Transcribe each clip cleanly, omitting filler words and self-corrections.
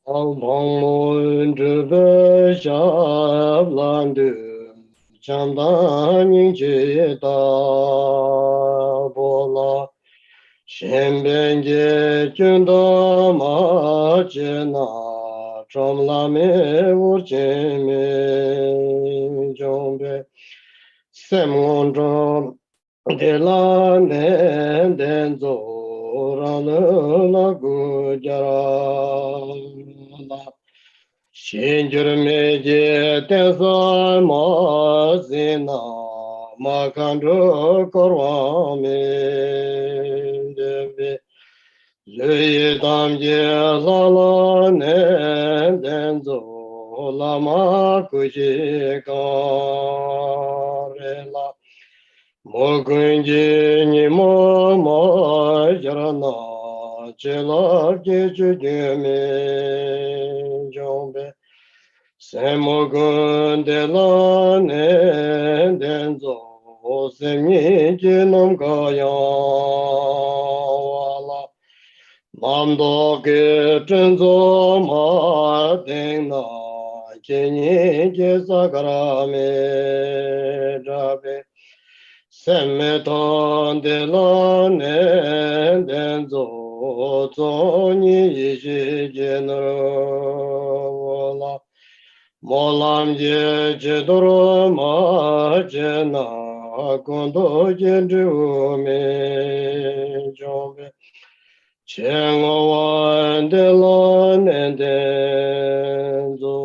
Ang bang mun zhe be xia lan de chang da ning jie da bo la shen bian jie jun da ma jie na zhong la me wu jie me zhong be sem ngon zhong de la ne den zo ra le la gu jia la Shinjur meje tensa ma zina ma kandru korwa me debe Leye tamje la la ne denzo la ma kuji kare la Mo kunji ni mo ma jarana chela je je me jombe Semogun de la ne denzo semi jinom kaya wala mando ke tenzo ma dena jeni je sakara me jabe semeton de la ne denzo zoni yi jenero wala Molam je jedoro ma jena kondo jendu me jombe chengo wan de lon endenzo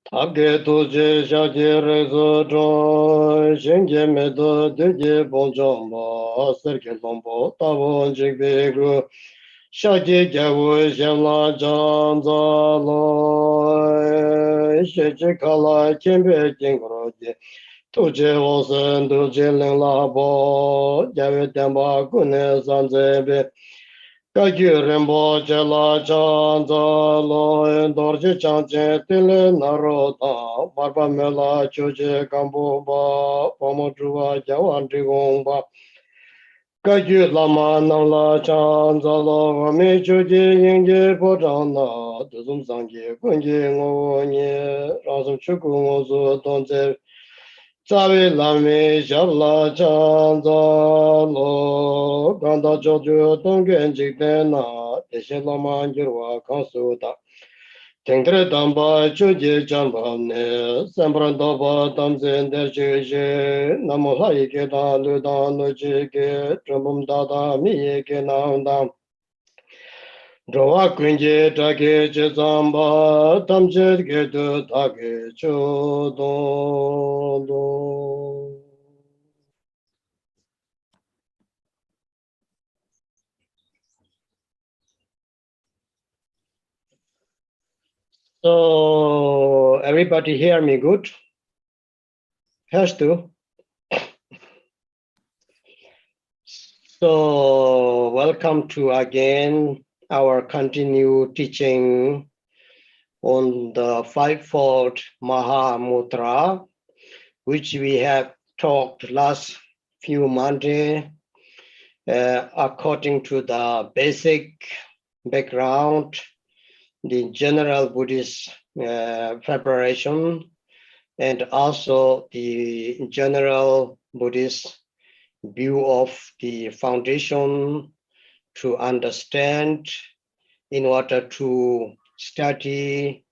Tabge toje shaje rezo chon shenje me do deje bon jomba serke lombo tabon jikbe gru Shaji Jawu Shamla Janza Lo Shechi Kala Kimbe Jingroji Tuje Wosen Tuje Ling La Bo Jawe Temba Kune Sanzebe Kagyu Rimbo Jela Janza Lo Dorji Chanche Tile Narota Marpa Mela Chuje Kambuba Pomo Juwa Jawan Trigongba Kaju lama nangla chan zala wame choje yingje po chang na tuzum sangye kunje ngo nye rasum chuku ngo su tongze tsawe lame shabla chan zalo kanda chojo tonggen jikden na deshe lama njirwa kansu ta Tengtre damba choje chanpa ne sembran daba tamzen der choje namo hai ke da lu da no che ke trumbum da da mi ye ke na da Drowa kunje ta ke che zamba tamche ke tu ta ke cho do do So everybody hear me good? Has to. So welcome to again our continued teaching on the Fivefold Mahamudra, which we have talked last few Monday according to the basic background, the general Buddhist preparation, and also the general Buddhist view of the foundation to understand in order to study,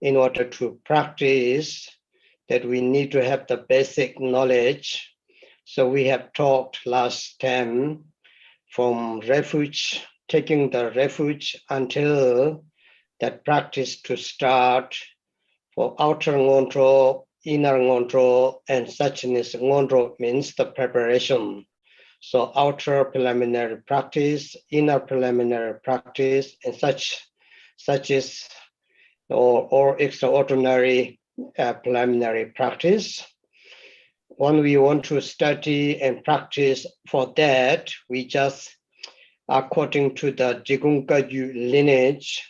in order to practice, that we need to have the basic knowledge. So we have talked last time from refuge, taking the refuge until that practice to start for outer ngondro, inner ngondro, and suchness. Ngondro means the preparation. So outer preliminary practice, inner preliminary practice, and such is or extraordinary preliminary practice. When we want to study and practice for that, we just, according to the Jigungkaju lineage,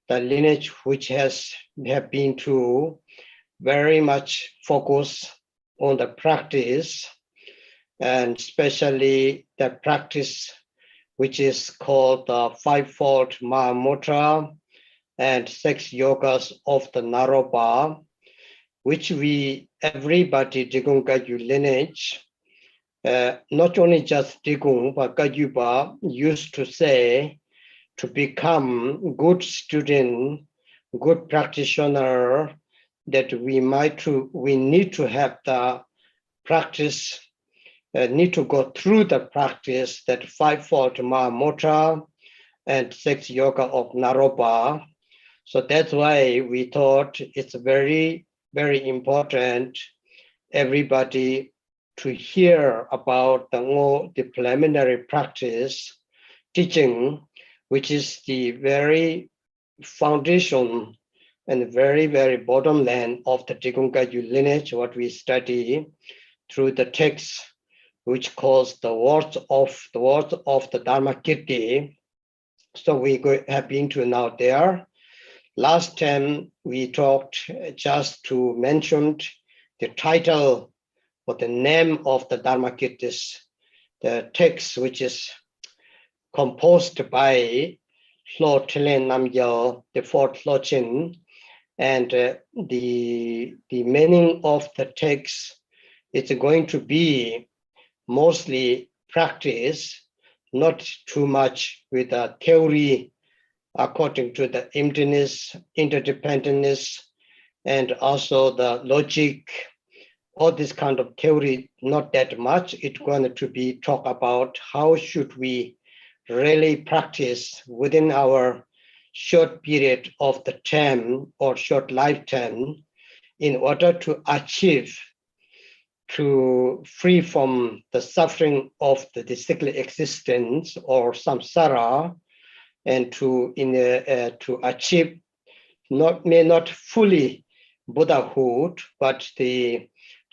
the lineage which have been to very much focus on the practice, and especially the practice which is called the Fivefold Mahamudra and 6 yogas of the Naropa, which everybody Digung Kagyu lineage, not only just Digung, but Kagyupa used to say, to become good student, good practitioner, that we need to have the practice, need to go through the practice that Fivefold Mahamudra and 6 yoga of Naropa. So that's why we thought it's very, very important everybody to hear about the preliminary practice teaching, which is the very foundation and very, very bottom line of the Digung Kagyu lineage, what we study through the text, which calls the words of the Dharma Kirti. So we have been to now there. Last time we talked just to mention the title or the name of the Dharma Kirtis, the text which is composed by Hlo Telen Namgyal, the fourth Lochin, and the meaning of the text is going to be mostly practice, not too much with a theory according to the emptiness, interdependentness, and also the logic, all this kind of theory, not that much. It's going to be talk about how should we really practice within our short period of the time or short lifetime in order to achieve, to free from the suffering of the cyclic existence or samsara, and to achieve may not fully Buddhahood, but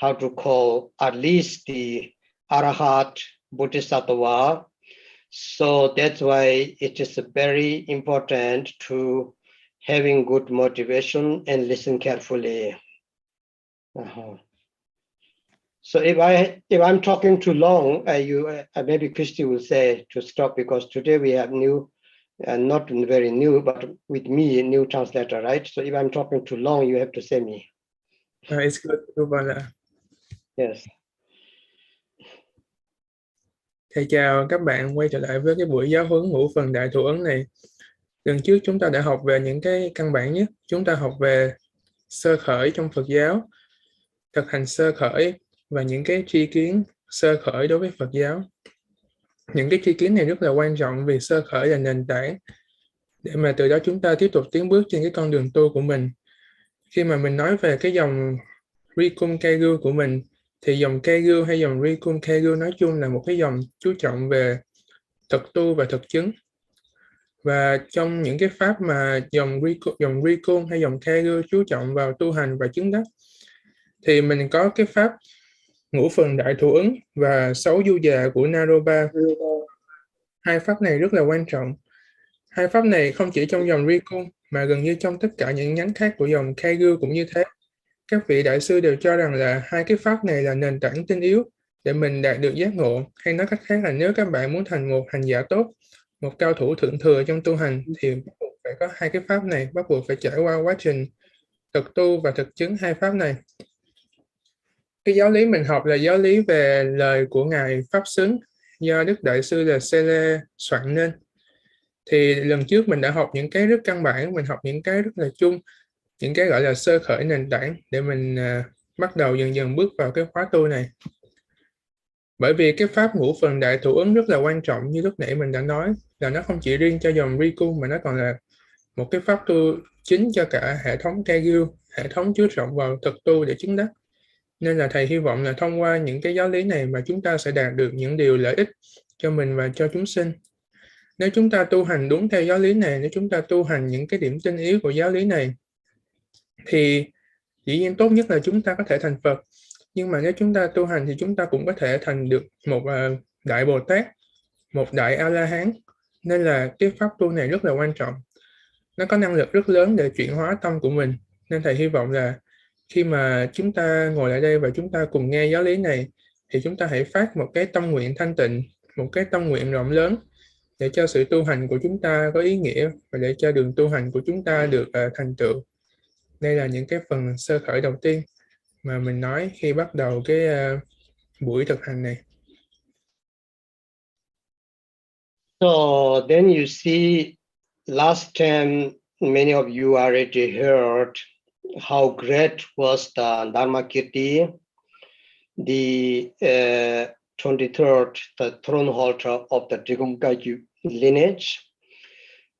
at least the Arahat Bodhisattva. So that's why it is very important to having good motivation and listen carefully. So if I'm talking too long, maybe Christy will say to stop, because today we have new, not very new, but with me, a new translator, right? So if I'm talking too long, you have to say me. It's good, Drupon. Yes. Thầy chào các bạn quay trở lại với cái buổi giáo huấn ngũ phần đại thủ ấn này. Lần trước chúng ta đã học về những cái căn bản nhất. Chúng ta học về sơ khởi trong Phật giáo, thực hành sơ khởi và những cái tri kiến sơ khởi đối với Phật giáo. Những cái tri kiến này rất là quan trọng vì sơ khởi là nền tảng để mà từ đó chúng ta tiếp tục tiến bước trên cái con đường tu của mình. Khi mà mình nói về cái dòng Rikum Kagyu của mình, thì dòng Kagyu hay dòng Rikum Kagyu nói chung là một cái dòng chú trọng về thực tu và thực chứng. Và trong những cái pháp mà dòng Rikum hay dòng Kagyu chú trọng vào tu hành và chứng đắc, thì mình có cái pháp ngũ phần đại thủ ấn và 6 du già của Naropa. Hai pháp này rất là quan trọng. Hai pháp này không chỉ trong dòng Rikum mà gần như trong tất cả những nhánh khác của dòng Kagyu cũng như thế. Các vị đại sư đều cho rằng là hai cái pháp này là nền tảng tinh yếu để mình đạt được giác ngộ. Hay nói cách khác là nếu các bạn muốn thành một hành giả tốt, một cao thủ thượng thừa trong tu hành, thì bắt buộc phải có hai cái pháp này, bắt buộc phải trải qua quá trình thực tu và thực chứng hai pháp này. Cái giáo lý mình học là giáo lý về lời của Ngài Pháp Xứng do Đức Đại sư là Sele soạn nên. Thì lần trước mình đã học những cái rất căn bản, mình học những cái rất là chung, những cái gọi là sơ khởi nền tảng để mình bắt đầu dần dần bước vào cái khóa tu này. Bởi vì cái pháp ngũ phần đại thủ ấn rất là quan trọng, như lúc nãy mình đã nói, là nó không chỉ riêng cho dòng Rikum mà nó còn là một cái pháp tu chính cho cả hệ thống Kagyu, hệ thống chú trọng vào thực tu để chứng đắc. Nên là thầy hy vọng là thông qua những cái giáo lý này mà chúng ta sẽ đạt được những điều lợi ích cho mình và cho chúng sinh. Nếu chúng ta tu hành đúng theo giáo lý này, nếu chúng ta tu hành những cái điểm tinh yếu của giáo lý này, thì dĩ nhiên tốt nhất là chúng ta có thể thành Phật. Nhưng mà nếu chúng ta tu hành thì chúng ta cũng có thể thành được một Đại Bồ Tát, một Đại A-la-hán. Nên là cái pháp tu này rất là quan trọng. Nó có năng lực rất lớn để chuyển hóa tâm của mình. Nên thầy hy vọng là khi mà chúng ta ngồi lại đây và chúng ta cùng nghe giáo lý này, thì chúng ta hãy phát một cái tâm nguyện thanh tịnh, một cái tâm nguyện rộng lớn, để cho sự tu hành của chúng ta có ý nghĩa và để cho đường tu hành của chúng ta được thành tựu. Đây là những cái phần sơ khởi đầu tiên mà mình nói khi bắt đầu cái buổi thực hành này. So then you see, last time many of you already heard how great was the Dharmakirti, the 23rd, the throne holder of the Drupon lineage.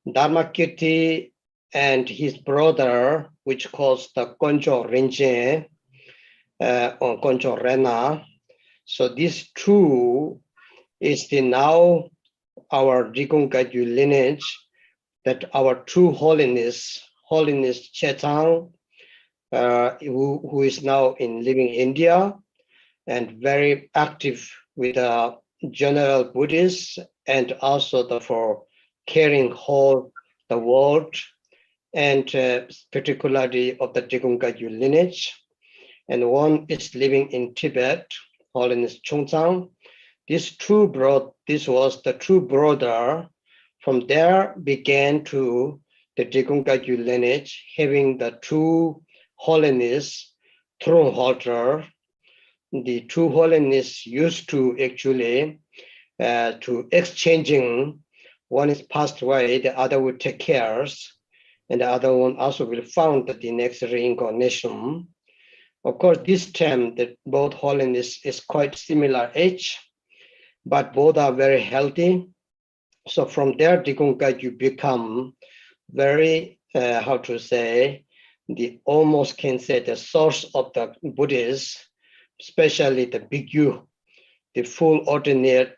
Dharmakirti and his brother, which calls the Konjo Rinche or Konjo Rena. So these two is the now our Drupon lineage, that our true holiness Chetang, who is now living in India and very active with general Buddhists and also for caring whole the world, and particularly of the Drupon lineage. And one is living in Tibet, Holiness Kunsang. This was the true brother. From there began to the Drupon lineage, having the true holiness throne holder. The true holiness used to actually to exchanging. One is passed away, the other will take care, and the other one also will found the next reincarnation. Of course, this time that both holiness is quite similar age, but both are very healthy. So from there, Drupon you become very, how to say, the almost can say the source of the Buddhists, especially the Bhikkhu, the full ordinary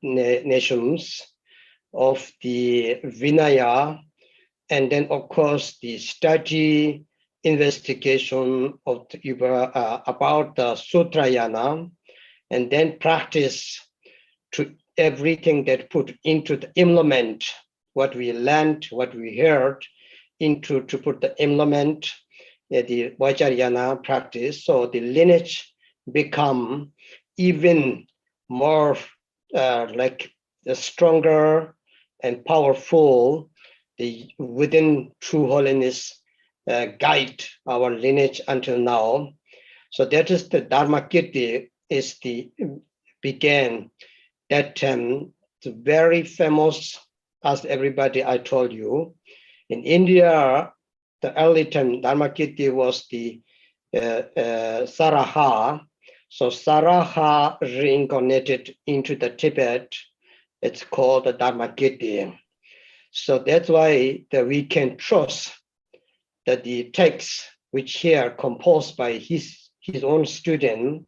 nations of the Vinaya, and then of course the study investigation of about the Sutrayana, and then practice to everything that put into the implement what we learned, what we heard, into to put the implement the Vajrayana practice. So the lineage become even more like the stronger and powerful. The within true holiness guide our lineage until now. So that is the Dharmakirti is the began that it's very famous, as everybody I told you. In India, the early time Dharmakirti was the Saraha. So Saraha reincarnated into the Tibet. It's called the Dharmakirti. So that's why that we can trust that the text which here composed by his own student,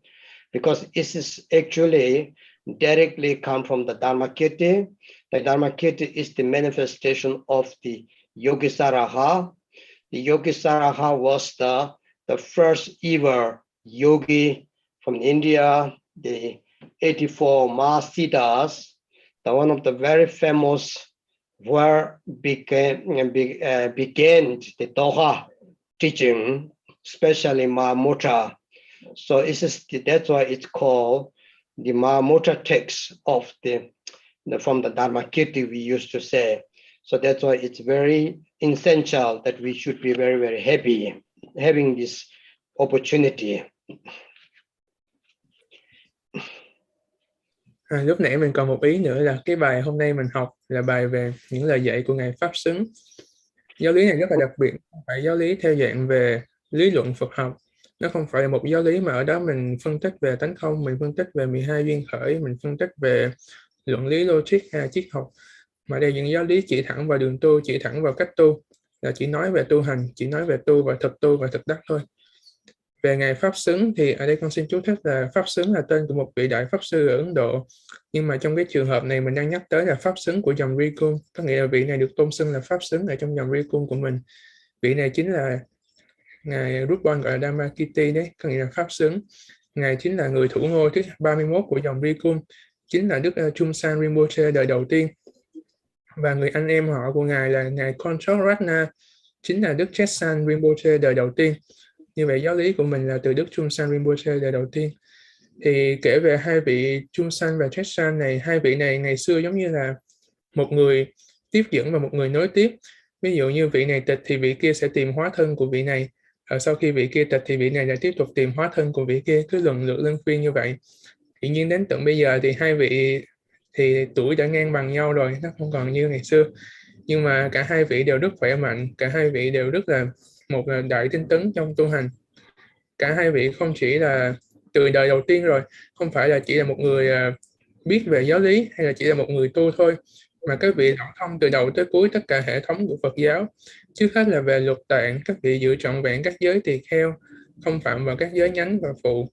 because this is actually directly come from the Dharmakirti. The Dharmakirti is the manifestation of the Yogisaraha. The Yogisaraha was the first ever yogi from India, the 84 Mahasiddhas, the one of the very famous where began the Doha teaching, especially Mahamudra. So that's why it's called the Mahamudra text of from the Dharmakirti we used to say. So that's why it's very essential that we should be very, very happy having this opportunity. Lúc nãy mình còn một ý nữa là cái bài hôm nay mình học là bài về những lời dạy của Ngài Pháp Xứng. Giáo lý này rất là đặc biệt, không phải giáo lý theo dạng về lý luận Phật học. Nó không phải là một giáo lý mà ở đó mình phân tích về tánh không, mình phân tích về 12 duyên khởi, mình phân tích về luận lý logic hay triết học. Mà đây là những giáo lý chỉ thẳng vào đường tu, chỉ thẳng vào cách tu, là chỉ nói về tu hành, chỉ nói về tu và thực đắc thôi. Về Ngài Pháp Xứng thì ở đây con xin chú thích là Pháp Xứng là tên của một vị đại Pháp Sư ở Ấn Độ. Nhưng mà trong cái trường hợp này mình đang nhắc tới là Pháp Xứng của dòng Drupon, có nghĩa là vị này được tôn xưng là Pháp Xứng ở trong dòng Drupon của mình. Vị này chính là Ngài Drupon gọi là Dharmakirti đấy, có nghĩa là Pháp Xứng. Ngài chính là người thủ ngôi thứ 31 của dòng Drupon, chính là Đức Kunsang Rinpoche đời đầu tiên. Và người anh em họ của Ngài là Ngài Konchok Ratna, chính là Đức Kunsang Rinpoche đời đầu tiên. Như vậy giáo lý của mình là từ Đức Kunsang Rinpoche đời đầu tiên. Thì kể về hai vị Kunsang và Kunsang này, hai vị này ngày xưa giống như là một người tiếp dẫn và một người nối tiếp. Ví dụ như vị này tịch thì vị kia sẽ tìm hóa thân của vị này. Sau khi vị kia tịch thì vị này lại tiếp tục tìm hóa thân của vị kia, cứ lần lượt luân phiên như vậy. Tuy nhiên đến tận bây giờ thì hai vị thì tuổi đã ngang bằng nhau rồi, nó không còn như ngày xưa. Nhưng mà cả hai vị đều rất khỏe mạnh, cả hai vị đều rất là một là đại tinh tấn trong tu hành. Cả hai vị không chỉ là từ đời đầu tiên rồi, không phải là chỉ là một người biết về giáo lý hay là chỉ là một người tu thôi, mà các vị đọc thông từ đầu tới cuối tất cả hệ thống của Phật giáo. Trước hết là về luật tạng, các vị giữ trọn vẹn các giới tỳ kheo, không phạm vào các giới nhánh và phụ,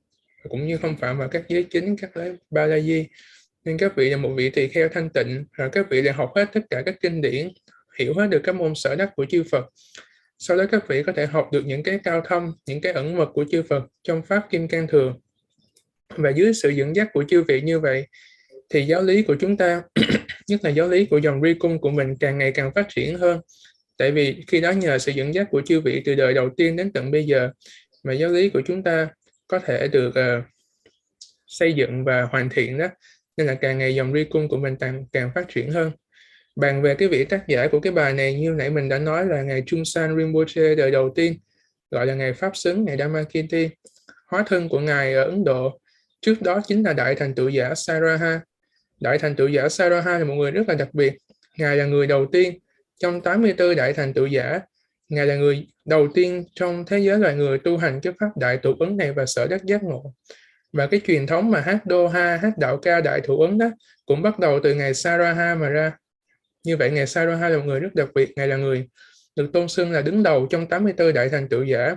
cũng như không phạm vào các giới chính, các giới ba la di. Nên các vị là một vị tỳ kheo thanh tịnh, rồi các vị đã học hết tất cả các kinh điển, hiểu hết được các môn sở đắc của chư Phật. Sau đó các vị có thể học được những cái cao thâm, những cái ẩn mật của chư Phật trong Pháp Kim Cang Thừa. Và dưới sự dẫn dắt của chư vị như vậy, thì giáo lý của chúng ta, nhất là giáo lý của dòng Ri Cung của mình càng ngày càng phát triển hơn. Tại vì khi đó nhờ sự dẫn dắt của chư vị từ đời đầu tiên đến tận bây giờ, mà giáo lý của chúng ta có thể được xây dựng và hoàn thiện đó. Nên là càng ngày dòng Ri Cung của mình càng phát triển hơn. Bàn về cái vị tác giả của cái bài này, như nãy mình đã nói là ngài Kunsang Rinpoche đời đầu tiên, gọi là ngài Pháp Xứng, ngài Dhammakirti. Hóa thân của ngài ở Ấn Độ trước đó chính là đại thành tựu giả Saraha. Đại thành tựu giả Saraha là một người rất là đặc biệt. Ngài là người đầu tiên trong 84 đại thành tựu giả. Ngài là người đầu tiên trong thế giới loài người tu hành cái pháp đại tụ ấn này và sở đắc giác ngộ. Và cái truyền thống mà hát Doha, hát đạo ca đại thụ ấn đó cũng bắt đầu từ ngài Saraha mà ra. Như vậy ngài Saraha là một người rất đặc biệt. Ngài là người được tôn xưng là đứng đầu trong 84 đại thành tựu giả.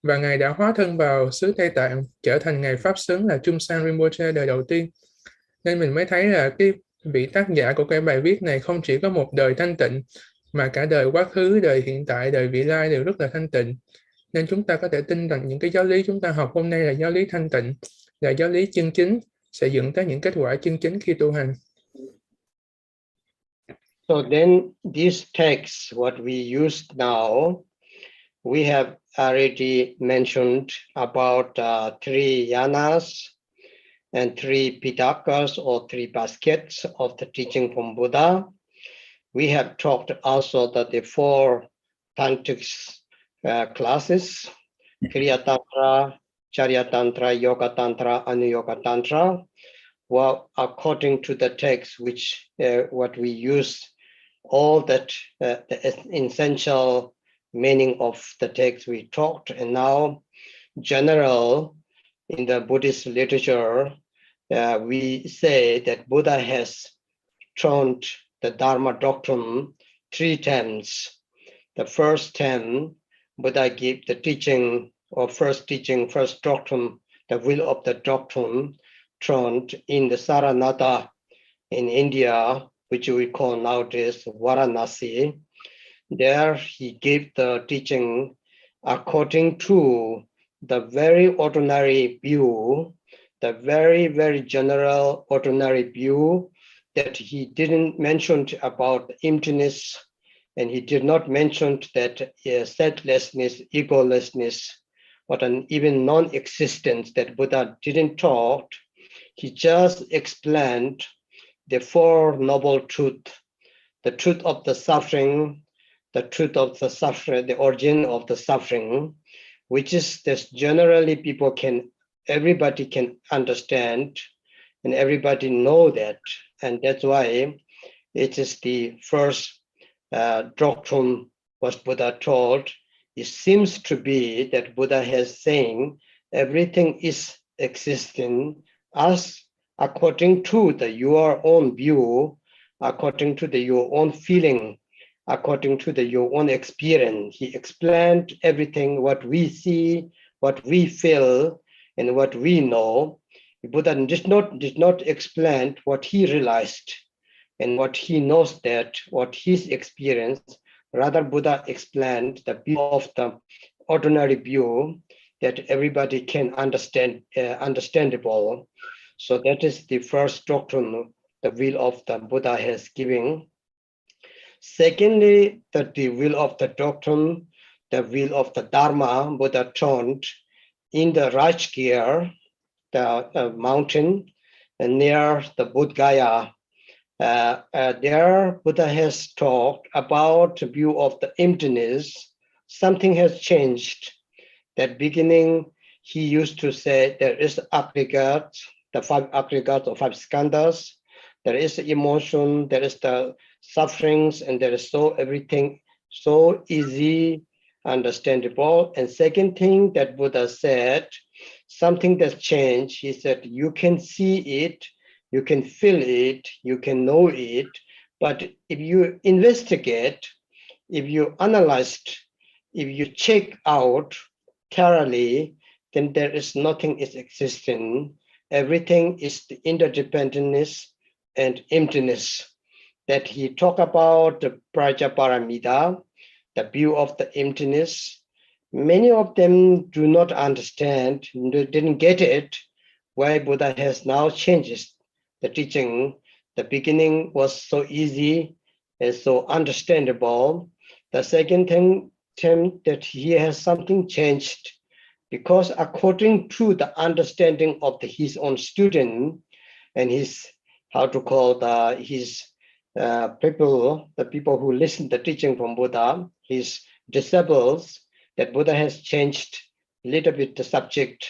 Và ngài đã hóa thân vào xứ Tây Tạng, trở thành ngài Pháp Xứng là Kunsang Rinpoche đời đầu tiên. Nên mình mới thấy là cái vị tác giả của cái bài viết này không chỉ có một đời thanh tịnh, mà cả đời quá khứ, đời hiện tại, đời vị lai đều rất là thanh tịnh. Nên chúng ta có thể tin rằng những cái giáo lý chúng ta học hôm nay là giáo lý thanh tịnh, là giáo lý chân chính, sẽ dẫn tới những kết quả chân chính khi tu hành. So then this text, what we used now, we have already mentioned about 3 yanas and 3 pitakas or 3 baskets of the teaching from Buddha. We have talked also that the 4 tantric classes, Kriya Tantra, Charya Tantra, Yoga Tantra, Anuyoga Tantra. Well, according to the text, which what we use, all that the essential meaning of the text we talked, and now general in the Buddhist literature, we say that Buddha has taught the Dharma doctrine 3 times. The first time, Buddha gave the teaching, or first doctrine, the will of the doctrine, taught in the Saranada in India, which we call nowadays Varanasi. There he gave the teaching according to the very ordinary view, the very, very general ordinary view, that he didn't mention about emptiness, and he did not mention that selflessness, egolessness, or an even non-existence that Buddha didn't taught. He just explained the 4 noble truths, the truth of the suffering, the truth of the suffering, the origin of the suffering, which is this generally everybody can understand, and everybody know that. And that's why it is the first doctrine was Buddha taught. It seems to be that Buddha has saying everything is existing as according to your own view, according to your own feeling, according to your own experience. He explained everything, what we see, what we feel, and what we know. Buddha did not explain what he realized and what he knows, that what his experience. Rather, Buddha explained the view of the ordinary view that everybody can understand, understandable. So that is the first doctrine the will of the Buddha has given. Secondly, that the will of the doctrine, the will of the Dharma, Buddha taught in the Rajgir, the mountain near the Bodh Gaya. There, Buddha has talked about the view of the emptiness. Something has changed. That beginning, he used to say there is aggregate, the 5 aggregates or 5 skandhas. There is the emotion, there is the sufferings, and there is so everything so easy, understandable. And second thing that Buddha said, something that's changed. He said, you can see it, you can feel it, you can know it, but if you investigate, if you analyze, if you check out thoroughly, then there is nothing is existing. Everything is the interdependence and emptiness. That he talked about the Prajaparamita, the view of the emptiness. Many of them do not understand, didn't get it, why Buddha has now changed the teaching. The beginning was so easy and so understandable. The second thing that he has something changed, because according to the understanding of his own student and his, his people, the people who listen to the teaching from Buddha, his disciples, that Buddha has changed a little bit the subject.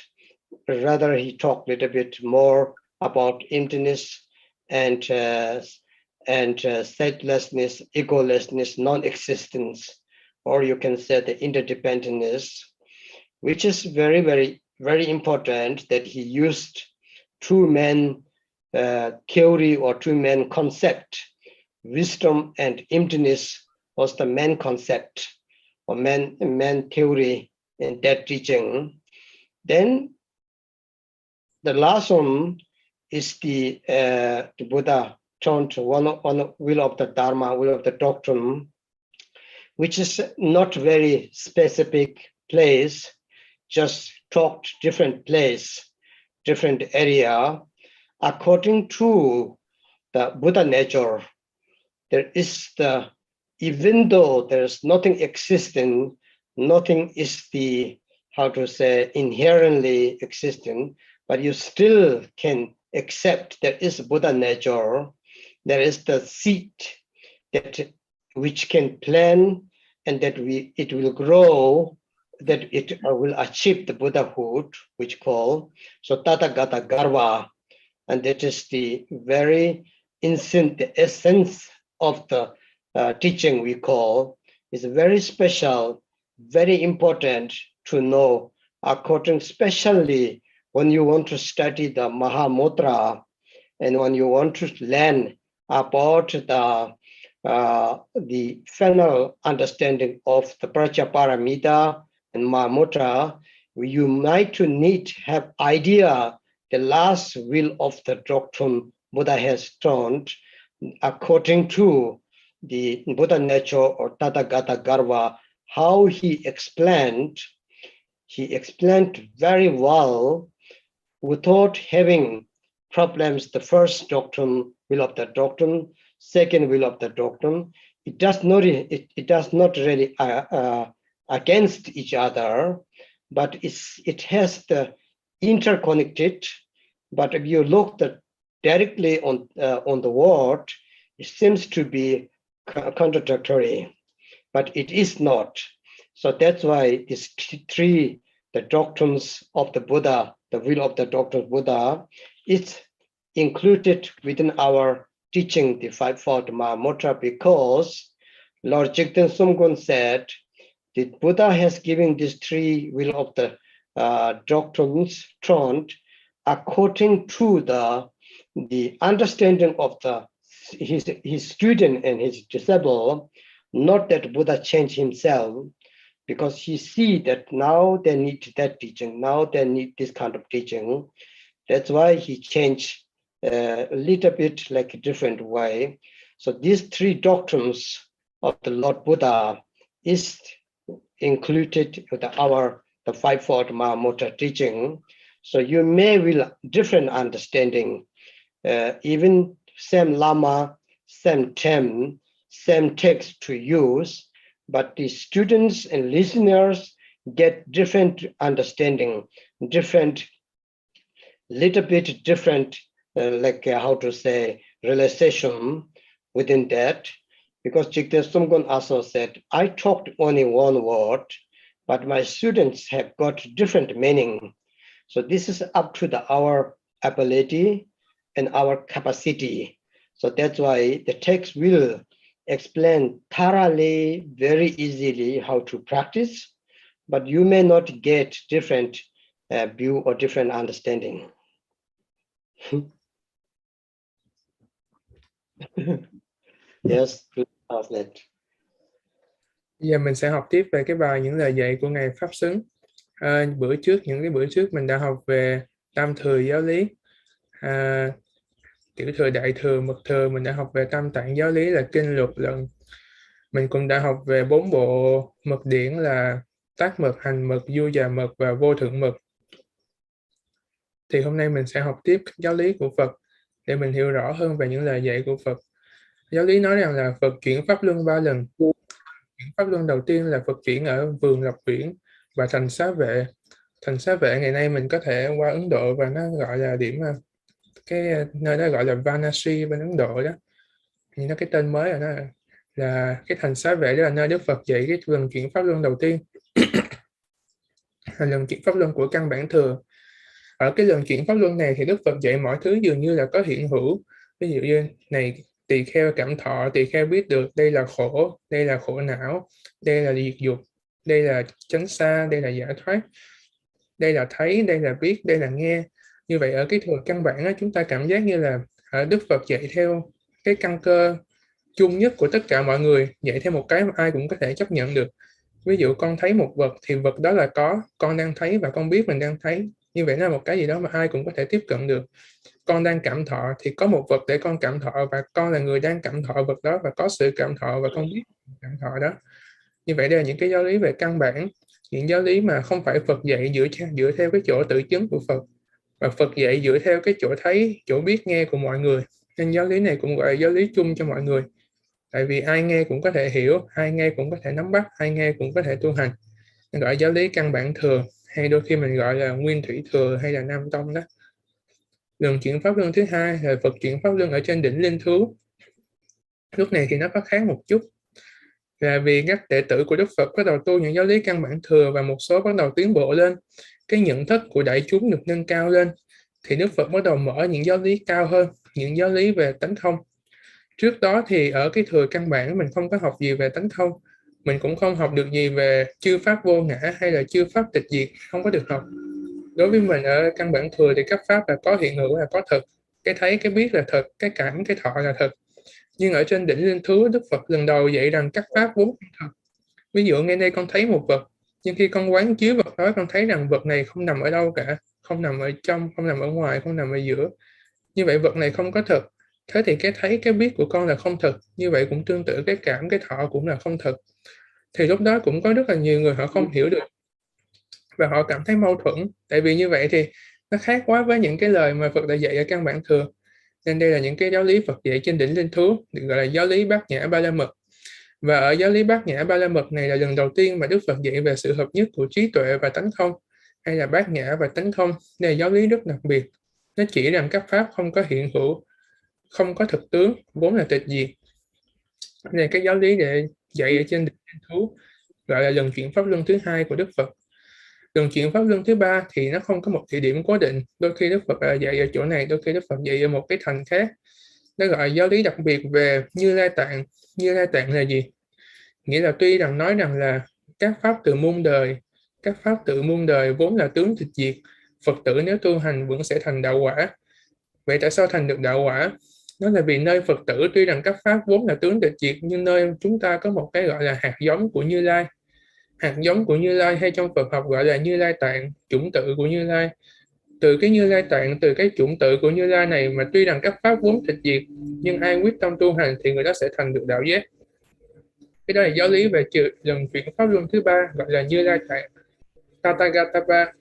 Rather, he talked a little bit more about emptiness and statelessness, egolessness, non-existence, or you can say the interdependence, which is very, very, very important, that he used two-man theory or two-man concept. Wisdom and emptiness was the main concept or main theory in that teaching. Then the last one is the Buddha turned to one will of the Dharma, will of the doctrine, which is not very specific place, just talked different place, different area. According to the Buddha nature, there is the, even though there's nothing existing, nothing is the, inherently existing, but you still can accept there is Buddha nature. There is the seed that which can plant and that it will grow, that it will achieve the Buddhahood, which call so Tathagata Garva, and that is the very instant, the essence of the teaching we call is very special, very important to know. According, especially when you want to study the Mahamudra and when you want to learn about the final understanding of the Prajaparamita and Mahamudra, you might need have idea the last will of the doctrine Buddha has taught according to the Buddha nature or Tathagata Garva, how he explained very well without having problems. The first doctrine, will of the doctrine, second will of the doctrine, it does not really against each other, but it has the interconnected. But if you look directly on the word, it seems to be contradictory, but it is not. So that's why these three, the doctrines of the Buddha, the will of the doctrine of Buddha, is included within our teaching, the Fivefold Mahamudra, because Lord Jigten Sumgon said that Buddha has given these three will of the doctrines taught according to the understanding of his student and his disciple, not that Buddha changed himself, because he see that now they need that teaching, now they need this kind of teaching. That's why he changed a little bit like a different way. So these three doctrines of the Lord Buddha is included with the Fivefold Mahamudra teaching. So you may will different understanding, even same Lama, same term, same text to use, but the students and listeners get different understanding, different little bit different, how to say, realization within that. Because Jigte Sumgon also said, I talked only one word, but my students have got different meaning. So this is up to our ability and our capacity. So that's why the text will explain thoroughly, very easily how to practice, but you may not get different view or different understanding. Yes, please translate. Giờ mình sẽ học tiếp về cái bài những lời dạy của Ngài Pháp Xứng. Những cái bữa trước mình đã học về tam thừa giáo lý, tiểu thừa, đại thừa, mật thừa. Mình đã học về tam tạng giáo lý là kinh, luật, luận. Mình cũng đã học về 4 bộ mật điển là tác mật, hành mật, du già mật và vô thượng mật. Thì hôm nay mình sẽ học tiếp giáo lý của Phật để mình hiểu rõ hơn về những lời dạy của Phật. Giáo lý nói rằng là Phật chuyển pháp luân 3 lần. Chuyển pháp luân đầu tiên là Phật chuyển ở vườn Lập Uyển và thành Xá Vệ. Thành Xá Vệ ngày nay mình có thể qua Ấn Độ và nó gọi là điểm, cái nơi đó gọi là Varanasi bên Ấn Độ đó. Nhưng nó cái tên mới rồi, đó là cái thành Xá Vệ, đó là nơi Đức Phật dạy cái lần chuyển pháp luân đầu tiên. Là lần chuyển pháp luân của căn bản thừa. Ở cái lần chuyển pháp luân này thì Đức Phật dạy mọi thứ dường như là có hiện hữu. Ví dụ như này, tỳ kheo cảm thọ, tỳ kheo biết được đây là khổ, đây là khổ não, đây là diệt dục, đây là chánh xa, đây là giải thoát, đây là thấy, đây là biết, đây là nghe. Như vậy ở cái thừa căn bản đó, chúng ta cảm giác như là Đức Phật dạy theo cái căn cơ chung nhất của tất cả mọi người, dạy theo một cái mà ai cũng có thể chấp nhận được. Ví dụ con thấy một vật thì vật đó là có, con đang thấy và con biết mình đang thấy. Như vậy nó là một cái gì đó mà ai cũng có thể tiếp cận được. Con đang cảm thọ thì có một vật để con cảm thọ và con là người đang cảm thọ vật đó và có sự cảm thọ và con biết cảm thọ đó. Như vậy đây là những cái giáo lý về căn bản, những giáo lý mà không phải Phật dạy dựa theo cái chỗ tự chứng của Phật, và Phật dạy dựa theo cái chỗ thấy, chỗ biết nghe của mọi người. Nên giáo lý này cũng gọi là giáo lý chung cho mọi người. Tại vì ai nghe cũng có thể hiểu, ai nghe cũng có thể nắm bắt, ai nghe cũng có thể tu hành. Nên gọi giáo lý căn bản thừa, hay đôi khi mình gọi là nguyên thủy thừa hay là nam tông đó. Lần chuyển pháp luân thứ hai là Phật chuyển pháp luân ở trên đỉnh linh thú. Lúc này thì nó có khác một chút, là vì các đệ tử của Đức Phật bắt đầu tu những giáo lý căn bản thừa và một số bắt đầu tiến bộ lên, cái nhận thức của đại chúng được nâng cao lên, thì Đức Phật bắt đầu mở những giáo lý cao hơn, những giáo lý về tánh không. Trước đó thì ở cái thừa căn bản mình không có học gì về tánh không, mình cũng không học được gì về chư pháp vô ngã hay là chư pháp tịch diệt, không có được học. Đối với mình ở căn bản thừa thì các pháp là có hiện hữu, là có thật, cái thấy, cái biết là thật, cái cảm, cái thọ là thật. Nhưng ở trên đỉnh linh thú, Đức Phật lần đầu dạy rằng các pháp vốn không thật. Ví dụ ngay đây con thấy một vật, nhưng khi con quán chiếu vật đó, con thấy rằng vật này không nằm ở đâu cả, không nằm ở trong, không nằm ở ngoài, không nằm ở giữa. Như vậy vật này không có thật. Thế thì cái thấy, cái biết của con là không thật. Như vậy cũng tương tự cái cảm, cái thọ cũng là không thật. Thì lúc đó cũng có rất là nhiều người họ không hiểu được và họ cảm thấy mâu thuẫn. Tại vì như vậy thì nó khác quá với những cái lời mà Phật đã dạy ở căn bản thừa. Nên đây là những cái giáo lý Phật dạy trên đỉnh linh thú, được gọi là giáo lý Bát Nhã Ba La Mật. Và ở giáo lý Bát Nhã Ba La Mật này là lần đầu tiên mà Đức Phật dạy về sự hợp nhất của trí tuệ và tánh không, hay là bát nhã và tánh không. Đây là giáo lý rất đặc biệt. Nó chỉ rằng các pháp không có hiện hữu, không có thực tướng, vốn là tịch diệt. Đây là cái giáo lý để dạy ở trên đỉnh linh thú, gọi là lần chuyển pháp luân thứ hai của Đức Phật. Lần chuyển pháp luân thứ ba thì nó không có một địa điểm cố định. Đôi khi Đức Phật dạy ở chỗ này, đôi khi Đức Phật dạy ở một cái thành khác. Nó gọi là giáo lý đặc biệt về Như Lai Tạng. Như Lai Tạng là gì? Nghĩa là tuy rằng nói rằng là các pháp tự muôn đời, các pháp tự muôn đời vốn là tướng tịch diệt, Phật tử nếu tu hành vẫn sẽ thành đạo quả. Vậy tại sao thành được đạo quả? Đó là vì nơi Phật tử tuy rằng các pháp vốn là tướng tịch diệt, nhưng nơi chúng ta có một cái gọi là hạt giống của Như Lai. Hạt giống của Như Lai hay trong Phật học gọi là Như Lai Tạng, chủng tự của Như Lai. Từ cái Như Lai Tạng, từ cái chủng tự của Như Lai này mà tuy rằng các pháp vốn tịch diệt, nhưng ai quyết tâm tu hành thì người đó sẽ thành được đạo giác. Cái đó là giáo lý về lần chuyển pháp luân thứ ba, gọi là Như Lai Tạng, Tathagata.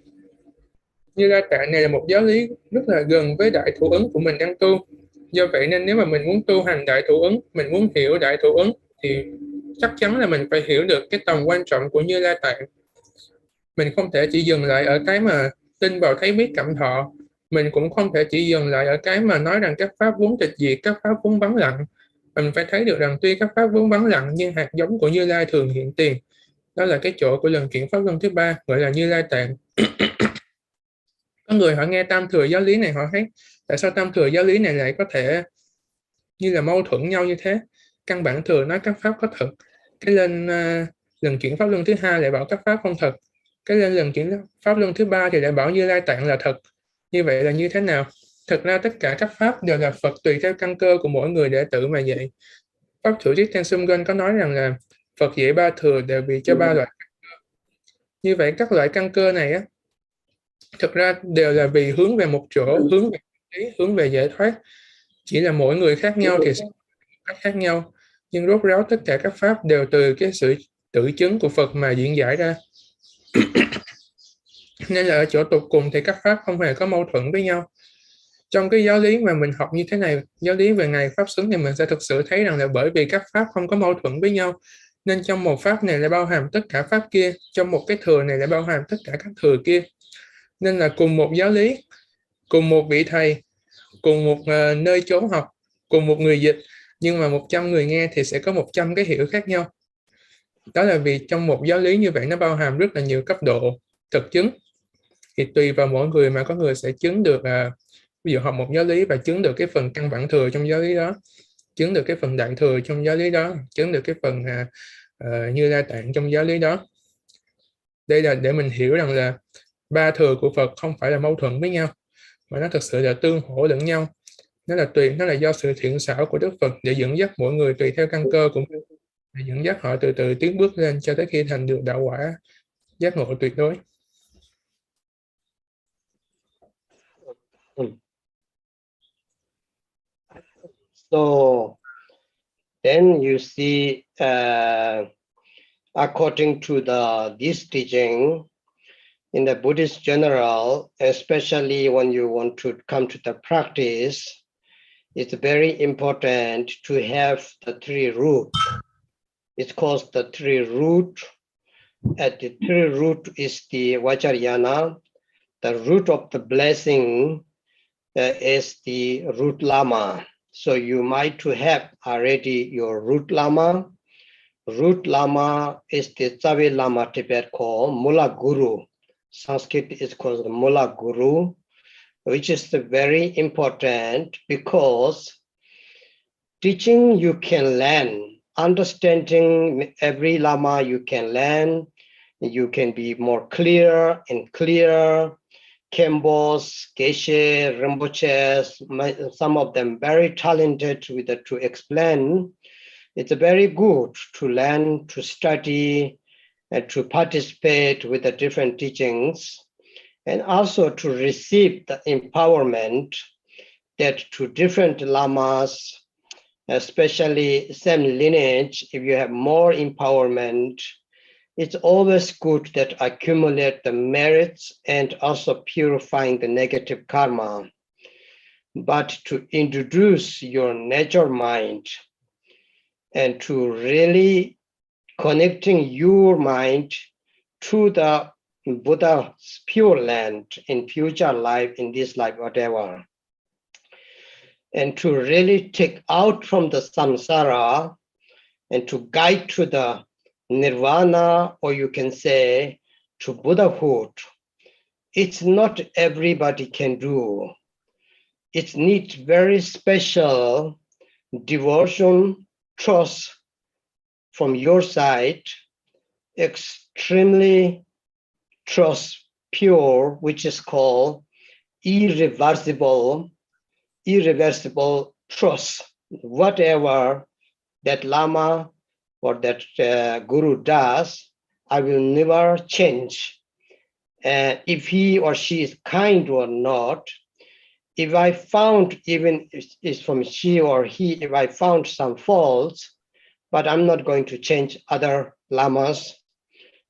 Như Lai Tạng này là một giáo lý rất là gần với đại thủ ứng của mình đang tu. Do vậy nên nếu mà mình muốn tu hành đại thủ ứng, mình muốn hiểu đại thủ ứng, thì chắc chắn là mình phải hiểu được cái tầm quan trọng của Như Lai Tạng. Mình không thể chỉ dừng lại ở cái mà tin vào thấy biết cảm thọ, Mình cũng không thể chỉ dừng lại ở cái mà nói rằng các pháp vốn tịch diệt, các pháp vốn vắng lặng. Mình phải thấy được rằng tuy các pháp vốn vắng lặng nhưng hạt giống của Như Lai thường hiện tiền. Đó là cái chỗ của lần chuyển pháp luân thứ ba, gọi là Như Lai tạng. Có người họ nghe tam thừa giáo lý này, họ thấy tại sao tam thừa giáo lý này lại có thể như là mâu thuẫn nhau như thế. Căn bản thừa nói các pháp có thật, cái lên lần chuyển pháp luân thứ hai lại bảo các pháp không thật, cái lên lần chuyển pháp luân thứ ba thì lại bảo Như Lai tạng là thật. Như vậy là như thế nào? Thực ra tất cả các pháp đều là Phật tùy theo căn cơ của mỗi người đệ tử mà dạy. Pháp Thủ Tiết Thanh Xung Gân có nói rằng là Phật dạy ba thừa đều vì cho ba loại. Như vậy các loại căn cơ này á, thực ra đều là vì hướng về một chỗ, hướng về ý, hướng về giải thoát. Chỉ là mỗi người khác nhau thì sẽ cách khác nhau, nhưng rốt ráo tất cả các pháp đều từ cái sự tự chứng của Phật mà diễn giải ra. Nên là ở chỗ tột cùng thì các pháp không hề có mâu thuẫn với nhau. Trong cái giáo lý mà mình học như thế này, giáo lý về ngày pháp xứng, thì mình sẽ thực sự thấy rằng là bởi vì các pháp không có mâu thuẫn với nhau, nên trong một pháp này lại bao hàm tất cả pháp kia, trong một cái thừa này lại bao hàm tất cả các thừa kia. Nên là cùng một giáo lý, cùng một vị thầy, cùng một nơi chốn học, cùng một người dịch, nhưng mà 100 người nghe thì sẽ có 100 cái hiểu khác nhau. Đó là vì trong một giáo lý như vậy nó bao hàm rất là nhiều cấp độ thực chứng. Thì tùy vào mỗi người mà có người sẽ chứng được, ví dụ học một giáo lý và chứng được cái phần căn bản thừa trong giáo lý đó, chứng được cái phần đại thừa trong giáo lý đó, chứng được cái phần Như Lai tạng trong giáo lý đó. Đây là để mình hiểu rằng là ba thừa của Phật không phải là mâu thuẫn với nhau, mà nó thực sự là tương hỗ lẫn nhau. Nó là do sự thiện xảo của Đức Phật để dẫn dắt mỗi người tùy theo căn cơ của mình, để dẫn dắt họ từ từ tiến bước lên cho tới khi thành được đạo quả giác ngộ tuyệt đối. So then you see, according to this teaching in the Buddhist general, especially when you want to come to the practice, it's very important to have the three root. It's called the three root. At the three root is the Vajrayana. The root of the blessing is the root lama. So you might to have already your root lama. Root lama is the Tsavi Lama Tibet called Mula Guru. Sanskrit is called Mula Guru, which is very important because teaching you can learn, understanding every lama you can learn, you can be more clear and clearer. Kembos, Geshe, Rinpoches, some of them very talented to explain. It's very good to learn, to study, and to participate with the different teachings, and also to receive the empowerment that to different lamas, especially same lineage, if you have more empowerment, it's always good that accumulate the merits and also purifying the negative karma. But to introduce your nature mind and to really connecting your mind to the Buddha's pure land in future life, in this life, whatever. And to really take out from the samsara and to guide to the nirvana, or you can say to Buddhahood, it's not everybody can do. It needs very special devotion, trust from your side, extremely trust pure, which is called irreversible trust. Whatever that Lama or that Guru does, I will never change. If he or she is kind or not, if I found, even is from she or he, if I found some faults, but I'm not going to change other lamas,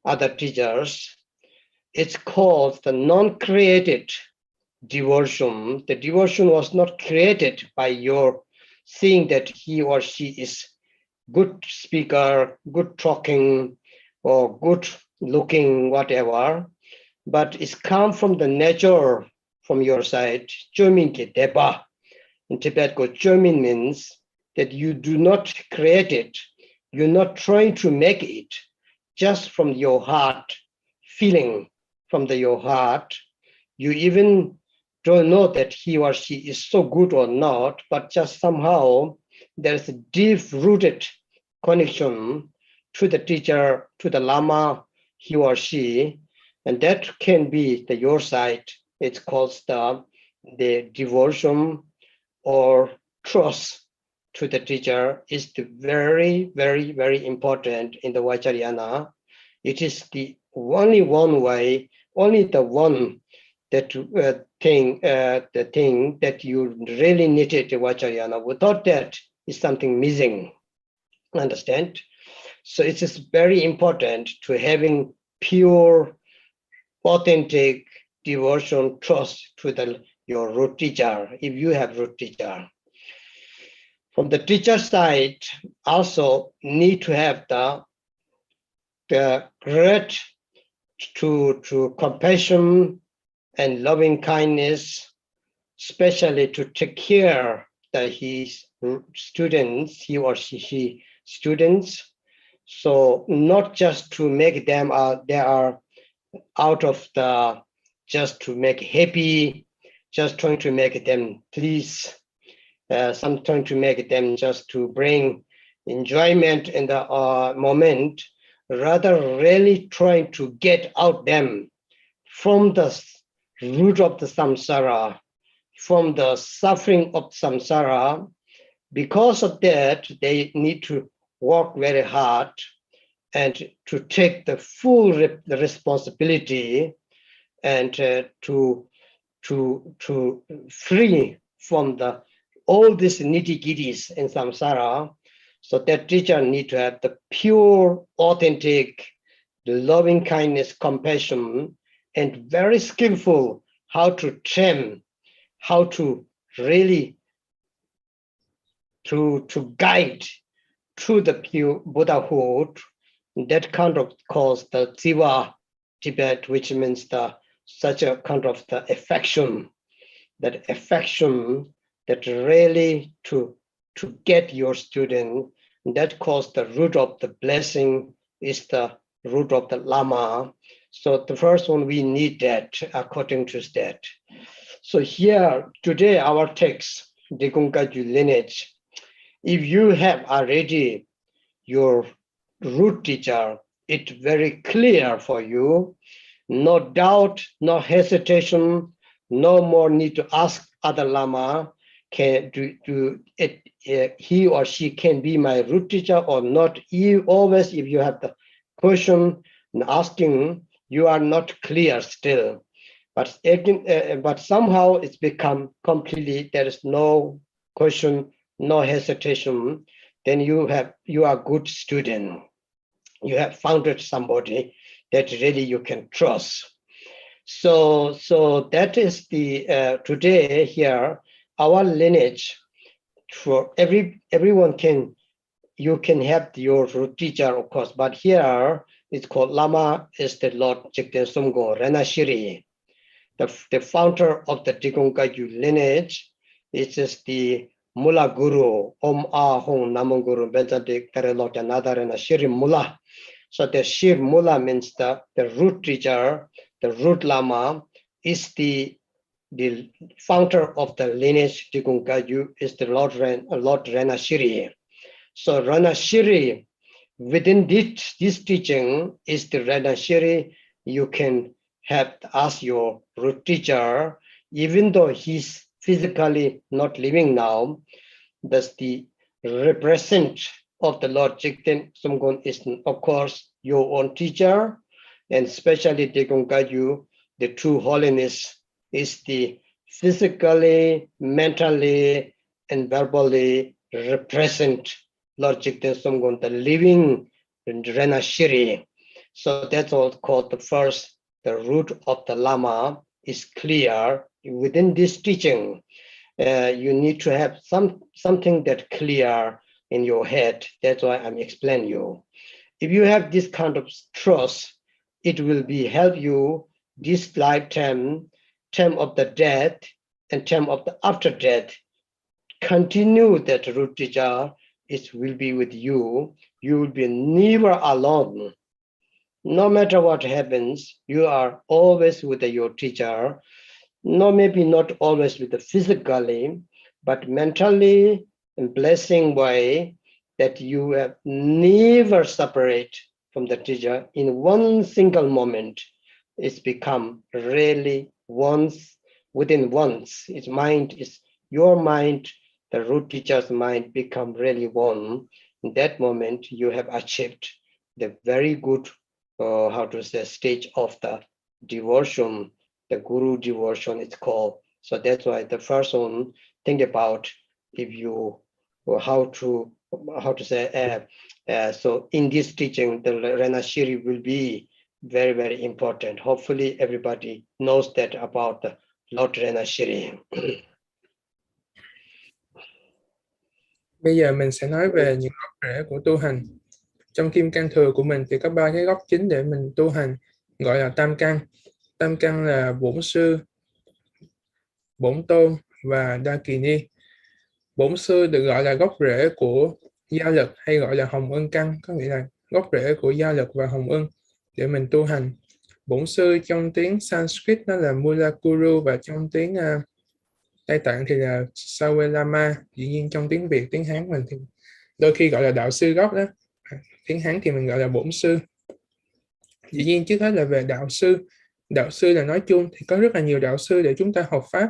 other teachers. It's called the non-created devotion. The devotion was not created by your seeing that he or she is good speaker, good talking, or good looking, whatever, but it's come from the nature from your side. Chomin ke deba. In Tibet, chomin means that you do not create it. You're not trying to make it. Just from your heart, feeling from your heart. You even don't know that he or she is so good or not, but just somehow there's a deep-rooted connection to the teacher, to the Lama, he or she, and that can be your side. It's called the devotion or trust to the teacher is the very, very, very important in the Vajrayana. It is the only one way, only the one that the thing that you really needed the Vajrayana. Without that, is something missing. Understand? So it is very important to having pure, authentic devotion, trust to your root teacher, if you have root teacher. From the teacher side, also need to have the great to compassion and loving kindness, especially to take care that his students, he or she students. So not just to make them they are out of just to make happy, just trying to make them please, sometimes to make them just to bring enjoyment in the moment, rather really trying to get out them from the root of the samsara, from the suffering of samsara. Because of that, they need to work very hard and to take the full responsibility and to free from all these nitty-gritties in samsara. So that teacher need to have the pure, authentic, the loving kindness, compassion, and very skillful how to train, how to really to guide to the pure Buddhahood. That kind of calls the Jiva Tibet, which means such a kind of the affection that really to get your student. That calls the root of the blessing is the root of the Lama. So the first one, we need that according to that. So here today our text, the Gungaju lineage, if you have already your root teacher, it's very clear for you. No doubt, no hesitation, no more need to ask other Lama, can he or she can be my root teacher or not. You always, if you have the question and asking, you are not clear still. But but somehow it's become completely, there is no question, no hesitation. Then you are good student. You have founded somebody that really you can trust. So that is the today here our lineage. For everyone you can have your root teacher, of course, but here it's called Lama is the Lord Jigten Sumgo Renashiri, the founder of the Digongkaju lineage. It is the Mula Guru, Om Ah Hong Namong Guru Benjadik Terelot another Renashiri Mula. So the Shir Mula means the root teacher, the root Lama is the founder of the lineage Digongkaju is the Lord Renashiri. So Renashiri, within this teaching is the Renashiri, you can have ask your root teacher, even though he's physically not living now, that's the represent of the Lord Jigten Sumgon is, of course, your own teacher, and especially Digongkaju, the true holiness is the physically, mentally, and verbally represent Lord Jigten Sumgon, the living Renashiri. So that's all called the root of the Lama is clear. Within this teaching, you need to have something that clear in your head. That's why I'm explaining you. If you have this kind of trust, it will help you this lifetime time of the death and time of the after death, continue that root teacher, it will be with you. You will be never alone. No matter what happens, you are always with your teacher. No, maybe not always with the physically, but mentally and blessing way, that you have never separate from the teacher in one single moment. It's become really once within once. Its mind is your mind, the root teacher's mind become really one. In that moment, you have achieved the very good, how to say, stage of the devotion, the guru devotion it's called. So that's why the first one, think about if you, or how to say, so in this teaching, the Renashiri will be very, very important. Hopefully everybody knows that about the Lord Renashiri. Bây giờ mình sẽ nói về những gốc rễ của tu hành. Trong kim cang thừa của mình thì có 3 cái gốc chính để mình tu hành, gọi là tam căn. Tam căn là bổn sư, bổn tôn và đa kỳ ni. Bổn sư được gọi là gốc rễ của gia lực hay gọi là hồng ân căn, có nghĩa là gốc rễ của gia lực và hồng ân để mình tu hành. Bổn sư trong tiếng Sanskrit nó là Mula Guru, và trong tiếng Tây Tạng thì là Sawe Lama. Dĩ nhiên trong tiếng Việt, tiếng Hán mình thì đôi khi gọi là đạo sư gốc đó. Tiếng Hán thì mình gọi là bổn sư. Dĩ nhiên trước hết là về đạo sư. Đạo sư là nói chung thì có rất là nhiều đạo sư để chúng ta học pháp.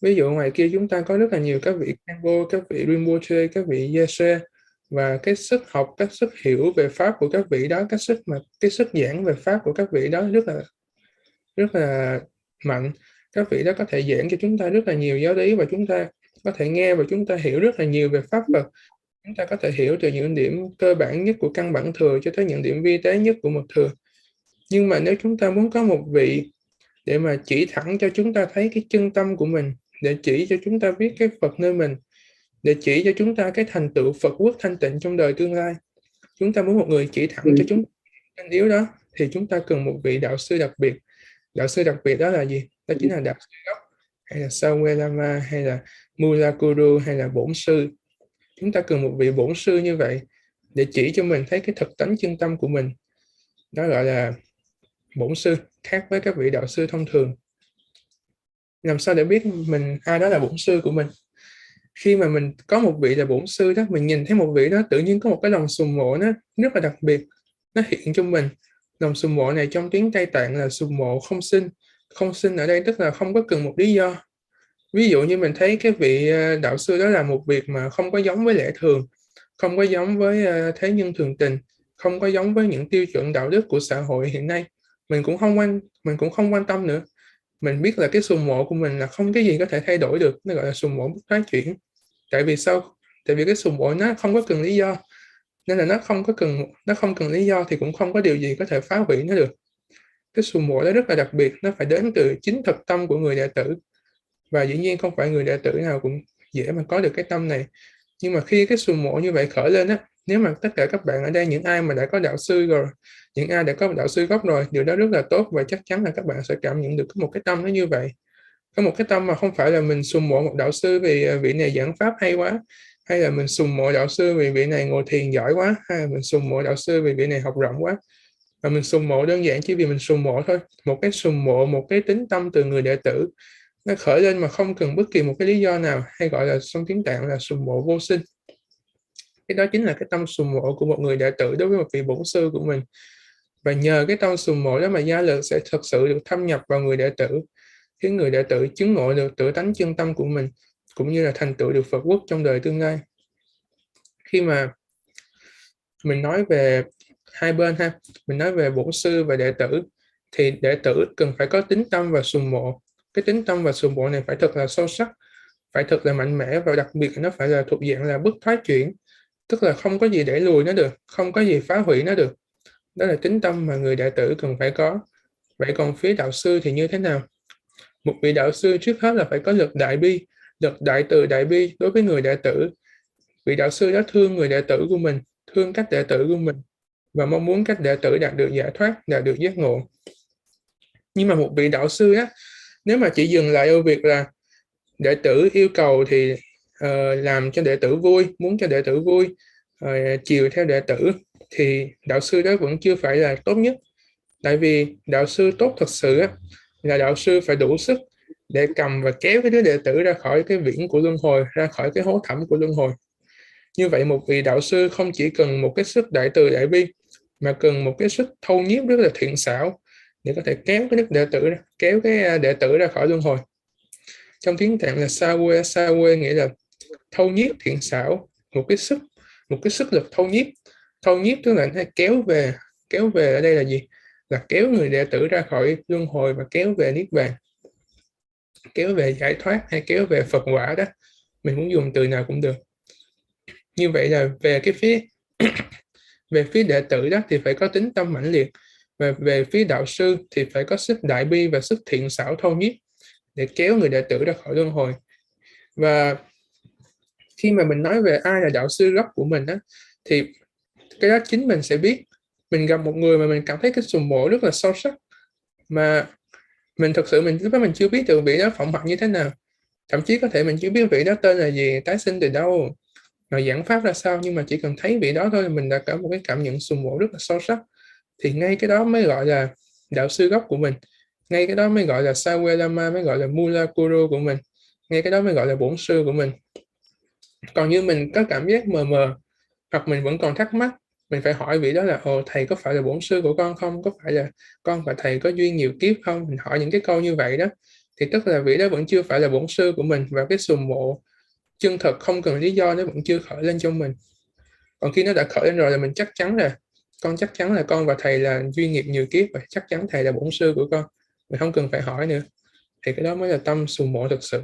Ví dụ ngoài kia chúng ta có rất là nhiều các vị Khenpo, các vị Rinpoche, các vị Yeshe, và cái sức học, các sức hiểu về pháp của các vị đó, cái sức giảng về pháp của các vị đó rất là mạnh. Các vị đó có thể giảng cho chúng ta rất là nhiều giáo lý, và chúng ta có thể nghe và chúng ta hiểu rất là nhiều về pháp Phật. Chúng ta có thể hiểu từ những điểm cơ bản nhất của căn bản thừa cho tới những điểm vi tế nhất của một thừa. Nhưng mà nếu chúng ta muốn có một vị để mà chỉ thẳng cho chúng ta thấy cái chân tâm của mình, để chỉ cho chúng ta biết cái Phật nơi mình, để chỉ cho chúng ta cái thành tựu Phật quốc thanh tịnh trong đời tương lai, chúng ta muốn một người chỉ thẳng cho chúng ta chân yếu đó, thì chúng ta cần một vị đạo sư đặc biệt. Đạo sư đặc biệt đó là gì? Đó chính là đạo sư gốc, hay là Sawe Lama, hay là Mula Guru, hay là bổn sư. Chúng ta cần một vị bổn sư như vậy để chỉ cho mình thấy cái thực tánh chân tâm của mình. Đó gọi là bổn sư, khác với các vị đạo sư thông thường. Làm sao để biết ai đó là bổn sư của mình? Khi mà mình có một vị là bổn sư đó, mình nhìn thấy một vị đó, tự nhiên có một cái lòng sùng mộ nó rất là đặc biệt, nó hiện trong mình. Lòng sùng mộ này trong tiếng Tây Tạng là sùng mộ không sinh. Không sinh ở đây tức là không có cần một lý do. Ví dụ như mình thấy cái vị đạo sư đó làm một việc mà không có giống với lẽ thường, không có giống với thế nhân thường tình, không có giống với những tiêu chuẩn đạo đức của xã hội hiện nay, mình cũng không quan tâm nữa. Mình biết là cái sùng mộ của mình là không cái gì có thể thay đổi được, nó gọi là sùng mộ bất thoái chuyển. Tại vì sao? Tại vì cái sùng mộ nó không có cần lý do, nên là nó không cần lý do thì cũng không có điều gì có thể phá hủy nó được. Cái sùng mộ đó rất là đặc biệt, nó phải đến từ chính thực tâm của người đệ tử, và dĩ nhiên không phải người đệ tử nào cũng dễ mà có được cái tâm này. Nhưng mà khi cái sùng mộ như vậy khởi lên á, nếu mà tất cả các bạn ở đây, những ai mà đã có đạo sư rồi, những ai đã có đạo sư gốc rồi, điều đó rất là tốt, và chắc chắn là các bạn sẽ cảm nhận được có một cái tâm nó như vậy. Có một cái tâm mà không phải là mình sùng mộ một đạo sư vì vị này giảng pháp hay quá, hay là mình sùng mộ đạo sư vì vị này ngồi thiền giỏi quá, hay là mình sùng mộ đạo sư vì vị này học rộng quá. Và mình sùng mộ đơn giản chỉ vì mình sùng mộ thôi. Một cái sùng mộ, một cái tính tâm từ người đệ tử nó khởi lên mà không cần bất kỳ một cái lý do nào, hay gọi là trong tiếng Tạng là sùng mộ vô sinh. Cái đó chính là cái tâm sùng mộ của một người đệ tử đối với một vị bổn sư của mình. Và nhờ cái tâm sùng mộ đó mà gia lực sẽ thực sự được thâm nhập vào người đệ tử, khiến người đệ tử chứng ngộ được tự tánh chân tâm của mình, cũng như là thành tựu được Phật quốc trong đời tương lai. Khi mà mình nói về hai bên ha, mình nói về bổn sư và đệ tử, thì đệ tử cần phải có tính tâm và sùng mộ. Cái tính tâm và sùng mộ này phải thật là sâu sắc, phải thật là mạnh mẽ, và đặc biệt nó phải là thuộc dạng là bất thoái chuyển, tức là không có gì để lùi nó được, không có gì phá hủy nó được. Đó là tính tâm mà người đệ tử cần phải có. Vậy còn phía đạo sư thì như thế nào? Một vị đạo sư trước hết là phải có lực đại bi, lực đại từ đại bi đối với người đệ tử. Vị đạo sư đó thương người đệ tử của mình, thương các đệ tử của mình, và mong muốn các đệ tử đạt được giải thoát, đạt được giác ngộ. Nhưng mà một vị đạo sư á, Nếu mà chỉ dừng lại ở việc là đệ tử yêu cầu thì làm cho đệ tử vui, muốn cho đệ tử vui, chiều theo đệ tử, thì đạo sư đó vẫn chưa phải là tốt nhất. Tại vì đạo sư tốt thật sự á, là đạo sư phải đủ sức để cầm và kéo cái đứa đệ tử ra khỏi cái viễn của luân hồi, ra khỏi cái hố thẳm của luân hồi. Như vậy một vị đạo sư không chỉ cần một cái sức đại từ đại bi, mà cần một cái sức thâu nhiếp rất là thiện xảo để có thể kéo cái đức đệ tử ra, kéo cái đệ tử ra khỏi luân hồi. Trong tiếng Tạng là sawe nghĩa là thâu nhiếp thiện xảo, một cái sức lực thâu nhiếp tức là kéo về ở đây là gì, là kéo người đệ tử ra khỏi luân hồi và kéo về niết bàn, kéo về giải thoát hay kéo về Phật quả đó, mình muốn dùng từ nào cũng được. Như vậy là về cái phía về phía đệ tử đó thì phải có tính tâm mãnh liệt, và về phía đạo sư thì phải có sức đại bi và sức thiện xảo thâu nhiếp để kéo người đệ tử ra khỏi luân hồi. Và khi mà mình nói về ai là đạo sư gốc của mình á, thì cái đó chính mình sẽ biết. Mình gặp một người mà mình cảm thấy cái sùng mộ rất là sâu sắc, mà mình thực sự lúc đó mình chưa biết được vị đó phỏng hoạt như thế nào, thậm chí có thể mình chưa biết vị đó tên là gì, tái sinh từ đâu, mà giảng pháp ra sao, nhưng mà chỉ cần thấy vị đó thôi là mình đã có một cái cảm nhận sùng mộ rất là sâu sắc. Thì ngay cái đó mới gọi là đạo sư gốc của mình, ngay cái đó mới gọi là Sawe Lama, mới gọi là Mula Guru của mình, ngay cái đó mới gọi là bổn sư của mình. Còn như mình có cảm giác mờ mờ, hoặc mình vẫn còn thắc mắc, mình phải hỏi vị đó là thầy có phải là bổn sư của con không, có phải là con và thầy có duyên nhiều kiếp không, mình hỏi những cái câu như vậy đó, thì tức là vị đó vẫn chưa phải là bổn sư của mình, và cái sùng mộ chân thật không cần lý do nó vẫn chưa khởi lên trong mình. Còn khi nó đã khởi lên rồi là mình chắc chắn là con và thầy là duyên nghiệp nhiều kiếp, và chắc chắn thầy là bổn sư của con, mình không cần phải hỏi nữa. Thì cái đó mới là tâm sùng mộ thực sự,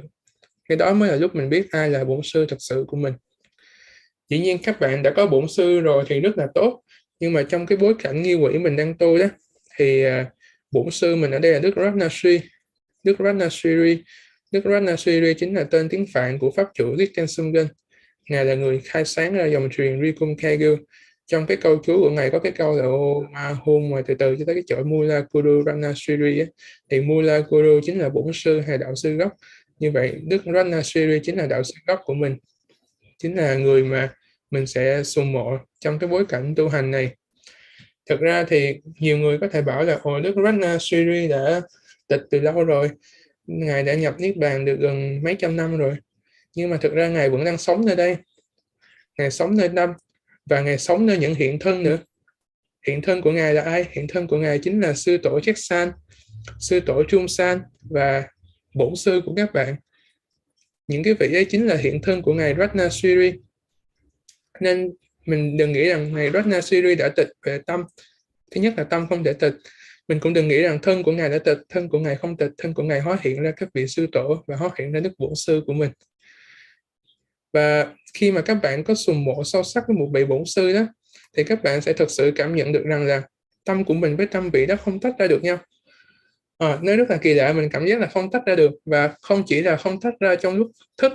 cái đó mới là lúc mình biết ai là bổn sư thực sự của mình. Dĩ nhiên các bạn đã có bổn sư rồi thì rất là tốt, nhưng mà trong cái bối cảnh nghi quỷ mình đang tu đó, thì bổn sư mình ở đây là Đức Ratnasri. Đức Ratnasri chính là tên tiếng Phạn của pháp chủ Lichtenstein. Ngài là người khai sáng ra dòng truyền Rikum Kagyu. Trong cái câu chú của Ngài có cái câu là hôn ngoài từ từ cho tới cái chỗ Mula Guru Ratnasri ấy. Thì Mula Guru chính là bổn sư hay đạo sư gốc. Như vậy Đức Ratnasri chính là đạo sư gốc của mình, chính là người mà mình sẽ sùng mộ trong cái bối cảnh tu hành này. Thực ra thì nhiều người có thể bảo là Đức Ratnasri đã tịch từ lâu rồi, Ngài đã nhập Niết Bàn được gần mấy trăm năm rồi, nhưng mà thực ra Ngài vẫn đang sống nơi đây. Ngài sống nơi tâm, và Ngài sống nơi những hiện thân nữa. Hiện thân của Ngài là ai? Hiện thân của Ngài chính là sư tổ Cheksan, sư tổ Trung San và bổn sư của các bạn. Những cái vị ấy chính là hiện thân của Ngài Ratnasri. Nên mình đừng nghĩ rằng Ngài Ratnasri đã tịch về tâm. Thứ nhất là tâm không thể tịch. Mình cũng đừng nghĩ rằng thân của Ngài đã tịch, thân của Ngài không tịch, thân của Ngài hóa hiện ra các vị sư tổ và hóa hiện ra đức bổn sư của mình. Và khi mà các bạn có sùng mộ sâu sắc với một vị bổn sư đó, thì các bạn sẽ thực sự cảm nhận được rằng là tâm của mình với tâm vị đó không tách ra được nhau. Nó rất là kỳ lạ, mình cảm giác là không tách ra được, và không chỉ là không tách ra trong lúc thức,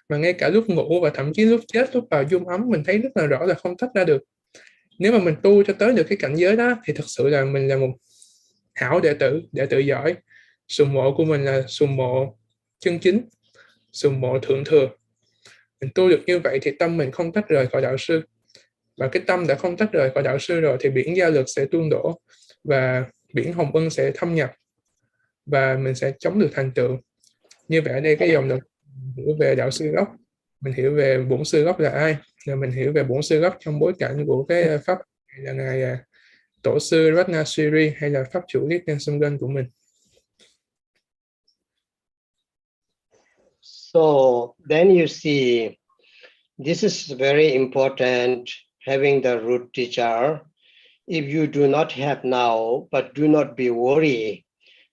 mà ngay cả lúc ngủ và thậm chí lúc chết, lúc vào dung ấm, mình thấy rất là rõ là không tách ra được. Nếu mà mình tu cho tới được cái cảnh giới đó thì thực sự là mình là một hảo đệ tử giỏi. Sùng mộ của mình là sùng mộ chân chính, sùng mộ thượng thừa. Mình tu được như vậy thì tâm mình không tách rời khỏi đạo sư, và cái tâm đã không tách rời khỏi đạo sư rồi thì biển gia lực sẽ tuôn đổ, và biển hồng ân sẽ thâm nhập, và mình sẽ chống được thành tựu. Như vậy ở đây cái dòng được hiểu về đạo sư gốc, mình hiểu về bổn sư gốc là ai, là mình hiểu về bổn sư gốc trong bối cảnh của cái pháp là ngài tổ sư Ratnasri hay là pháp chủ Lichtenstein của mình. So then you see, this is very important, having the root teacher. If you do not have now, but do not be worried,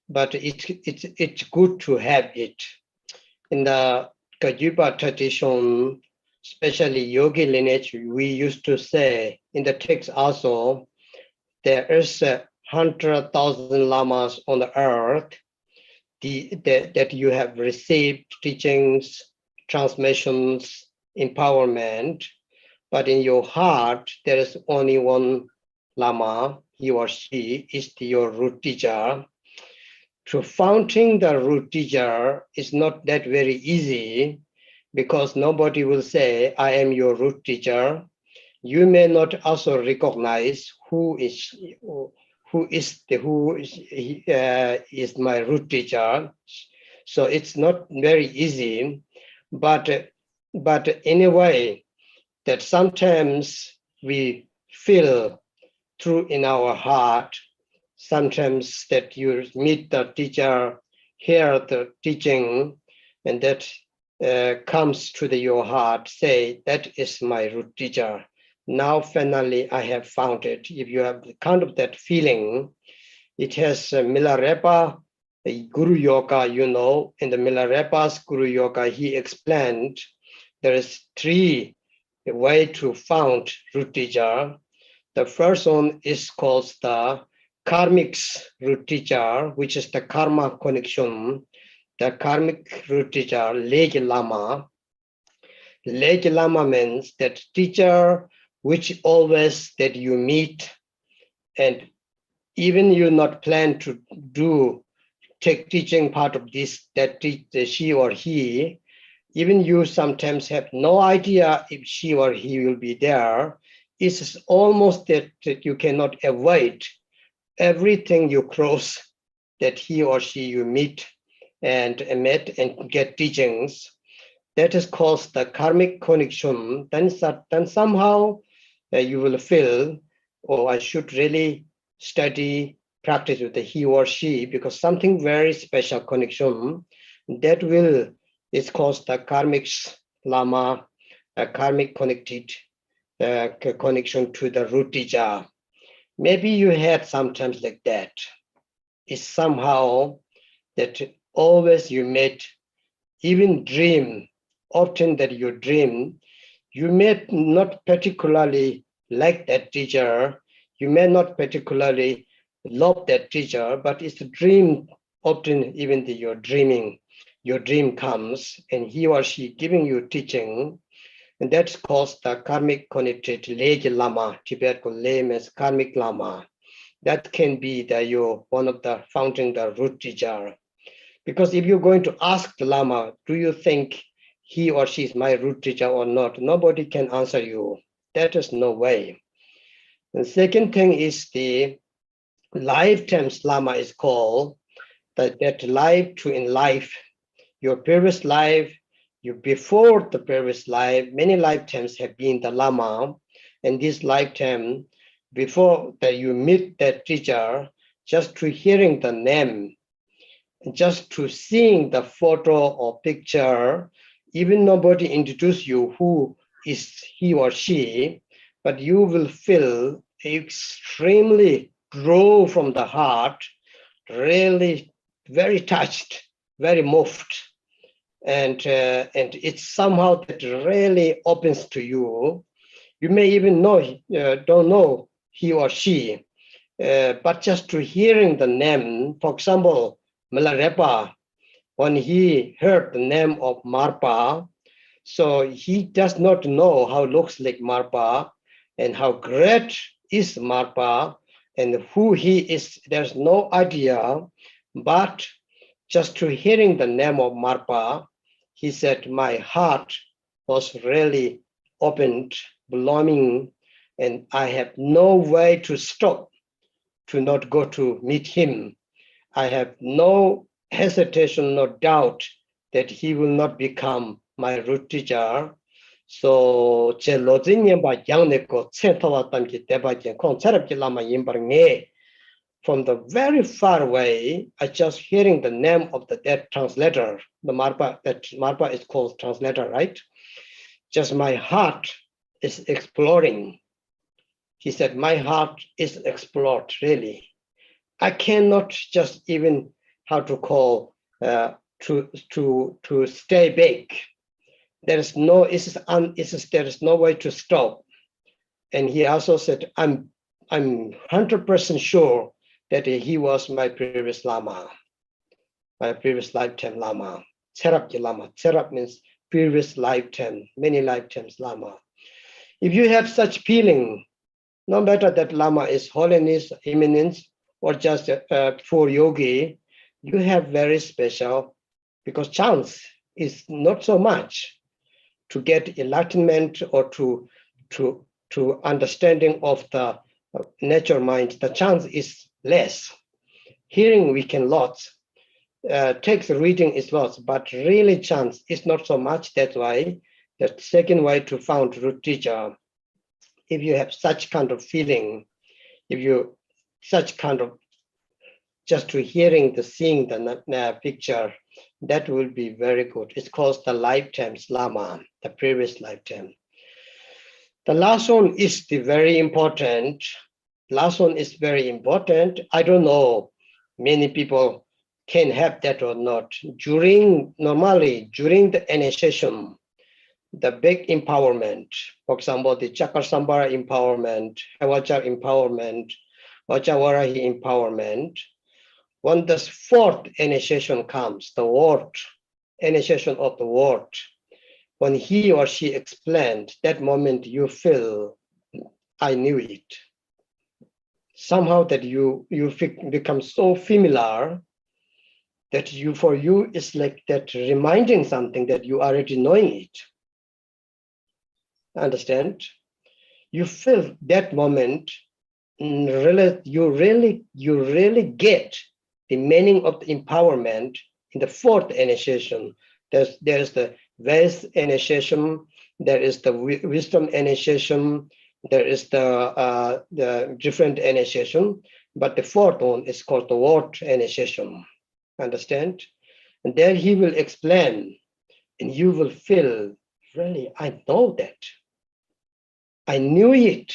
but it's good to have it. In the Kajipa tradition, especially yogi lineage, we used to say in the text also, there is 100,000 lamas on the earth that you have received teachings, transmissions, empowerment, but in your heart, there is only one Lama, he or she is your root teacher. to founding the root teacher is not that very easy, because nobody will say, I am your root teacher. You may not also recognize who is my root teacher. So it's not very easy, but anyway, that sometimes we feel through in our heart, sometimes that you meet the teacher, hear the teaching, and that comes to your heart, say, that is my root teacher. Now finally I have found it. If you have kind of that feeling, it has Milarepa, Guru Yoga, you know, in the Milarepa's Guru Yoga, he explained there is 3 ways to found root teacher. The first one is called the karmic root teacher, which is the karma connection. The karmic root teacher, Legi Lama. Legi Lama means that teacher which always that you meet, and even you not plan to take teaching part of this, that she or he, even you sometimes have no idea if she or he will be there. It's almost that you cannot avoid everything you cross, that he or she you meet and get teachings. That is called the karmic connection. Then somehow you will feel, oh, I should really study, practice with the he or she, because something very special connection that will, it's called the karmic lama, a karmic connected connection to the root teacher. Maybe you had sometimes like that. It's somehow that always you met, even dream, often that you dream, you may not particularly like that teacher, you may not particularly love that teacher, but it's a dream. Often even you're dreaming, your dream comes and he or she giving you teaching, and that's called the karmic connected Legi Lama. Tibet name is karmic Lama. That can be one of the founding the root teacher. Because if you're going to ask the Lama, do you think he or she is my root teacher or not? Nobody can answer you. That is no way. The second thing is the lifetimes Lama is called, that life to in life, your previous life, you before the previous life, many lifetimes have been the Lama, and this lifetime, before that you meet that teacher, just to hearing the name, just to seeing the photo or picture, even nobody introduce you who is he or she, but you will feel extremely grow from the heart, really very touched, very moved. And it's somehow that really opens to you. You may even don't know he or she, but just to hearing the name, for example, Milarepa, when he heard the name of Marpa, so he does not know how looks like Marpa and how great is Marpa and who he is. There's no idea, but just to hearing the name of Marpa, he said, my heart was really opened, blooming, and I have no way to stop to not go to meet him. I have no hesitation, no doubt that he will not become my root teacher. So 제 로진님 바 양내고 체토왔담기 대바지 콘차럽기 라마 임바르네. From the very far away, I just hearing the name of that translator, the Marpa, that Marpa is called translator, right? Just my heart is exploring. He said, my heart is explored, really. I cannot just even how to call to stay back. There is no there is no way to stop. And he also said, I'm 100% sure that he was my previous Lama, my previous lifetime Lama. Cherabji Lama. Cherab means previous lifetime, many lifetimes Lama. If you have such feeling, no matter that Lama is holiness, eminence, or just for yogi, you have very special, because chance is not so much to get enlightenment or to understanding of the nature mind. The chance is less. Hearing we can lots, text reading is lots, but really chance is not so much. That's why the second way to found root teacher, if you have such kind of feeling, if you such kind of just to hearing the seeing the picture, that will be very good. It's called the lifetime's Lama, the previous lifetime. The last one is the very important. Last one is very important. I don't know many people can have that or not. Normally during the initiation, the big empowerment, for example, the Chakasambhara empowerment, Hawachar empowerment, Vajavarahi empowerment. When the fourth initiation comes, the word, initiation of the word, when he or she explained, that moment you feel, I knew it. Somehow that you become so familiar that for you it's like that reminding something that you already knowing it. Understand? You feel that moment, you really get the meaning of the empowerment in the fourth initiation. There's the Vedic initiation, there is the wisdom initiation, there is the different initiation, but the fourth one is called the word initiation. Understand? And there he will explain, and you will feel, really, I know that. I knew it,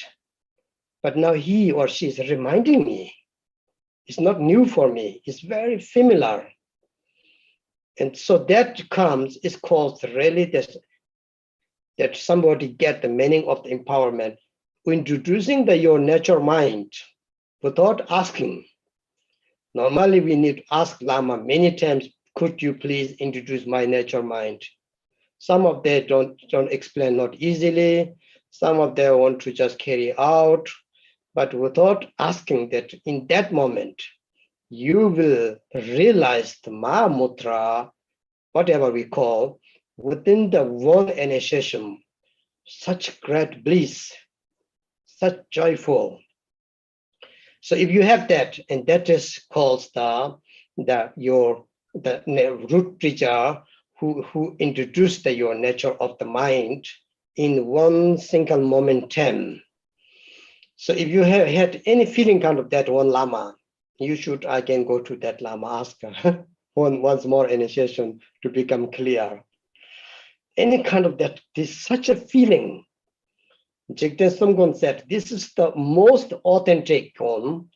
but now he or she is reminding me. It's not new for me, it's very familiar. And so that comes, is called really that somebody get the meaning of the empowerment. Introducing your nature mind without asking. Normally we need to ask Lama many times, could you please introduce my nature mind? Some of them don't explain not easily. Some of them want to just carry out, but without asking that in that moment, you will realize the Mahamudra, whatever we call, within the one initiation, such great bliss, such joyful. So if you have that, and that is called the root teacher who introduced your nature of the mind in one single moment time. So if you have had any feeling kind of that one Lama, you should again go to that Lama, ask her once more initiation to become clear. Any kind of that, this such a feeling. Jigten Sumgon said, this is the most authentic one.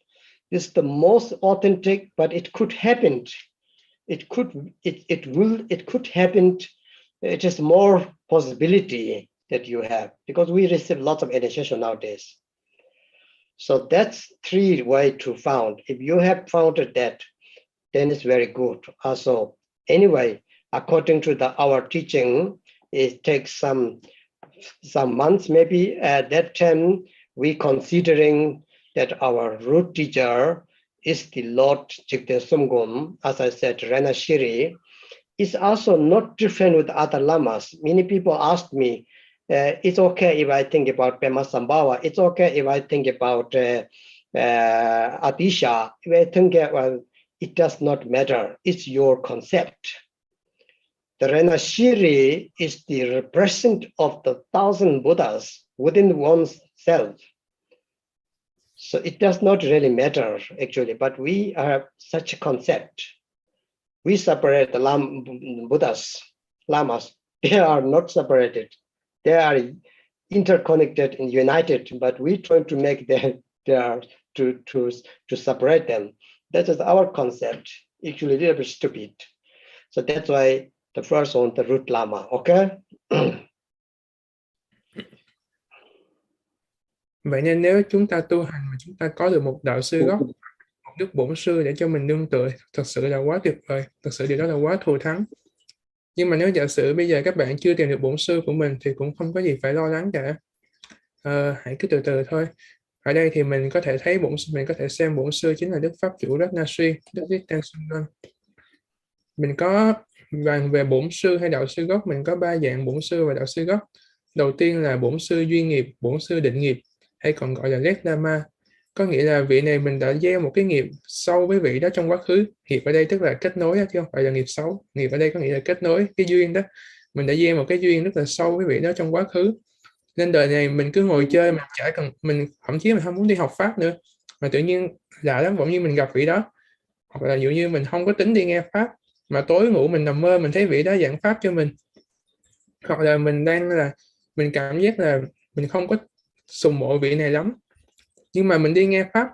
This is the most authentic, but it could happen. It could happen. It is more possibility that you have, because we receive lots of initiation nowadays. So that's three ways to found. If you have found that, then it's very good. Also, anyway, according to our teaching, it takes some months maybe. At that time, we considering that our root teacher is the Lord Jigten Sumgon, as I said, Renashiri, is also not different with other lamas. Many people ask me, it's okay if I think about Pema Sambhava, it's okay if I think about Adisha, if I think, well, it does not matter, it's your concept. The Renashiri is the representative of the 1,000 Buddhas within oneself. So it does not really matter actually, but we have such a concept. We separate the Buddhas, lamas, they are not separated. They are interconnected and united, but we try to make them to separate them. That is our concept. Actually, a little bit stupid. So that's why the first one, the root lama. Okay. Vậy nên nếu chúng ta tu hành mà chúng ta có được một đạo sư gốc, một đức bổn sư để cho mình nương tựa, thật sự là quá tuyệt vời, thật sự điều đó là quá thù thắng. Nhưng mà nếu giả sử bây giờ các bạn chưa tìm được bổn sư của mình thì cũng không có gì phải lo lắng cả. Hãy cứ từ từ thôi. Ở đây thì mình có thể thấy mình có thể xem bổn sư chính là Đức Pháp Chủ Ratnasri, Đức Jigten Sumgon. Mình có về bổn sư hay đạo sư gốc, mình có 3 dạng bổn sư và đạo sư gốc. Đầu tiên là bổn sư duy nghiệp, bổn sư định nghiệp, hay còn gọi là Red Lama. Có nghĩa là vị này mình đã gieo một cái nghiệp sâu với vị đó trong quá khứ. Nghiệp ở đây tức là kết nối đó, chứ không phải là nghiệp xấu. Nghiệp ở đây có nghĩa là kết nối cái duyên đó. Mình đã gieo một cái duyên rất là sâu với vị đó trong quá khứ. Nên đời này mình cứ ngồi chơi, mình chả cần, mình thậm chí mình không muốn đi học pháp nữa, mà tự nhiên lạ lắm, bỗng nhiên mình gặp vị đó. Hoặc là dụ như mình không có tính đi nghe pháp, mà tối ngủ mình nằm mơ mình thấy vị đó giảng pháp cho mình. Hoặc là mình cảm giác là mình không có sùng mộ vị này lắm, nhưng mà mình đi nghe pháp,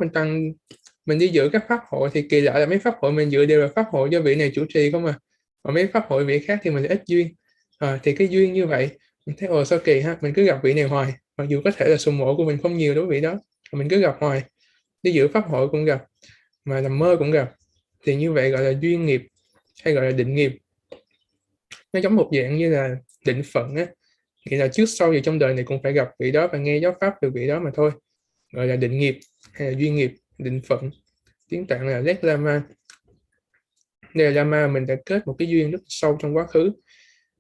mình đi dự các pháp hội thì kỳ lạ là mấy pháp hội mình dự đều là pháp hội do vị này chủ trì không à. Còn mấy pháp hội vị khác thì mình ít duyên. Thì cái duyên như vậy mình thấy sao kỳ ha, mình cứ gặp vị này hoài, mặc dù có thể là sùng mộ của mình không nhiều đối với vị đó, mình cứ gặp hoài, đi dự pháp hội cũng gặp, mà nằm mơ cũng gặp. Thì như vậy gọi là duyên nghiệp, hay gọi là định nghiệp. Nó giống một dạng như là định phận á, nghĩa là trước sau gì trong đời này cũng phải gặp vị đó và nghe giáo pháp từ vị đó mà thôi, gọi là định nghiệp hay là duyên nghiệp, định phận. Tiếng Tạng là Red Lama. Đây là Lama mình đã kết một cái duyên rất sâu trong quá khứ,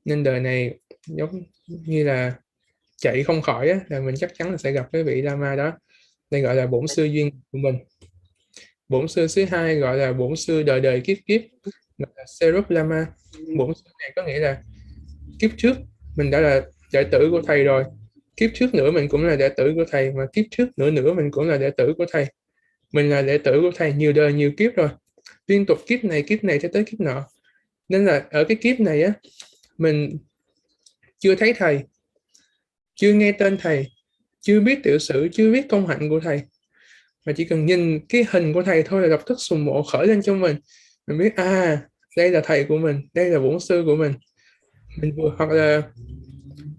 nên đời này giống như là chạy không khỏi á, là mình chắc chắn là sẽ gặp cái vị Lama đó. Đây gọi là bổn sư duyên của mình. Bổn sư thứ hai gọi là bổn sư đời đời kiếp kiếp, gọi là Serup Lama. Bổn sư này có nghĩa là kiếp trước mình đã là đệ tử của thầy rồi, kiếp trước nữa mình cũng là đệ tử của thầy, mà kiếp trước nữa nữa mình cũng là đệ tử của thầy. Mình là đệ tử của thầy nhiều đời nhiều kiếp rồi, liên tục kiếp này cho tới kiếp nọ. Nên là ở cái kiếp này á, mình chưa thấy thầy, chưa nghe tên thầy, chưa biết tiểu sử, chưa biết công hạnh của thầy, mà chỉ cần nhìn cái hình của thầy thôi là lập tức sùng mộ khởi lên trong mình. Mình biết đây là thầy của mình, đây là bổn sư của mình. Hoặc là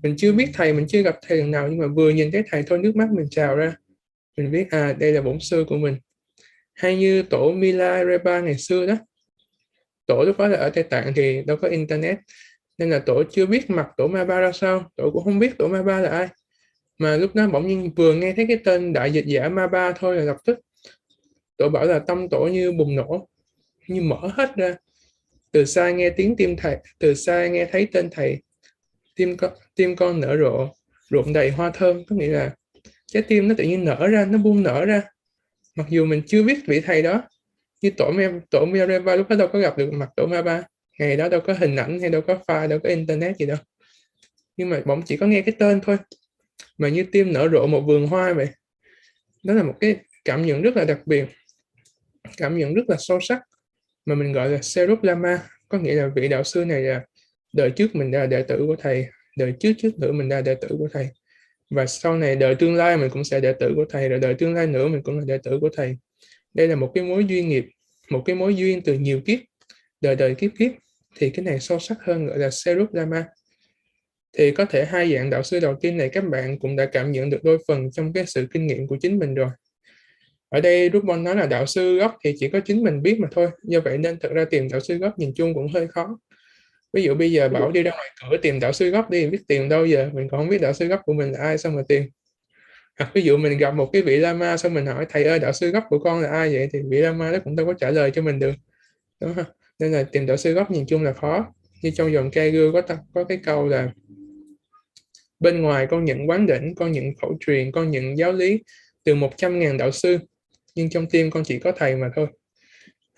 mình chưa biết thầy, mình chưa gặp thầy lần nào, nhưng mà vừa nhìn thấy thầy thôi nước mắt mình trào ra, mình biết đây là bổn sư của mình. Hay như tổ Milarepa ngày xưa đó, tổ lúc đó là ở Tây Tạng thì đâu có internet, nên là tổ chưa biết mặt tổ Ma Ba ra sao, tổ cũng không biết tổ Ma Ba là ai, mà lúc đó bỗng nhiên vừa nghe thấy cái tên đại dịch giả Ma Ba thôi là lập tức tổ bảo là tâm tổ như bùng nổ, như mở hết ra. Từ xa nghe tiếng tim thầy, từ xa nghe thấy tên thầy, tim con nở rộ, rộn đầy hoa thơm. Có nghĩa là trái tim nó tự nhiên nở ra, nó bung nở ra, mặc dù mình chưa biết vị thầy đó. Như tổ Minerva lúc đó đâu có gặp được mặt tổ Ma Ba, ngày đó đâu có hình ảnh hay đâu có file, đâu có internet gì đâu, nhưng mà bỗng chỉ có nghe cái tên thôi mà như tim nở rộ một vườn hoa vậy. Đó là một cái cảm nhận rất là đặc biệt, cảm nhận rất là sâu sắc, mà mình gọi là Serup Lama. Có nghĩa là vị đạo sư này là đời trước mình đã là đệ tử của thầy, đời trước trước nữa mình đã là đệ tử của thầy, và sau này đời tương lai mình cũng sẽ đệ tử của thầy, rồi đời tương lai nữa mình cũng là đệ tử của thầy. Đây là một cái mối duyên nghiệp, một cái mối duyên từ nhiều kiếp, đời đời kiếp kiếp. Thì cái này sâu sắc hơn, gọi là Serup Lama. Thì có thể hai dạng đạo sư đầu tiên này các bạn cũng đã cảm nhận được đôi phần trong cái sự kinh nghiệm của chính mình rồi. Ở đây Drupon nói là đạo sư gốc thì chỉ có chính mình biết mà thôi, do vậy nên thực ra tìm đạo sư gốc nhìn chung cũng hơi khó. Ví dụ bây giờ bảo đi ra ngoài cửa tìm đạo sư gốc đi, biết tìm đâu giờ, mình còn không biết đạo sư gốc của mình là ai, sao mà tìm. Hoặc ví dụ mình gặp một cái vị Lama, xong mình hỏi thầy ơi đạo sư gốc của con là ai vậy, thì vị Lama đó cũng đâu có trả lời cho mình được, đúng không? Nên là tìm đạo sư gốc nhìn chung là khó. Như trong dòng Kagyu có cái câu là bên ngoài con nhận quán đỉnh, con nhận khẩu truyền, con nhận giáo lý từ 100.000 đạo sư, nhưng trong tim con chỉ có thầy mà thôi.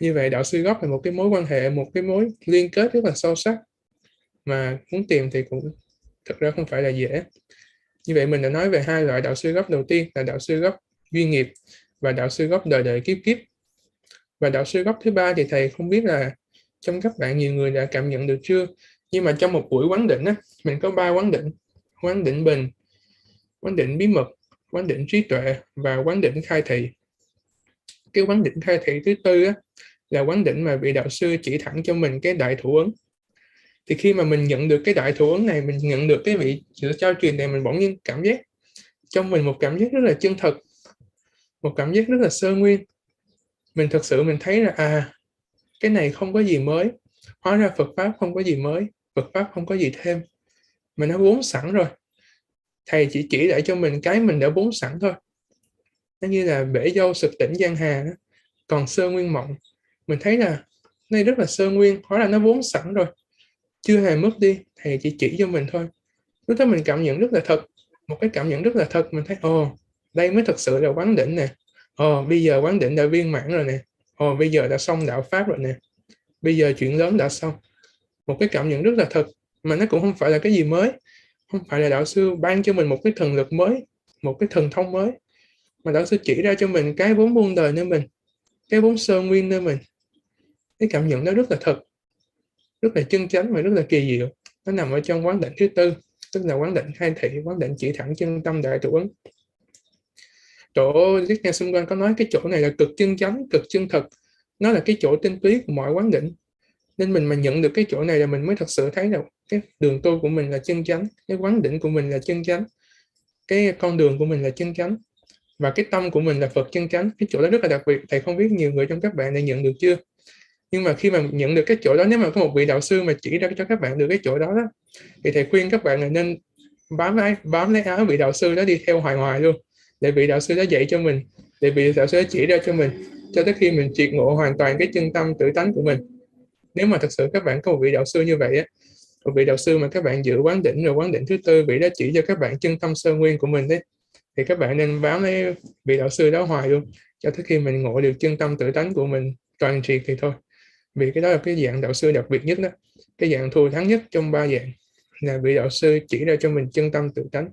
Như vậy đạo sư gốc là một cái mối quan hệ, một cái mối liên kết rất là sâu sắc, mà muốn tìm thì cũng thực ra không phải là dễ. Như vậy mình đã nói về hai loại đạo sư gốc đầu tiên là đạo sư gốc duyên nghiệp và đạo sư gốc đời đời kiếp kiếp. Và đạo sư gốc thứ ba thì thầy không biết là trong các bạn nhiều người đã cảm nhận được chưa, nhưng mà trong một buổi quán định á, mình có 3 quán định: quán định bình, quán định bí mật, quán định trí tuệ và quán định khai thị. Cái quán định khai thị thứ tư á, là quán định mà vị đạo sư chỉ thẳng cho mình cái đại thủ ấn. Thì khi mà mình nhận được cái đại thủ ấn này, mình nhận được cái vị sự trao truyền này, mình bỗng nhiên cảm giác trong mình một cảm giác rất là chân thật, một cảm giác rất là sơ nguyên. Mình thực sự mình thấy là cái này không có gì mới, hóa ra Phật Pháp không có gì mới, Phật Pháp không có gì thêm, mà nó vốn sẵn rồi. Thầy chỉ lại cho mình cái mình đã vốn sẵn thôi. Nó như là bể dâu sực tỉnh giang hà đó, còn sơ nguyên mộng. Mình thấy là này rất là sơ nguyên, hóa ra nó vốn sẵn rồi, chưa hề mất đi, thầy chỉ cho mình thôi. Lúc đó mình cảm nhận rất là thật, một cái cảm nhận rất là thật, mình thấy đây mới thật sự là quán đỉnh nè, bây giờ quán đỉnh đã viên mãn rồi nè, bây giờ đã xong đạo pháp rồi nè, bây giờ chuyện lớn đã xong. Một cái cảm nhận rất là thật, mà nó cũng không phải là cái gì mới, không phải là đạo sư ban cho mình một cái thần lực mới, một cái thần thông mới, mà đạo sư chỉ ra cho mình cái vốn muôn đời nơi mình, cái vốn sơ nguyên nơi mình. Cái cảm nhận đó rất là thật, rất là chân chánh và rất là kỳ diệu. Nó nằm ở trong quán định thứ tư, tức là quán định khai thị, quán định chỉ thẳng chân tâm đại thủ ấn. Chỗ Đức Nhà xung quanh có nói cái chỗ này là cực chân chánh, cực chân thật, nó là cái chỗ tinh túy của mọi quán định. Nên mình mà nhận được cái chỗ này là mình mới thật sự thấy được cái đường tu của mình là chân chánh, cái quán định của mình là chân chánh, cái con đường của mình là chân chánh, và cái tâm của mình là Phật chân chánh. Cái chỗ đó rất là đặc biệt, thầy không biết nhiều người trong các bạn đã nhận được chưa. Nhưng mà khi mà nhận được cái chỗ đó, nếu mà có một vị đạo sư mà chỉ ra cho các bạn được cái chỗ đó, thì thầy khuyên các bạn là nên bám lấy áo vị đạo sư đó đi theo hoài hoài luôn, để vị đạo sư đó dạy cho mình, để vị đạo sư đó chỉ ra cho mình, cho tới khi mình triệt ngộ hoàn toàn cái chân tâm tự tánh của mình. Nếu mà thật sự các bạn có một vị đạo sư như vậy á, một vị đạo sư mà các bạn giữ quán đỉnh, rồi quán đỉnh thứ tư vị đó chỉ cho các bạn chân tâm sơ nguyên của mình đấy, thì các bạn nên bám lấy vị đạo sư đó hoài luôn, cho tới khi mình ngộ được chân tâm tự tánh của mình toàn triệt thì thôi. Vì cái đó là cái dạng đạo sư đặc biệt nhất đó, cái dạng thù thắng nhất trong ba dạng, là vị đạo sư chỉ ra cho mình chân tâm tự tánh.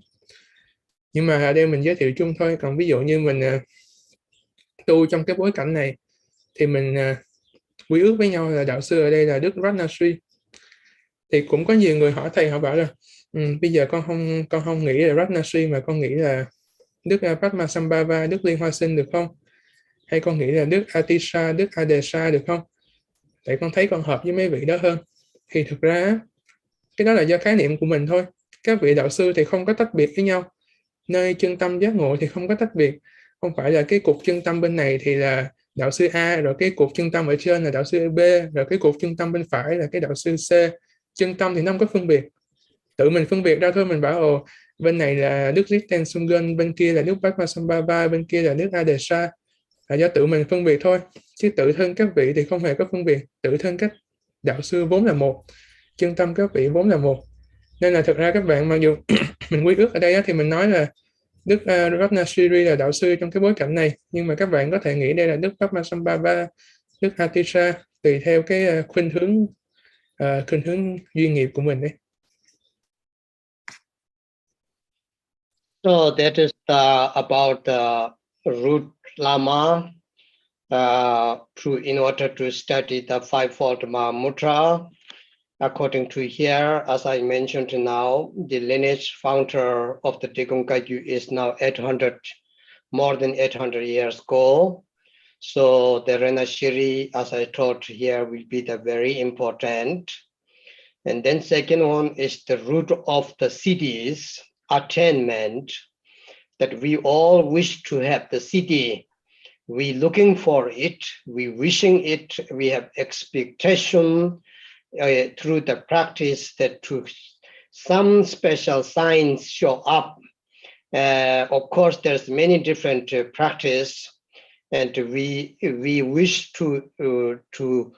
Nhưng mà ở đây mình giới thiệu chung thôi, còn ví dụ như mình tu trong cái bối cảnh này thì mình quy ước với nhau là đạo sư ở đây là Đức Ratnasri. Thì cũng có nhiều người hỏi thầy, họ bảo là bây giờ con không nghĩ là Ratnasri mà con nghĩ là Đức Padmasambhava, Đức Liên Hoa Sinh được không? Hay con nghĩ là Đức Atisha, Đức Adesha được không? Tại con thấy con hợp với mấy vị đó hơn. Thì thực ra cái đó là do khái niệm của mình thôi. Các vị đạo sư thì không có tách biệt với nhau. Nơi chân tâm giác ngộ thì không có tách biệt. Không phải là cái cục chân tâm bên này thì là đạo sư A, rồi cái cục chân tâm ở trên là đạo sư B, rồi cái cục chân tâm bên phải là cái đạo sư C. Chân tâm thì nó không có phân biệt. Tự mình phân biệt ra thôi, mình bảo bên này là Đức Ritten Sungen, bên kia là Đức Padmasambhava, bên kia là Đức Adesha, là do tự mình phân biệt thôi. Chứ tự thân các vị thì không hề có phân biệt. Tự thân các đạo sư vốn là một, chân tâm các vị vốn là một. Nên là thực ra các bạn, mặc dù mình quy ước ở đây thì mình nói là Đức Ratnasri là đạo sư trong cái bối cảnh này, nhưng mà các bạn có thể nghĩ đây là Đức Padmasambhava, Đức Atisha, tùy theo cái khuynh hướng duyên nghiệp của mình đấy. So that is about the root Lama in order to study the fivefold Mahamudra. According to here, as I mentioned now, the lineage founder of the Digungkagyu is now more than 800 years ago. So the Renashiri, as I taught here, will be the very important. And then second one is the root of the cities, attainment, that we all wish to have the city. We looking for it, we wishing it, we have expectation through the practice that to some special signs show up. Of course, there's many different practice, and we wish to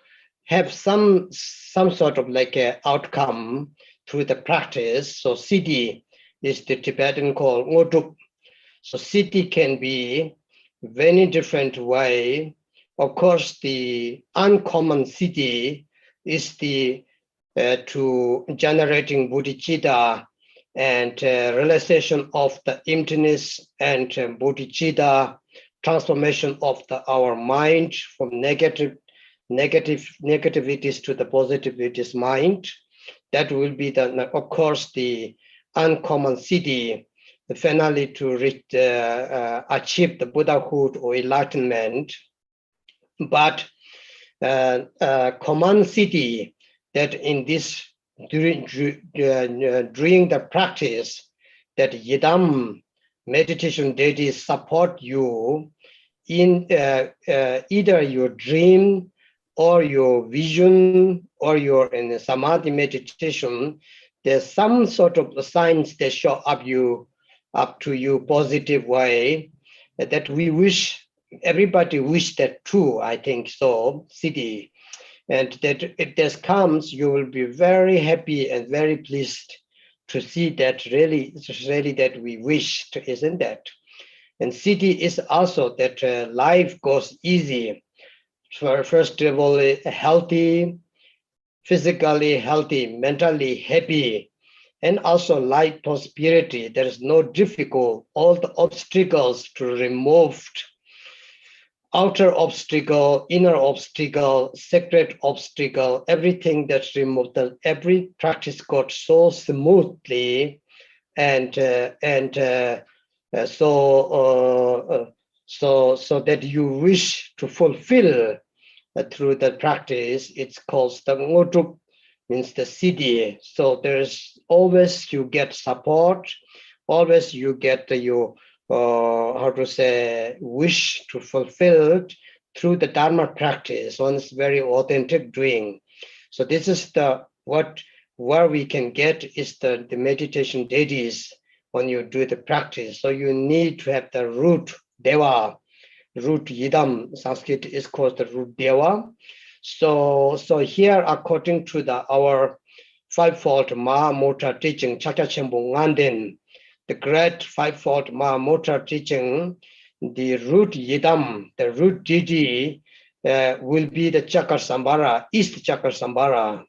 have some sort of like a outcome through the practice. So siddhi is the Tibetan called ngoduk. So siddhi can be very different way. Of course, the uncommon siddhi is the to generating bodhicitta and realization of the emptiness and bodhicitta, transformation of our mind from negativities to the positivities mind. That will be of course the uncommon siddhi, finally to reach, achieve the Buddhahood or enlightenment. But common siddhi, that in this during the practice, that Yidam meditation deities support you in either your dream or your vision or your in samadhi meditation. There's some sort of signs that show up to you positive way, that we wish, everybody wish that too, I think so, siddhi. And that if this comes, you will be very happy and very pleased to see that really, it's really that we wished, isn't that? And city is also that life goes easy. First of all, healthy, physically healthy, mentally happy, and also light prosperity. There is no difficult, all the obstacles to removed, outer obstacle, inner obstacle, sacred obstacle, everything that's removed, every practice goes so smoothly, and so that you wish to fulfill through the practice. It's called the ngotuk, means the city. So there's always you get support, always you get your how to say, wish to fulfill through the Dharma practice. One's very authentic doing. So this is the where we can get is the meditation deities when you do the practice. So you need to have the root deva, root yidam. Sanskrit is called the root deva. So here, according to our fivefold Mahamudra teaching, Chacha Chempo Nganden, the great fivefold Mahamudra teaching, the root yidam, the root deity, will be the Chakra East Chakra.